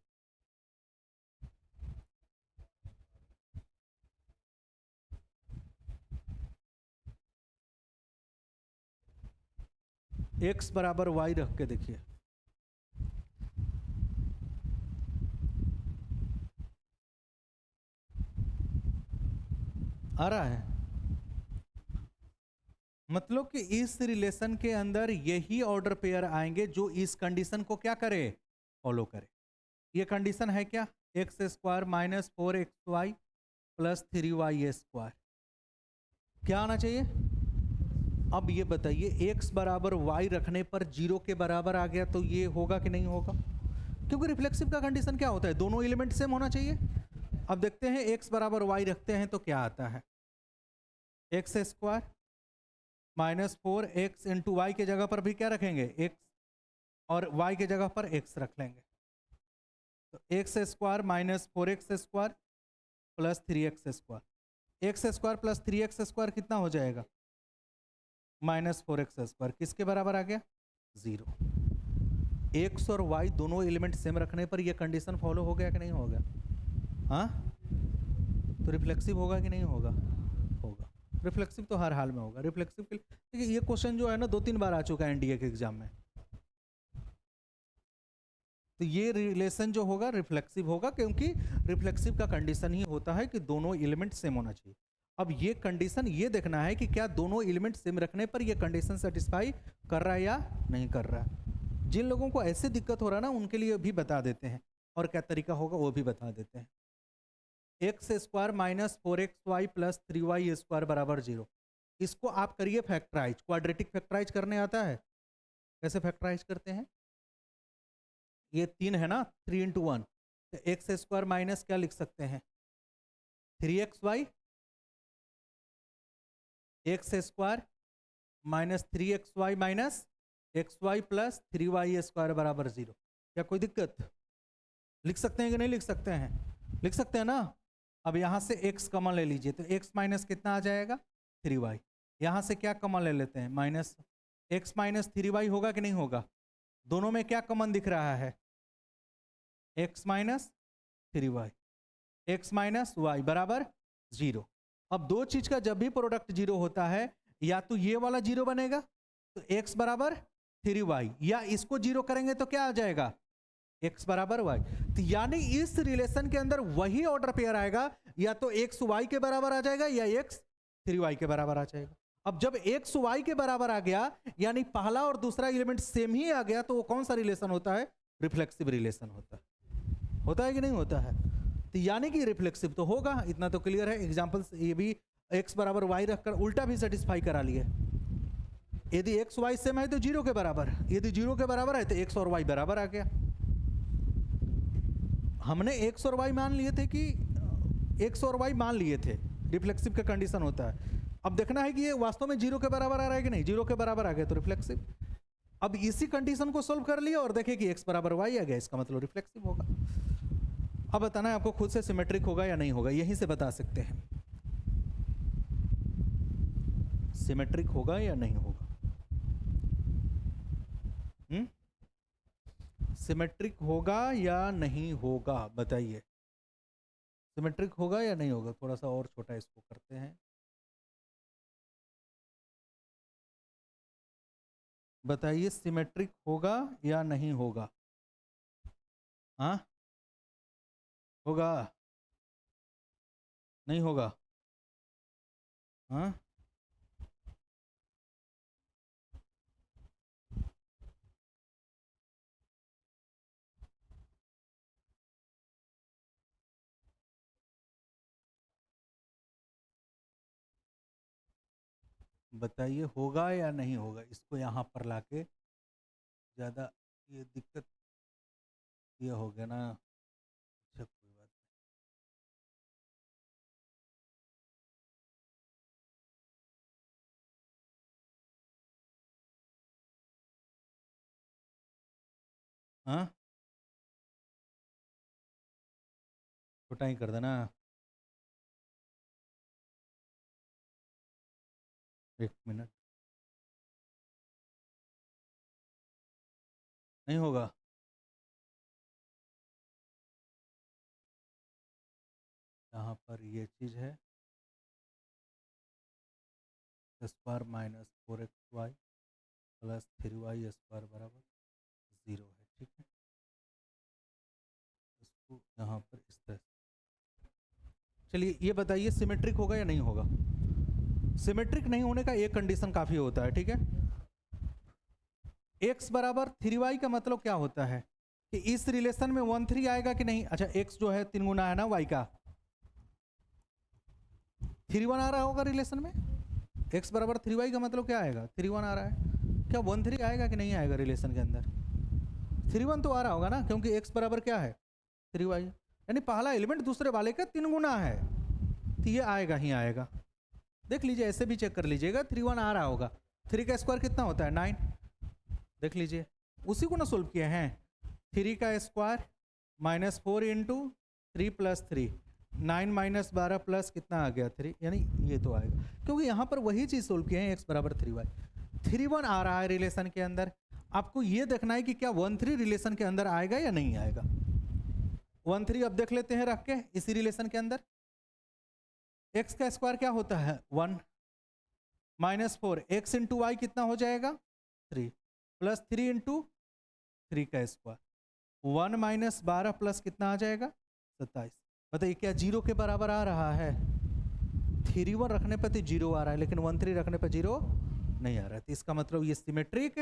S1: x बराबर y रख के देखिए, आ रहा है? मतलब कि इस रिलेशन के अंदर यही ऑर्डर पेयर आएंगे जो इस कंडीशन को क्या करे? फॉलो करे। ये कंडीशन है क्या? X square minus 4xy plus 3y square क्या आना चाहिए? अब ये बताइए, x बराबर y रखने पर 0 के बराबर आ गया तो ये होगा कि नहीं होगा? क्योंकि रिफ्लेक्सिव का कंडीशन क्या होता है? दोनों एलिमेंट सेम होना चाहिए। अब देखते हैं x बराबर y रखते हैं तो क्या आता है? X square minus 4x into y के जगह पर भी क्या रखेंगे? x, और y के जगह पर x रख लेंगे, तो x square minus 4x square plus 3x square. X square plus 3x square कितना हो जाएगा? माइनस 4x स्क्वायर किसके बराबर आ गया? 0। एक्स और वाई दोनों एलिमेंट सेम रखने पर यह कंडीशन फॉलो हो गया कि नहीं होगा? हाँ, तो रिफ्लेक्सिव होगा कि नहीं होगा? होगा। रिफ्लेक्सिव तो हर हाल में होगा। रिफ्लेक्सिव के लिए ये क्वेश्चन जो है ना 2-3 बार आ चुका है एनडीए के एग्जाम में, तो ये रिलेशन जो होगा रिफ्लेक्सिव होगा, क्योंकि रिफ्लेक्सिव का कंडीशन ही होता है कि दोनों एलिमेंट सेम होना चाहिए। अब ये कंडीशन ये देखना है कि क्या दोनों एलिमेंट सेम रखने पर ये कंडीशन सेटिस्फाई कर रहा है या नहीं कर रहा है। जिन लोगों को ऐसे दिक्कत हो रहा है ना उनके लिए भी बता देते हैं, और क्या तरीका होगा वो भी बता देते हैं। X square minus 4xy plus 3y square बराबर 0, इसको आप करिए फैक्टराइज। क्वाड्रेटिक फैक्टराइज करने आता है? कैसे फैक्टराइज करते हैं? ये 3 है ना, 3 इंटू 1, तो एक्स स्क्वायर माइनस क्या लिख सकते हैं? 3xy, x square minus 3xy minus xy plus 3y square बराबर 0। क्या कोई दिक्कत? लिख सकते हैं कि नहीं लिख सकते हैं? लिख सकते हैं ना। अब यहां से x कॉमन ले लीजिए, तो x माइनस कितना आ जाएगा? 3y। यहां से क्या कॉमन ले लेते हैं? माइनस x माइनस 3y होगा कि नहीं होगा? दोनों में क्या कॉमन दिख रहा है? x minus 3y, x minus y बराबर 0। अब दो चीज का जब भी प्रोडक्ट 0 होता है, या तो ये वाला 0 बनेगा तो x बराबर 3y, या इसको 0 करेंगे तो क्या आ जाएगा? x बराबर y। तो यानी इस रिलेशन के अंदर वही ऑर्डर पेयर आएगा, या तो x y के बराबर आ जाएगा या x 3y के बराबर आ जाएगा। अब जब x y के बराबर आ गया, यानी पहला और दूसरा एलिमेंट सेम ही आ गया, तो वो कौन सा रिलेशन होता है? रिफ्लेक्सिव रिलेशन होता है। होता है कि नहीं होता है? तो यानी कि रिफ्लेक्सिव तो होगा, इतना तो क्लियर है। एग्जांपल्स ये भी x बराबर y रखकर उल्टा भी सेटिस्फाई करा लिए। यदि x y सेम है तो 0 के बराबर, यदि 0 के बराबर है तो x और y बराबर आ गया। हमने x और y मान लिए थे कि x और y मान लिए थे, रिफ्लेक्सिव का कंडीशन होता है। अब देखना है कि ये वास्तव में 0 के बराबर आ रहा है कि नहीं। 0 के बराबर आ गया तो रिफ्लेक्सिव। अब इसी कंडीशन को सोल्व कर लिया और देखें कि x बराबर y आ गया, इसका मतलब रिफ्लेक्सिव होगा। अब बताना है आपको खुद से सिमेट्रिक होगा या नहीं होगा, यहीं से बता सकते हैं सिमेट्रिक होगा या नहीं होगा। सिमेट्रिक होगा या नहीं होगा बताइए। सिमेट्रिक होगा या नहीं होगा? थोड़ा सा और छोटा इसको करते हैं। बताइए सिमेट्रिक होगा या नहीं होगा? हाँ, होगा? नहीं होगा? हाँ, बताइए होगा या नहीं होगा? इसको यहाँ पर लाके ज़्यादा ये दिक्कत ये हो गया ना। अच्छा कोई बात नहीं। हाँ, छोटा ही कर देना। एक मिनट। नहीं होगा? यहाँ पर ये चीज़ है square minus 4xy plus 3y square बराबर 0 है, ठीक है। इसको यहाँ पर इस तरह। चलिए ये बताइए सिमेट्रिक होगा या नहीं होगा? सिमेट्रिक नहीं होने का एक कंडीशन काफ़ी होता है, ठीक है। x बराबर 3y का मतलब क्या होता है कि इस रिलेशन में 1 3 आएगा कि नहीं? अच्छा x जो है 3 गुना है ना y का, 3 1 आ रहा होगा रिलेशन में। x बराबर 3y का मतलब क्या आएगा? 3 1 आ रहा है। क्या 1 3 आएगा कि नहीं आएगा रिलेशन के अंदर? 3 1 तो आ रहा होगा ना, क्योंकि x बराबर क्या है? 3y, यानी पहला एलिमेंट दूसरे वाले का 3 गुना है, तो ये आएगा ही आएगा। देख लीजिए, ऐसे भी चेक कर लीजिएगा, 3 1 आ रहा होगा। 3 का स्क्वायर कितना होता है? 9। देख लीजिए, उसी को ना सोल्व किए हैं। 3 का square minus 4 into 3 plus 3, 9 minus 12 plus कितना आ गया? 3, यानी ये तो आएगा, क्योंकि यहाँ पर वही चीज़ सोल्व किए हैं। x बराबर 3y, 3 1 आ रहा है रिलेशन के अंदर। आपको ये देखना है कि क्या 1 3 रिलेशन के अंदर आएगा या नहीं आएगा। 1 3 अब देख लेते हैं रख के इसी रिलेशन के अंदर। x का स्क्वायर क्या होता है? 1 माइनस 4, एक्स इंटू वाई कितना हो जाएगा? 3 प्लस 3 इंटू 3 का स्क्वायर 1 माइनस 12 प्लस कितना आ जाएगा? 27। बताइए क्या जीरो के बराबर आ रहा है? 3 1 रखने पर तो जीरो आ रहा है, लेकिन 1 3 रखने पर जीरो नहीं आ रहा है, तो इसका मतलब ये सिमेट्रिक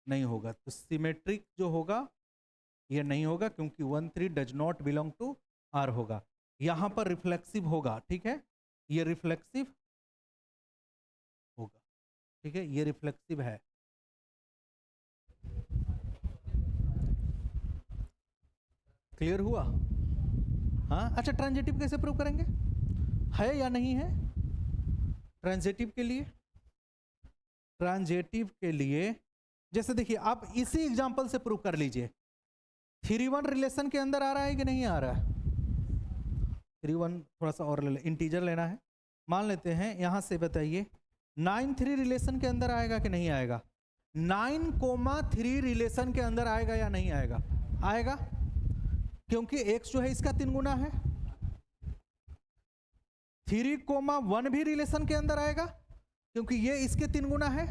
S1: नहीं होगा। तो सिमेट्रिक जो होगा ये नहीं होगा, क्योंकि 1 3 does not belong to R होगा। यहां पर रिफ्लेक्सिव होगा, ठीक है, ये रिफ्लेक्सिव होगा, ठीक है, ये रिफ्लेक्सिव है। क्लियर हुआ? हाँ, अच्छा ट्रांजिटिव कैसे प्रूव करेंगे? है या नहीं है? ट्रांजिटिव के लिए, ट्रांजिटिव के लिए जैसे देखिए, आप इसी एग्जांपल से प्रूव कर लीजिए। 3 1 रिलेशन के अंदर आ रहा है कि नहीं आ रहा है? 3 1 थोड़ा सा और इंटीजर लेना है, मान लेते हैं यहां से। बताइए 9 3 रिलेशन के अंदर आएगा कि नहीं आएगा? 9,3 रिलेशन के अंदर आएगा या नहीं आएगा? आएगा, क्योंकि x जो है इसका 3 गुना है। 3,1 भी रिलेशन के अंदर आएगा, क्योंकि ये इसके 3 गुना है।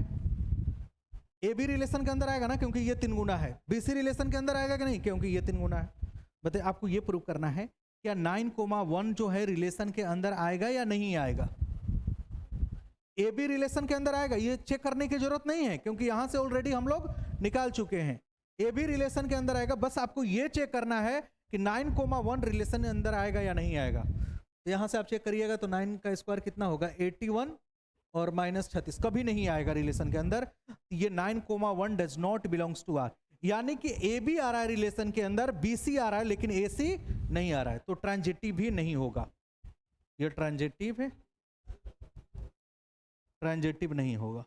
S1: ए भी रिलेशन के अंदर आएगा ना, क्योंकि ये 3 गुना है। बी सी रिलेशन के अंदर आएगा कि नहीं? क्योंकि ये 3 गुना है। बताइए आपको ये प्रूव करना है, क्या 9,1 जो है रिलेशन के अंदर आएगा या नहीं आएगा? ए बी रिलेशन के अंदर आएगा, ये चेक करने की जरूरत नहीं है, क्योंकि यहां से ऑलरेडी हम लोग निकाल चुके हैं। ए बी रिलेशन के अंदर आएगा, बस आपको ये चेक करना है कि 9,1 रिलेशन के अंदर आएगा या नहीं आएगा। तो यहां से आप चेक करिएगा, तो 9 का स्क्वायर कितना होगा? 81 और माइनस 36, कभी नहीं आएगा रिलेशन के अंदर। ये 9,1 does not belongs to R, यानी कि ए बी आ रहा है रिलेशन के अंदर, बी सी आ रहा है, लेकिन ए सी नहीं आ रहा है, तो ट्रांजिटिव भी नहीं होगा। ये ट्रांजिटिव है, ट्रांजिटिव नहीं होगा,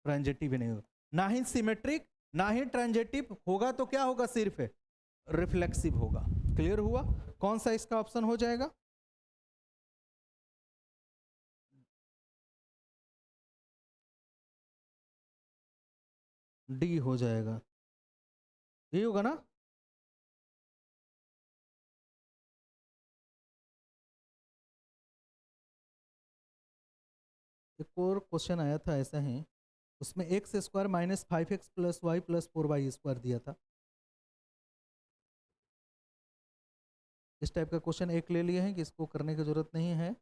S1: ट्रांजिटिव भी नहीं होगा, ना ही सिमेट्रिक ना ही ट्रांजिटिव होगा। तो क्या होगा? सिर्फ रिफ्लेक्सिव होगा। क्लियर हुआ? कौन सा इसका ऑप्शन हो जाएगा? डी हो जाएगा, यही होगा ना। एक और क्वेश्चन आया था ऐसा ही, उसमें x square minus 5x plus y plus 4y square दिया था। इस टाइप का क्वेश्चन एक ले लिए हैं कि इसको करने की जरूरत नहीं है।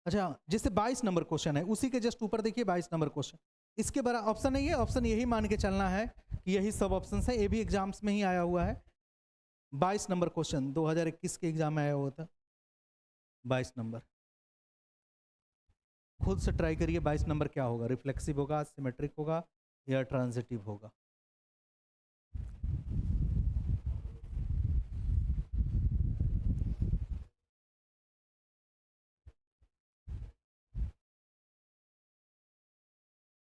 S1: अच्छा, जैसे 22 नंबर क्वेश्चन है, उसी के जस्ट ऊपर देखिए 22 नंबर क्वेश्चन, इसके बड़ा ऑप्शन नहीं है, ऑप्शन यही मान के चलना है कि यही सब ऑप्शन है, ये भी एग्जाम्स में ही आया हुआ है। 22 नंबर क्वेश्चन 2021 के एग्जाम में आया हुआ था, 22 नंबर। खुद से ट्राई करिए 22 नंबर क्या होगा, रिफ्लेक्सिव होगा, सिमेट्रिक होगा या ट्रांजिटिव होगा।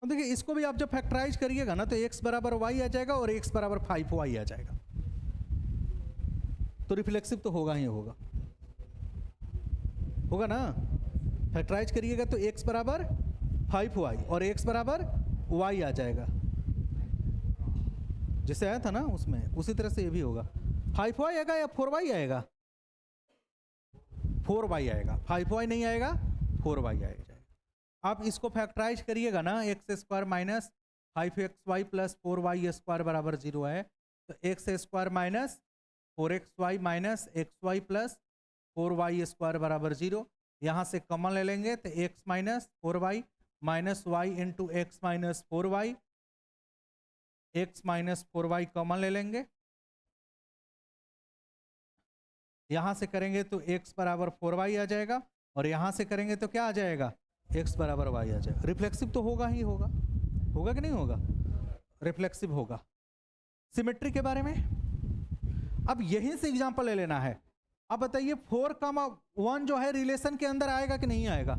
S1: देखिए इसको भी आप जब फैक्टराइज करिएगा ना तो x बराबर y आ जाएगा और x बराबर 5y आ जाएगा, तो रिफ्लेक्सिव तो होगा ही होगा, होगा ना। फैक्टराइज करिएगा तो x बराबर 5y और x बराबर y आ जाएगा, जैसे आया था ना उसमें, उसी तरह से ये भी होगा। 5y आएगा या 4y आएगा? 4y आएगा, 5y नहीं आएगा, 4y आएगा। आप इसको फैक्टराइज करिएगा ना, x square minus 5xy plus 4y square बराबर 0 है, तो x square minus 4xy minus xy plus 4y square बराबर 0। यहाँ से कॉमन ले लेंगे तो x minus 4y minus y into x minus 4y, x minus 4y common ले लेंगे, यहाँ से करेंगे तो x बराबर 4y आ जाएगा और यहाँ से करेंगे तो क्या आ जाएगा, x बराबर y आ जाएगा। रिफ्लेक्सिव तो होगा ही होगा, होगा कि नहीं होगा, रिफ्लेक्सिव होगा। सिमेट्री के बारे में अब यहीं से एग्जांपल ले लेना है। अब बताइए 4,1 जो है रिलेशन के अंदर आएगा कि नहीं आएगा,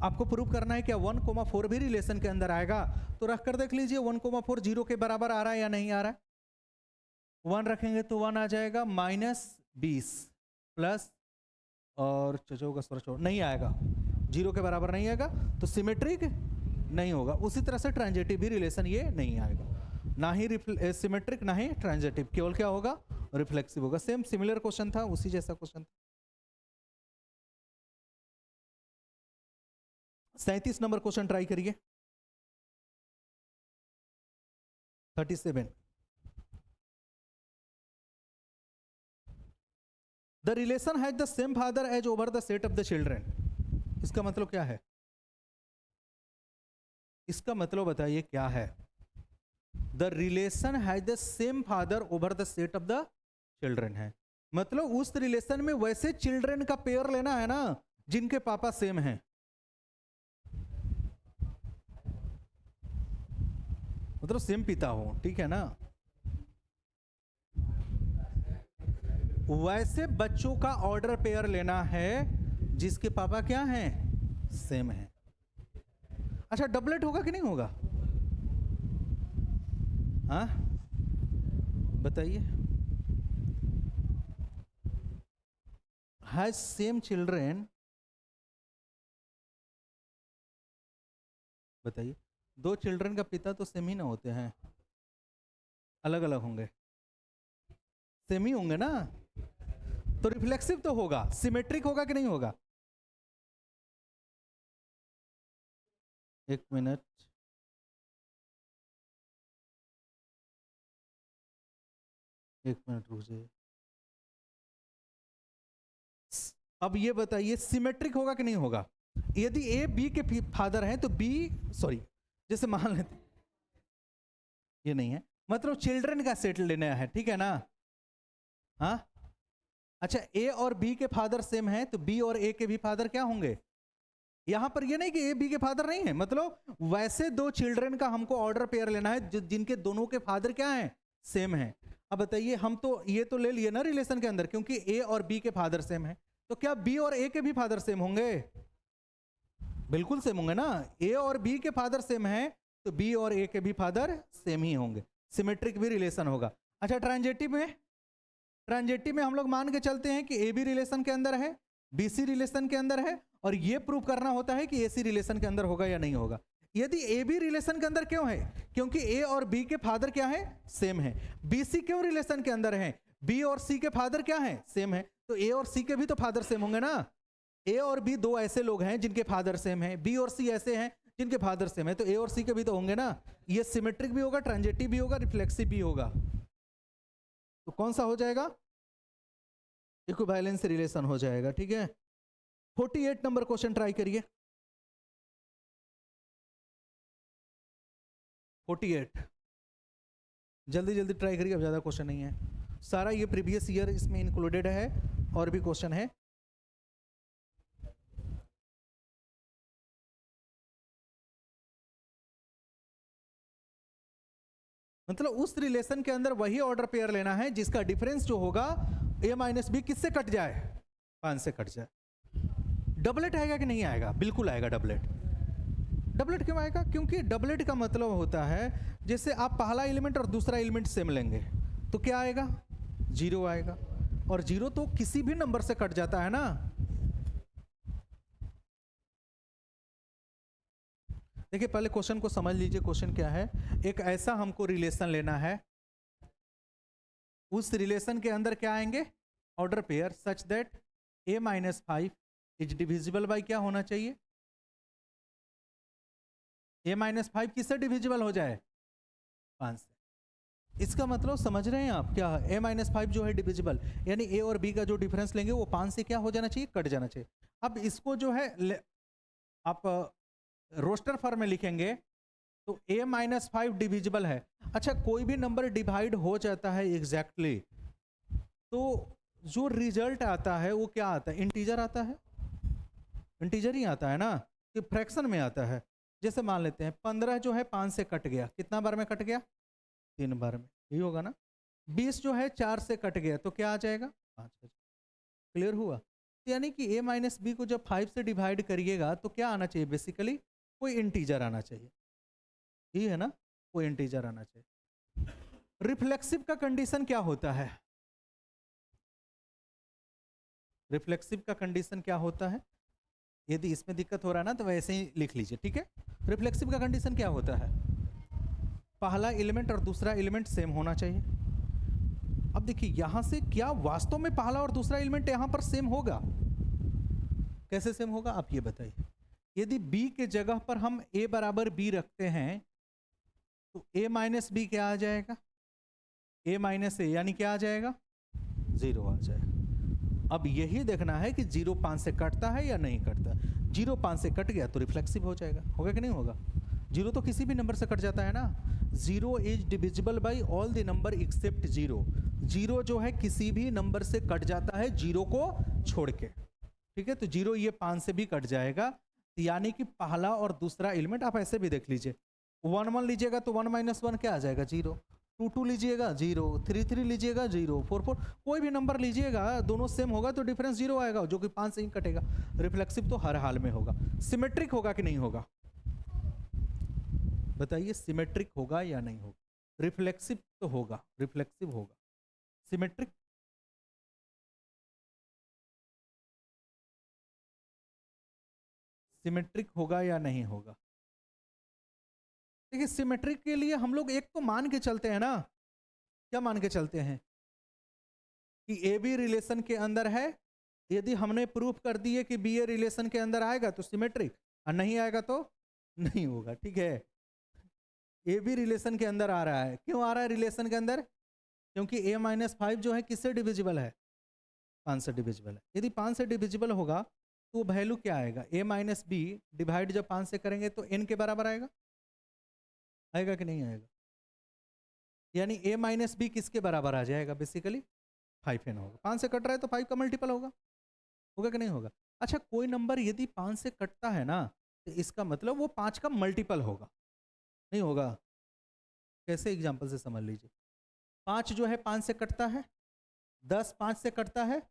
S1: आपको प्रूव करना है क्या 1,4 भी रिलेशन के अंदर आएगा, तो रख कर देख लीजिए 1,4 0 के बराबर आ रहा है या नहीं आ रहा है। 1 रखेंगे तो 1 आ जाएगा, माइनस 20 प्लस और नहीं आएगा, 0 के बराबर नहीं आएगा, तो सिमेट्रिक नहीं होगा। उसी तरह से ट्रांजिटिव भी रिलेशन ये नहीं आएगा, ना ही सिमेट्रिक ना ही ट्रांजिटिव, केवल क्या होगा, रिफ्लेक्सिव होगा। सेम सिमिलर क्वेश्चन था, उसी जैसा क्वेश्चन था। 37 नंबर क्वेश्चन ट्राई करिए, 37। The relation has the same father as over the set of the children. इसका मतलब क्या है, इसका मतलब बताइए क्या है। The relation has the same father over the set of the children है, मतलब उस रिलेशन में वैसे चिल्ड्रेन का पेयर लेना है ना जिनके पापा सेम हैं, मतलब सेम पिता हो, ठीक है ना। वैसे बच्चों का ऑर्डर पेयर लेना है जिसके पापा क्या हैं, सेम है। अच्छा, डबलेट होगा कि नहीं होगा, हाँ बताइए। हैज सेम चिल्ड्रेन, बताइए। दो चिल्ड्रन का पिता तो सेम ही ना होते हैं, अलग अलग होंगे, सेम ही होंगे ना, तो रिफ्लेक्सिव तो होगा। सिमेट्रिक होगा कि नहीं होगा, एक मिनट, रुक जाइए। अब ये बताइए सिमेट्रिक होगा कि नहीं होगा। यदि ए बी के फादर हैं तो बी, सॉरी जैसे मान लेते, ये नहीं है, मतलब चिल्ड्रन का सेट लेना है, ठीक है ना, हाँ। अच्छा, ए और बी के फादर सेम हैं तो बी और ए के भी फादर क्या होंगे। यहां पर ये नहीं कि ए बी के फादर नहीं है, मतलब वैसे दो चिल्ड्रन का हमको ऑर्डर पेयर लेना है जिनके दोनों के फादर क्या हैं, सेम है। अब बताइए, हम तो ये तो ले लिए ना रिलेशन के अंदर, क्योंकि ए और बी के फादर सेम है, तो क्या बी और ए के भी फादर सेम होंगे, बिल्कुल सेम होंगे ना। ए और बी के फादर सेम है तो बी और ए के भी फादर सेम ही होंगे, सिमेट्रिक भी रिलेशन होगा। अच्छा, ट्रांजिटिव में हम लोग मान के चलते हैं कि ए बी रिलेशन के अंदर है, बी सी रिलेशन के अंदर है, और ये प्रूव करना होता है कि ए सी रिलेशन के अंदर होगा या नहीं होगा। यदि ए बी रिलेशन के अंदर क्यों है, क्योंकि ए और बी के फादर क्या है, सेम है। बी सी क्यों रिलेशन के अंदर है, बी और सी के फादर क्या है, सेम है। तो ए और सी के भी तो फादर सेम होंगे ना। ए और बी दो ऐसे लोग हैं जिनके फादर सेम है, बी और सी ऐसे हैं जिनके फादर सेम है, तो ए और सी के भी तो होंगे ना। ये सिमेट्रिक भी होगा, ट्रांजिटिव भी होगा, रिफ्लेक्सिव भी होगा। तो कौन सा हो जाएगा, इक्विवेलेंस रिलेशन हो जाएगा। ठीक है, 48 नंबर क्वेश्चन ट्राई करिए। 48 जल्दी जल्दी ट्राई करिए, अब ज्यादा क्वेश्चन नहीं है, सारा ये प्रीवियस ईयर इसमें इंक्लूडेड है, और भी क्वेश्चन है। मतलब उस रिलेशन के अंदर वही ऑर्डर पेयर लेना है जिसका डिफरेंस जो होगा a माइनस बी किससे कट जाए, 5 से कट जाए। डबलेट आएगा कि नहीं आएगा, बिल्कुल आएगा डबलेट। डबलेट क्यों आएगा, क्योंकि डबलेट का मतलब होता है जैसे आप पहला एलिमेंट और दूसरा एलिमेंट सेम लेंगे तो क्या आएगा, 0 आएगा, और 0 तो किसी भी नंबर से कट जाता है ना। देखिए पहले क्वेश्चन को समझ लीजिए, क्वेश्चन क्या है। एक ऐसा हमको रिलेशन लेना है, उस रिलेशन के अंदर क्या आएंगे, order pair such that a minus 5 is divisible by क्या होना चाहिए, a माइनस 5 किससे डिविजिबल हो जाए, 5 से। इसका मतलब समझ रहे हैं आप क्या, a माइनस 5 जो है डिविजिबल, यानी a और b का जो डिफरेंस लेंगे वो 5 से क्या हो जाना चाहिए, कट जाना चाहिए। अब इसको जो है आप रोस्टर फॉर्म में लिखेंगे तो a माइनस 5 डिविजिबल है। अच्छा कोई भी नंबर डिवाइड हो जाता है एग्जैक्टली तो जो रिजल्ट आता है वो क्या आता है, इंटीजर आता है, इंटीजर ही आता है ना, कि फ्रैक्शन में आता है। जैसे मान लेते हैं 15 जो है 5 से कट गया, कितना बार में कट गया, 3 बार में, यही होगा ना। 20 जो है 4 से कट गया तो क्या आ जाएगा, 5। क्लियर हुआ। यानी कि a माइनस बी को जब 5 से डिवाइड करिएगा तो क्या आना चाहिए, बेसिकली कोई इंटीजर आना चाहिए, ये है ना, कोई इंटीजर आना चाहिए। रिफ्लेक्सिव का कंडीशन क्या होता है, रिफ्लेक्सिव का कंडीशन क्या होता है, यदि इसमें दिक्कत हो रहा है ना तो वैसे ही लिख लीजिए। ठीक है, रिफ्लेक्सिव का कंडीशन क्या होता है, पहला एलिमेंट और दूसरा एलिमेंट सेम होना चाहिए। अब देखिए यहां से क्या वास्तव में पहला और दूसरा एलिमेंट यहां पर सेम होगा, कैसे सेम होगा आप ये बताइए। यदि b के जगह पर हम a बराबर b रखते हैं तो a माइनस बी क्या आ जाएगा, a माइनस ए, यानी क्या आ जाएगा, 0 आ जाएगा। अब यही देखना है कि 0 5 से कटता है या नहीं कटता। 0 5 से कट गया तो रिफ्लेक्सिव हो जाएगा, होगा कि नहीं होगा। 0 तो किसी भी नंबर से कट जाता है ना। 0 is divisible by all the number except 0। 0 जो है किसी भी नंबर से कट जाता है 0 को छोड़ के। ठीक है, तो 0 ये 5 से भी कट जाएगा, यानी कि पहला और दूसरा एलिमेंट आप ऐसे भी देख लीजिए। 1 1 लीजिएगा तो 1 माइनस 1 क्या आ जाएगा, 0। 2 2 लीजिएगा 0, 3 3 लीजिएगा 0, 4 4, कोई भी नंबर लीजिएगा दोनों सेम होगा तो डिफरेंस 0 आएगा, जो कि 5 से ही कटेगा। रिफ्लेक्सिव तो हर हाल में होगा। सिमेट्रिक होगा कि नहीं होगा, बताइए, सिमेट्रिक होगा या नहीं होगा। रिफ्लेक्सिव तो होगा, रिफ्लेक्सिव होगा। सिमेट्रिक, सिमेट्रिक होगा या नहीं होगा। देखिए सिमेट्रिक के लिए हम लोग एक तो मान के चलते हैं ना, क्या मान के चलते हैं कि ए बी रिलेशन के अंदर है। यदि हमने प्रूफ कर दिए कि बी ए रिलेशन के अंदर आएगा तो सिमेट्रिक, और नहीं आएगा तो नहीं होगा। ठीक है, ए बी रिलेशन के अंदर आ रहा है, क्यों आ रहा है रिलेशन के अंदर, क्योंकि a माइनस 5 जो है किससे डिविजिबल है, 5 से डिविजिबल है। यदि 5 से डिविजिबल होगा तो वैल्यू क्या आएगा, a माइनस बी डिवाइड जब 5 से करेंगे तो n के बराबर आएगा, आएगा कि नहीं आएगा। यानी a माइनस बी किसके बराबर आ जाएगा, बेसिकली 5n होगा। 5 से कट रहा है तो 5 का मल्टीपल होगा, होगा कि नहीं होगा। अच्छा कोई नंबर यदि 5 से कटता है ना तो इसका मतलब वो 5 का मल्टीपल होगा, नहीं होगा। कैसे, एग्जाम्पल से समझ लीजिए। 5 जो है 5 से कटता है, 10 5 से कटता है,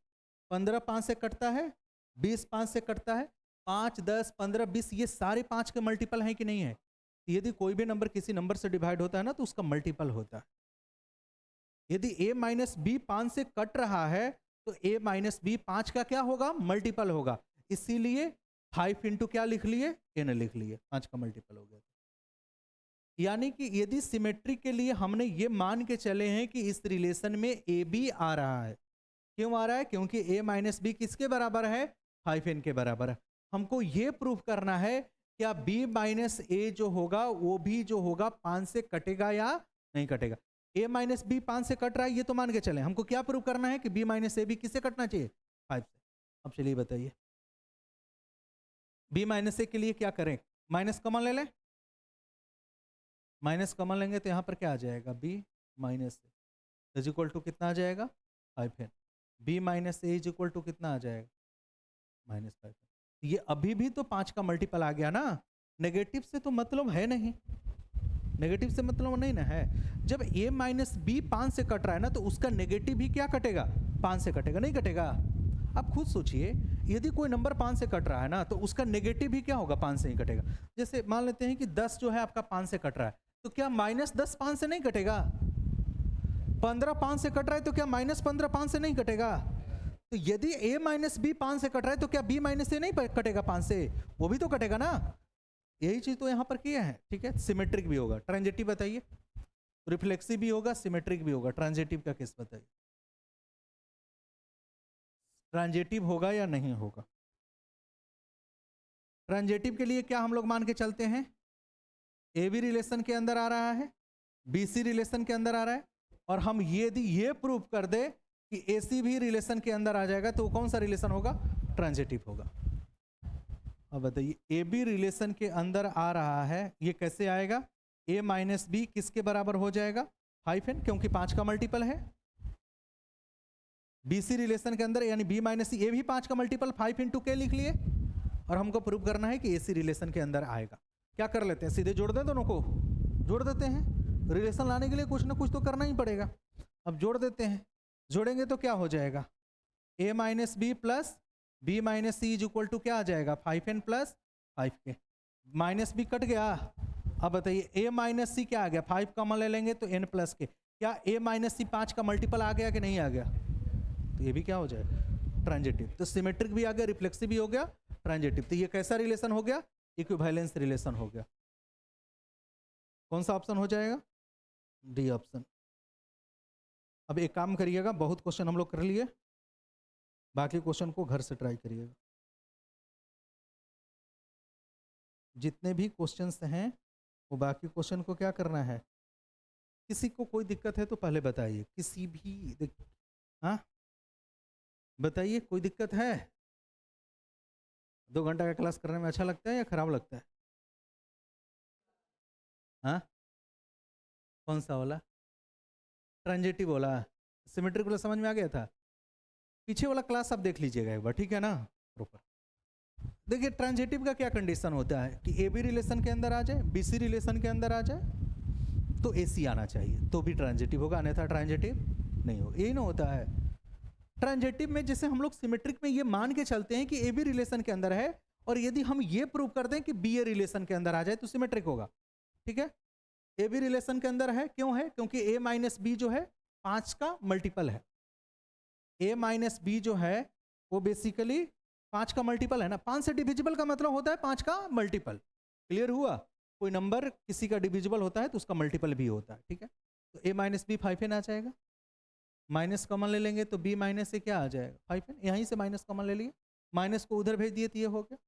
S1: 15 5 से कटता है, 20 5 से कटता है। 5 10 15 20 ये सारे 5 के मल्टीपल हैं कि नहीं है। यदि कोई भी नंबर किसी नंबर से डिवाइड होता है ना तो उसका मल्टीपल होता है। यदि a माइनस बी 5 से कट रहा है तो a माइनस बी 5 का क्या होगा, मल्टीपल होगा। इसीलिए 5 इंटू क्या लिख लिए, n लिख लिए, 5 का मल्टीपल हो गया। यानी कि यदि सिमेट्री के लिए हमने ये मान के चले हैं कि इस रिलेशन में ए बी आ रहा है, क्यों आ रहा है? क्योंकि a माइनस बी किसके बराबर है? 5n के बराबर है। हमको ये प्रूफ करना है क्या b माइनस ए जो होगा वो भी जो होगा 5 से कटेगा या नहीं कटेगा। a माइनस बी 5 से कट रहा है ये तो मान के चले, हमको क्या प्रूफ करना है कि b माइनस ए भी किससे कटना चाहिए? 5 से। अब चलिए बताइए b माइनस ए के लिए क्या करें? माइनस कॉमन ले लें, माइनस कॉमन लेंगे तो यहाँ पर क्या आ जाएगा? b माइनस ए इज इक्वल टू कितना आ जाएगा? 5n। b माइनस ए इज इक्वल टू कितना आ जाएगा? -5। ये अभी भी तो 5 का मल्टीपल आ गया ना, नेगेटिव से तो मतलब है नहीं, नेगेटिव से मतलब नहीं ना है। जब a माइनस बी 5 से कट रहा है ना तो उसका नेगेटिव भी क्या कटेगा? 5 से कटेगा, नहीं कटेगा? आप खुद सोचिए, यदि कोई नंबर 5 से कट रहा है ना तो उसका नेगेटिव भी क्या होगा? 5 से ही कटेगा। जैसे मान लेते हैं कि 10 जो है आपका 5 से कट रहा है, तो क्या -10 5 से नहीं कटेगा? 15 5 से कट रहा है तो क्या -15 5 से नहीं कटेगा? तो यदि a माइनस बी 5 से कट रहा है तो क्या b माइनस ए नहीं कटेगा 5 से? वो भी तो कटेगा ना। यही चीज तो यहां पर किया है, ठीक है। सिमेट्रिक भी होगा, ट्रांजिटिव बताइए। रिफ्लेक्सिव भी होगा, सिमेट्रिक भी होगा। ट्रांजिटिव का केस बताइए, ट्रांजिटिव होगा या नहीं होगा? ट्रांजिटिव के लिए क्या हम लोग मान के चलते हैं? ए बी रिलेशन के अंदर आ रहा है, बी सी रिलेशन के अंदर आ रहा है, और हम यदि ये प्रूफ कर दे कि ए सी भी रिलेशन के अंदर आ जाएगा तो कौन सा रिलेशन होगा? ट्रांजिटिव होगा। अब बताइए, ए बी रिलेशन के अंदर आ रहा है, ये कैसे आएगा? a माइनस बी किसके बराबर हो जाएगा? 5n, क्योंकि 5 का मल्टीपल है। बी सी रिलेशन के अंदर यानी b माइनस सी, ए भी 5 का मल्टीपल 5 इंटू के लिख लिए, और हमको प्रूव करना है कि ए सी रिलेशन के अंदर आएगा। क्या कर लेते हैं? सीधे जोड़ दें, दोनों को जोड़ देते हैं। रिलेशन लाने के लिए कुछ ना कुछ तो करना ही पड़ेगा। अब जोड़ देते हैं, जोड़ेंगे तो क्या हो जाएगा? a माइनस B plus B minus C is equal to क्या आ जाएगा? 5n plus 5k। Minus B cut गया। अब बताइए a माइनस सी क्या आ गया? 5 कॉमन ले लेंगे तो n प्लस के। क्या a माइनस सी 5 का मल्टीपल आ गया कि नहीं आ गया? तो ये भी क्या हो जाएगा? ट्रांजिटिव। तो सिमेट्रिक भी आ गया, रिफ्लेक्सिव भी हो गया, ट्रांजिटिव। तो ये कैसा रिलेशन हो गया? इक्विवेलेंस रिलेशन हो गया। कौन सा ऑप्शन हो जाएगा? D option. अब एक काम करिएगा, बहुत क्वेश्चन हम लोग कर लिए, बाकी क्वेश्चन को घर से ट्राई करिएगा। जितने भी क्वेश्चंस हैं वो बाकी क्वेश्चन को क्या करना है? किसी को कोई दिक्कत है तो पहले बताइए, किसी भी हाँ बताइए, कोई दिक्कत है? 2 घंटा का क्लास करने में अच्छा लगता है या खराब लगता है? हाँ, कौन सा वाला? ट्रांजिटिव वाला। सिमेट्रिक वाला समझ में आ गया था? पीछे वाला क्लास आप देख लीजिएगा एक बार, ठीक है ना? प्रॉपर देखिए, ट्रांजिटिव का क्या कंडीशन होता है कि ए बी रिलेशन के अंदर आ जाए, बी सी रिलेशन के अंदर आ जाए तो ए सी आना चाहिए, तो भी ट्रांजिटिव होगा, अन्यथा ट्रांजिटिव नहीं होगा। यही ना होता है ट्रांजिटिव में। जैसे हम लोग सिमेट्रिक में ये मान के चलते हैं कि ए बी रिलेशन के अंदर है, और यदि हम ये प्रूव कर दें कि बी ए रिलेशन के अंदर आ जाए तो सिमेट्रिक होगा, ठीक है। ए बी रिलेशन के अंदर है, क्यों है? क्योंकि ए माइनस बी जो है 5 का मल्टीपल है। ए माइनस बी जो है वो बेसिकली 5 का मल्टीपल है ना। 5 से डिविजिबल का मतलब होता है 5 का मल्टीपल। क्लियर हुआ? कोई नंबर किसी का डिविजिबल होता है तो उसका मल्टीपल भी होता है, ठीक है। तो a माइनस बी 5n आ जाएगा, माइनस कॉमन ले लेंगे तो b माइनस से क्या आ जाएगा? 5n। यहीं से माइनस कॉमन ले लिए, माइनस को उधर भेज दिए तो ये हो गया।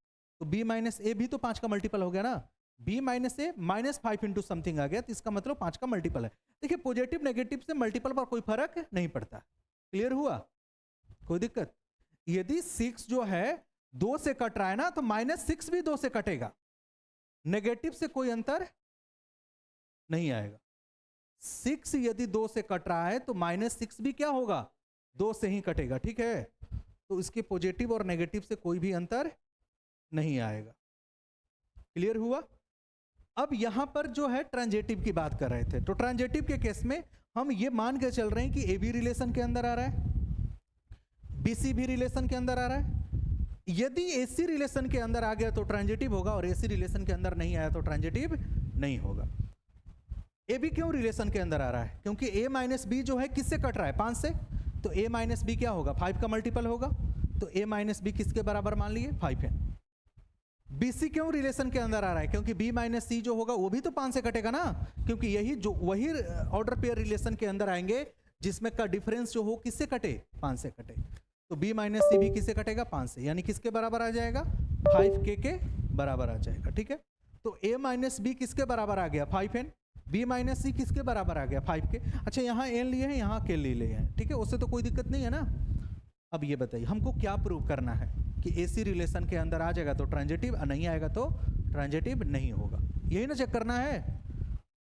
S1: तो b माइनस ए भी तो 5 का मल्टीपल हो गया ना। b माइनस ए माइनस 5 इंटू समथिंग आ गया, तो इसका मतलब 5 का मल्टीपल है। देखिए, पॉजिटिव नेगेटिव से मल्टीपल पर कोई फर्क नहीं पड़ता। क्लियर हुआ? कोई दिक्कत? यदि 6 जो है 2 से कट रहा है ना तो -6 भी 2 से कटेगा, नेगेटिव से कोई अंतर नहीं आएगा। 6 यदि 2 से कट रहा है तो -6 भी क्या होगा? 2 से ही कटेगा, ठीक है। तो इसके पॉजिटिव और नेगेटिव से कोई भी अंतर नहीं आएगा। क्लियर हुआ? अब यहां पर जो है ट्रांजिटिव की बात कर रहे थे, तो ट्रांजिटिव के केस में हम ये मान के चल रहे हैं कि ए बी रिलेशन के अंदर आ रहा है, बी सी भी रिलेशन के अंदर आ रहा है। यदि एसी रिलेशन के अंदर आ गया तो ट्रांजिटिव होगा, और एसी रिलेशन के अंदर नहीं आया तो ट्रांजिटिव नहीं होगा। ए बी क्यों रिलेशन के अंदर आ रहा है? क्योंकि a माइनस बी जो है किससे कट रहा है? 5 से। तो a माइनस बी क्या होगा? 5 का मल्टीपल होगा। तो a माइनस बी किसके बराबर मान लिए? 5n। BC क्यों रिलेशन के अंदर आ रहा है? क्योंकि B माइनस सी जो होगा वो भी तो 5 से कटेगा ना, क्योंकि यही जो वही ऑर्डर पेयर रिलेशन के अंदर आएंगे जिसमें का डिफरेंस जो हो किससे कटे? 5 से कटे। तो B माइनस सी भी किससे कटेगा? 5 से, यानी किसके बराबर आ जाएगा? 5K के बराबर आ जाएगा। ठीक है, तो A माइनस बी किसके बराबर आ गया? 5N। B माइनस सी किसके बराबर आ गया? 5K। अच्छा, यहाँ N लिए हैं, यहाँ K ले लिए हैं, ठीक है, उससे तो कोई दिक्कत नहीं है ना। अब ये बताइए हमको क्या प्रूव करना है कि AC रिलेशन के अंदर आ जाएगा तो ट्रांजिटिव, नहीं आएगा तो ट्रांजिटिव नहीं होगा, यही ना चेक करना है।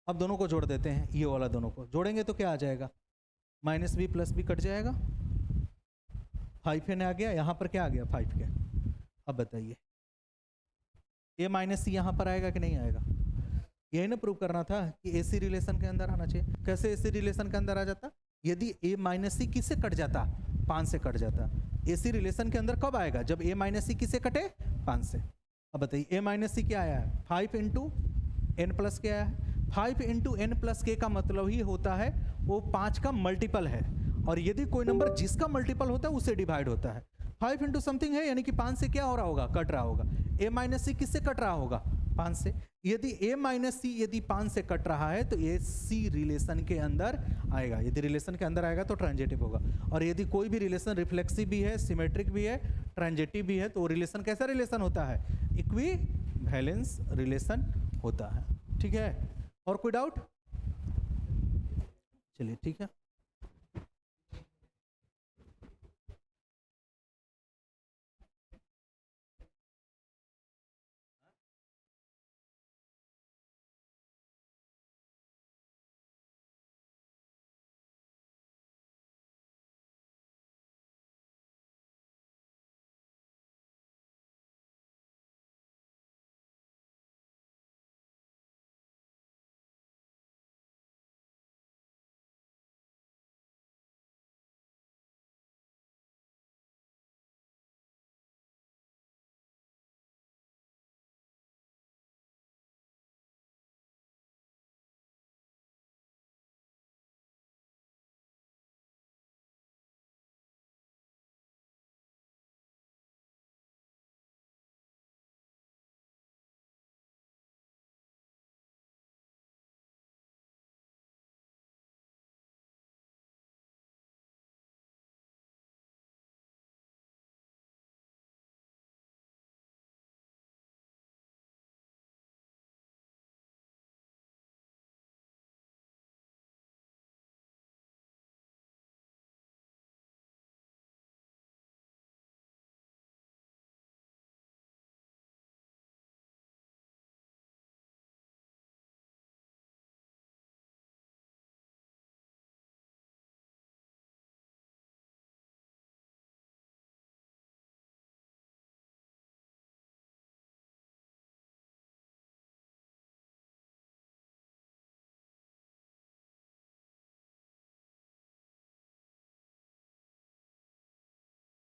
S1: अब दोनों को जोड़ देते हैं, ये वाला दोनों को जोड़ेंगे तो क्या आ जाएगा? Minus B plus B cut जाएगा, 5N आ गया, यहाँ पर क्या आ गया? 5K। अब बताइए A माइनस सी यहाँ पर आएगा कि नहीं आएगा? यही ना प्रूव करना था कि AC रिलेशन के अंदर आना चाहिए। कैसे AC रिलेशन के अंदर आ जाता? यदि A माइनस सी किससे कट जाता? 5 से कट जाता। AC रिलेशन के अंदर कब आएगा? जब A माइनस सी किससे कटे? 5 से। अब बताइए A माइनस सी क्या आया है? 5 इंटू एन प्लस के आया है। 5 इंटू एन प्लस के का मतलब ही होता है वो 5 का मल्टीपल है, और यदि कोई नंबर जिसका मल्टीपल होता है उससे डिवाइड होता है। 5 इंटू समथिंग है, यानी कि 5 से क्या हो रहा होगा? कट रहा होगा। A माइनस सी किससे कट रहा होगा? 5 से। यदि A माइनस सी यदि 5 से कट रहा है तो ये C रिलेशन के अंदर आएगा। यदि रिलेशन के अंदर आएगा तो ट्रांजिटिव होगा। और यदि कोई भी रिलेशन रिफ्लेक्सिव भी है, सिमेट्रिक भी है, ट्रांजिटिव भी है, तो रिलेशन कैसा रिलेशन होता है? इक्वी वैलेंस रिलेशन होता है। ठीक है, और कोई डाउट? चलिए ठीक है।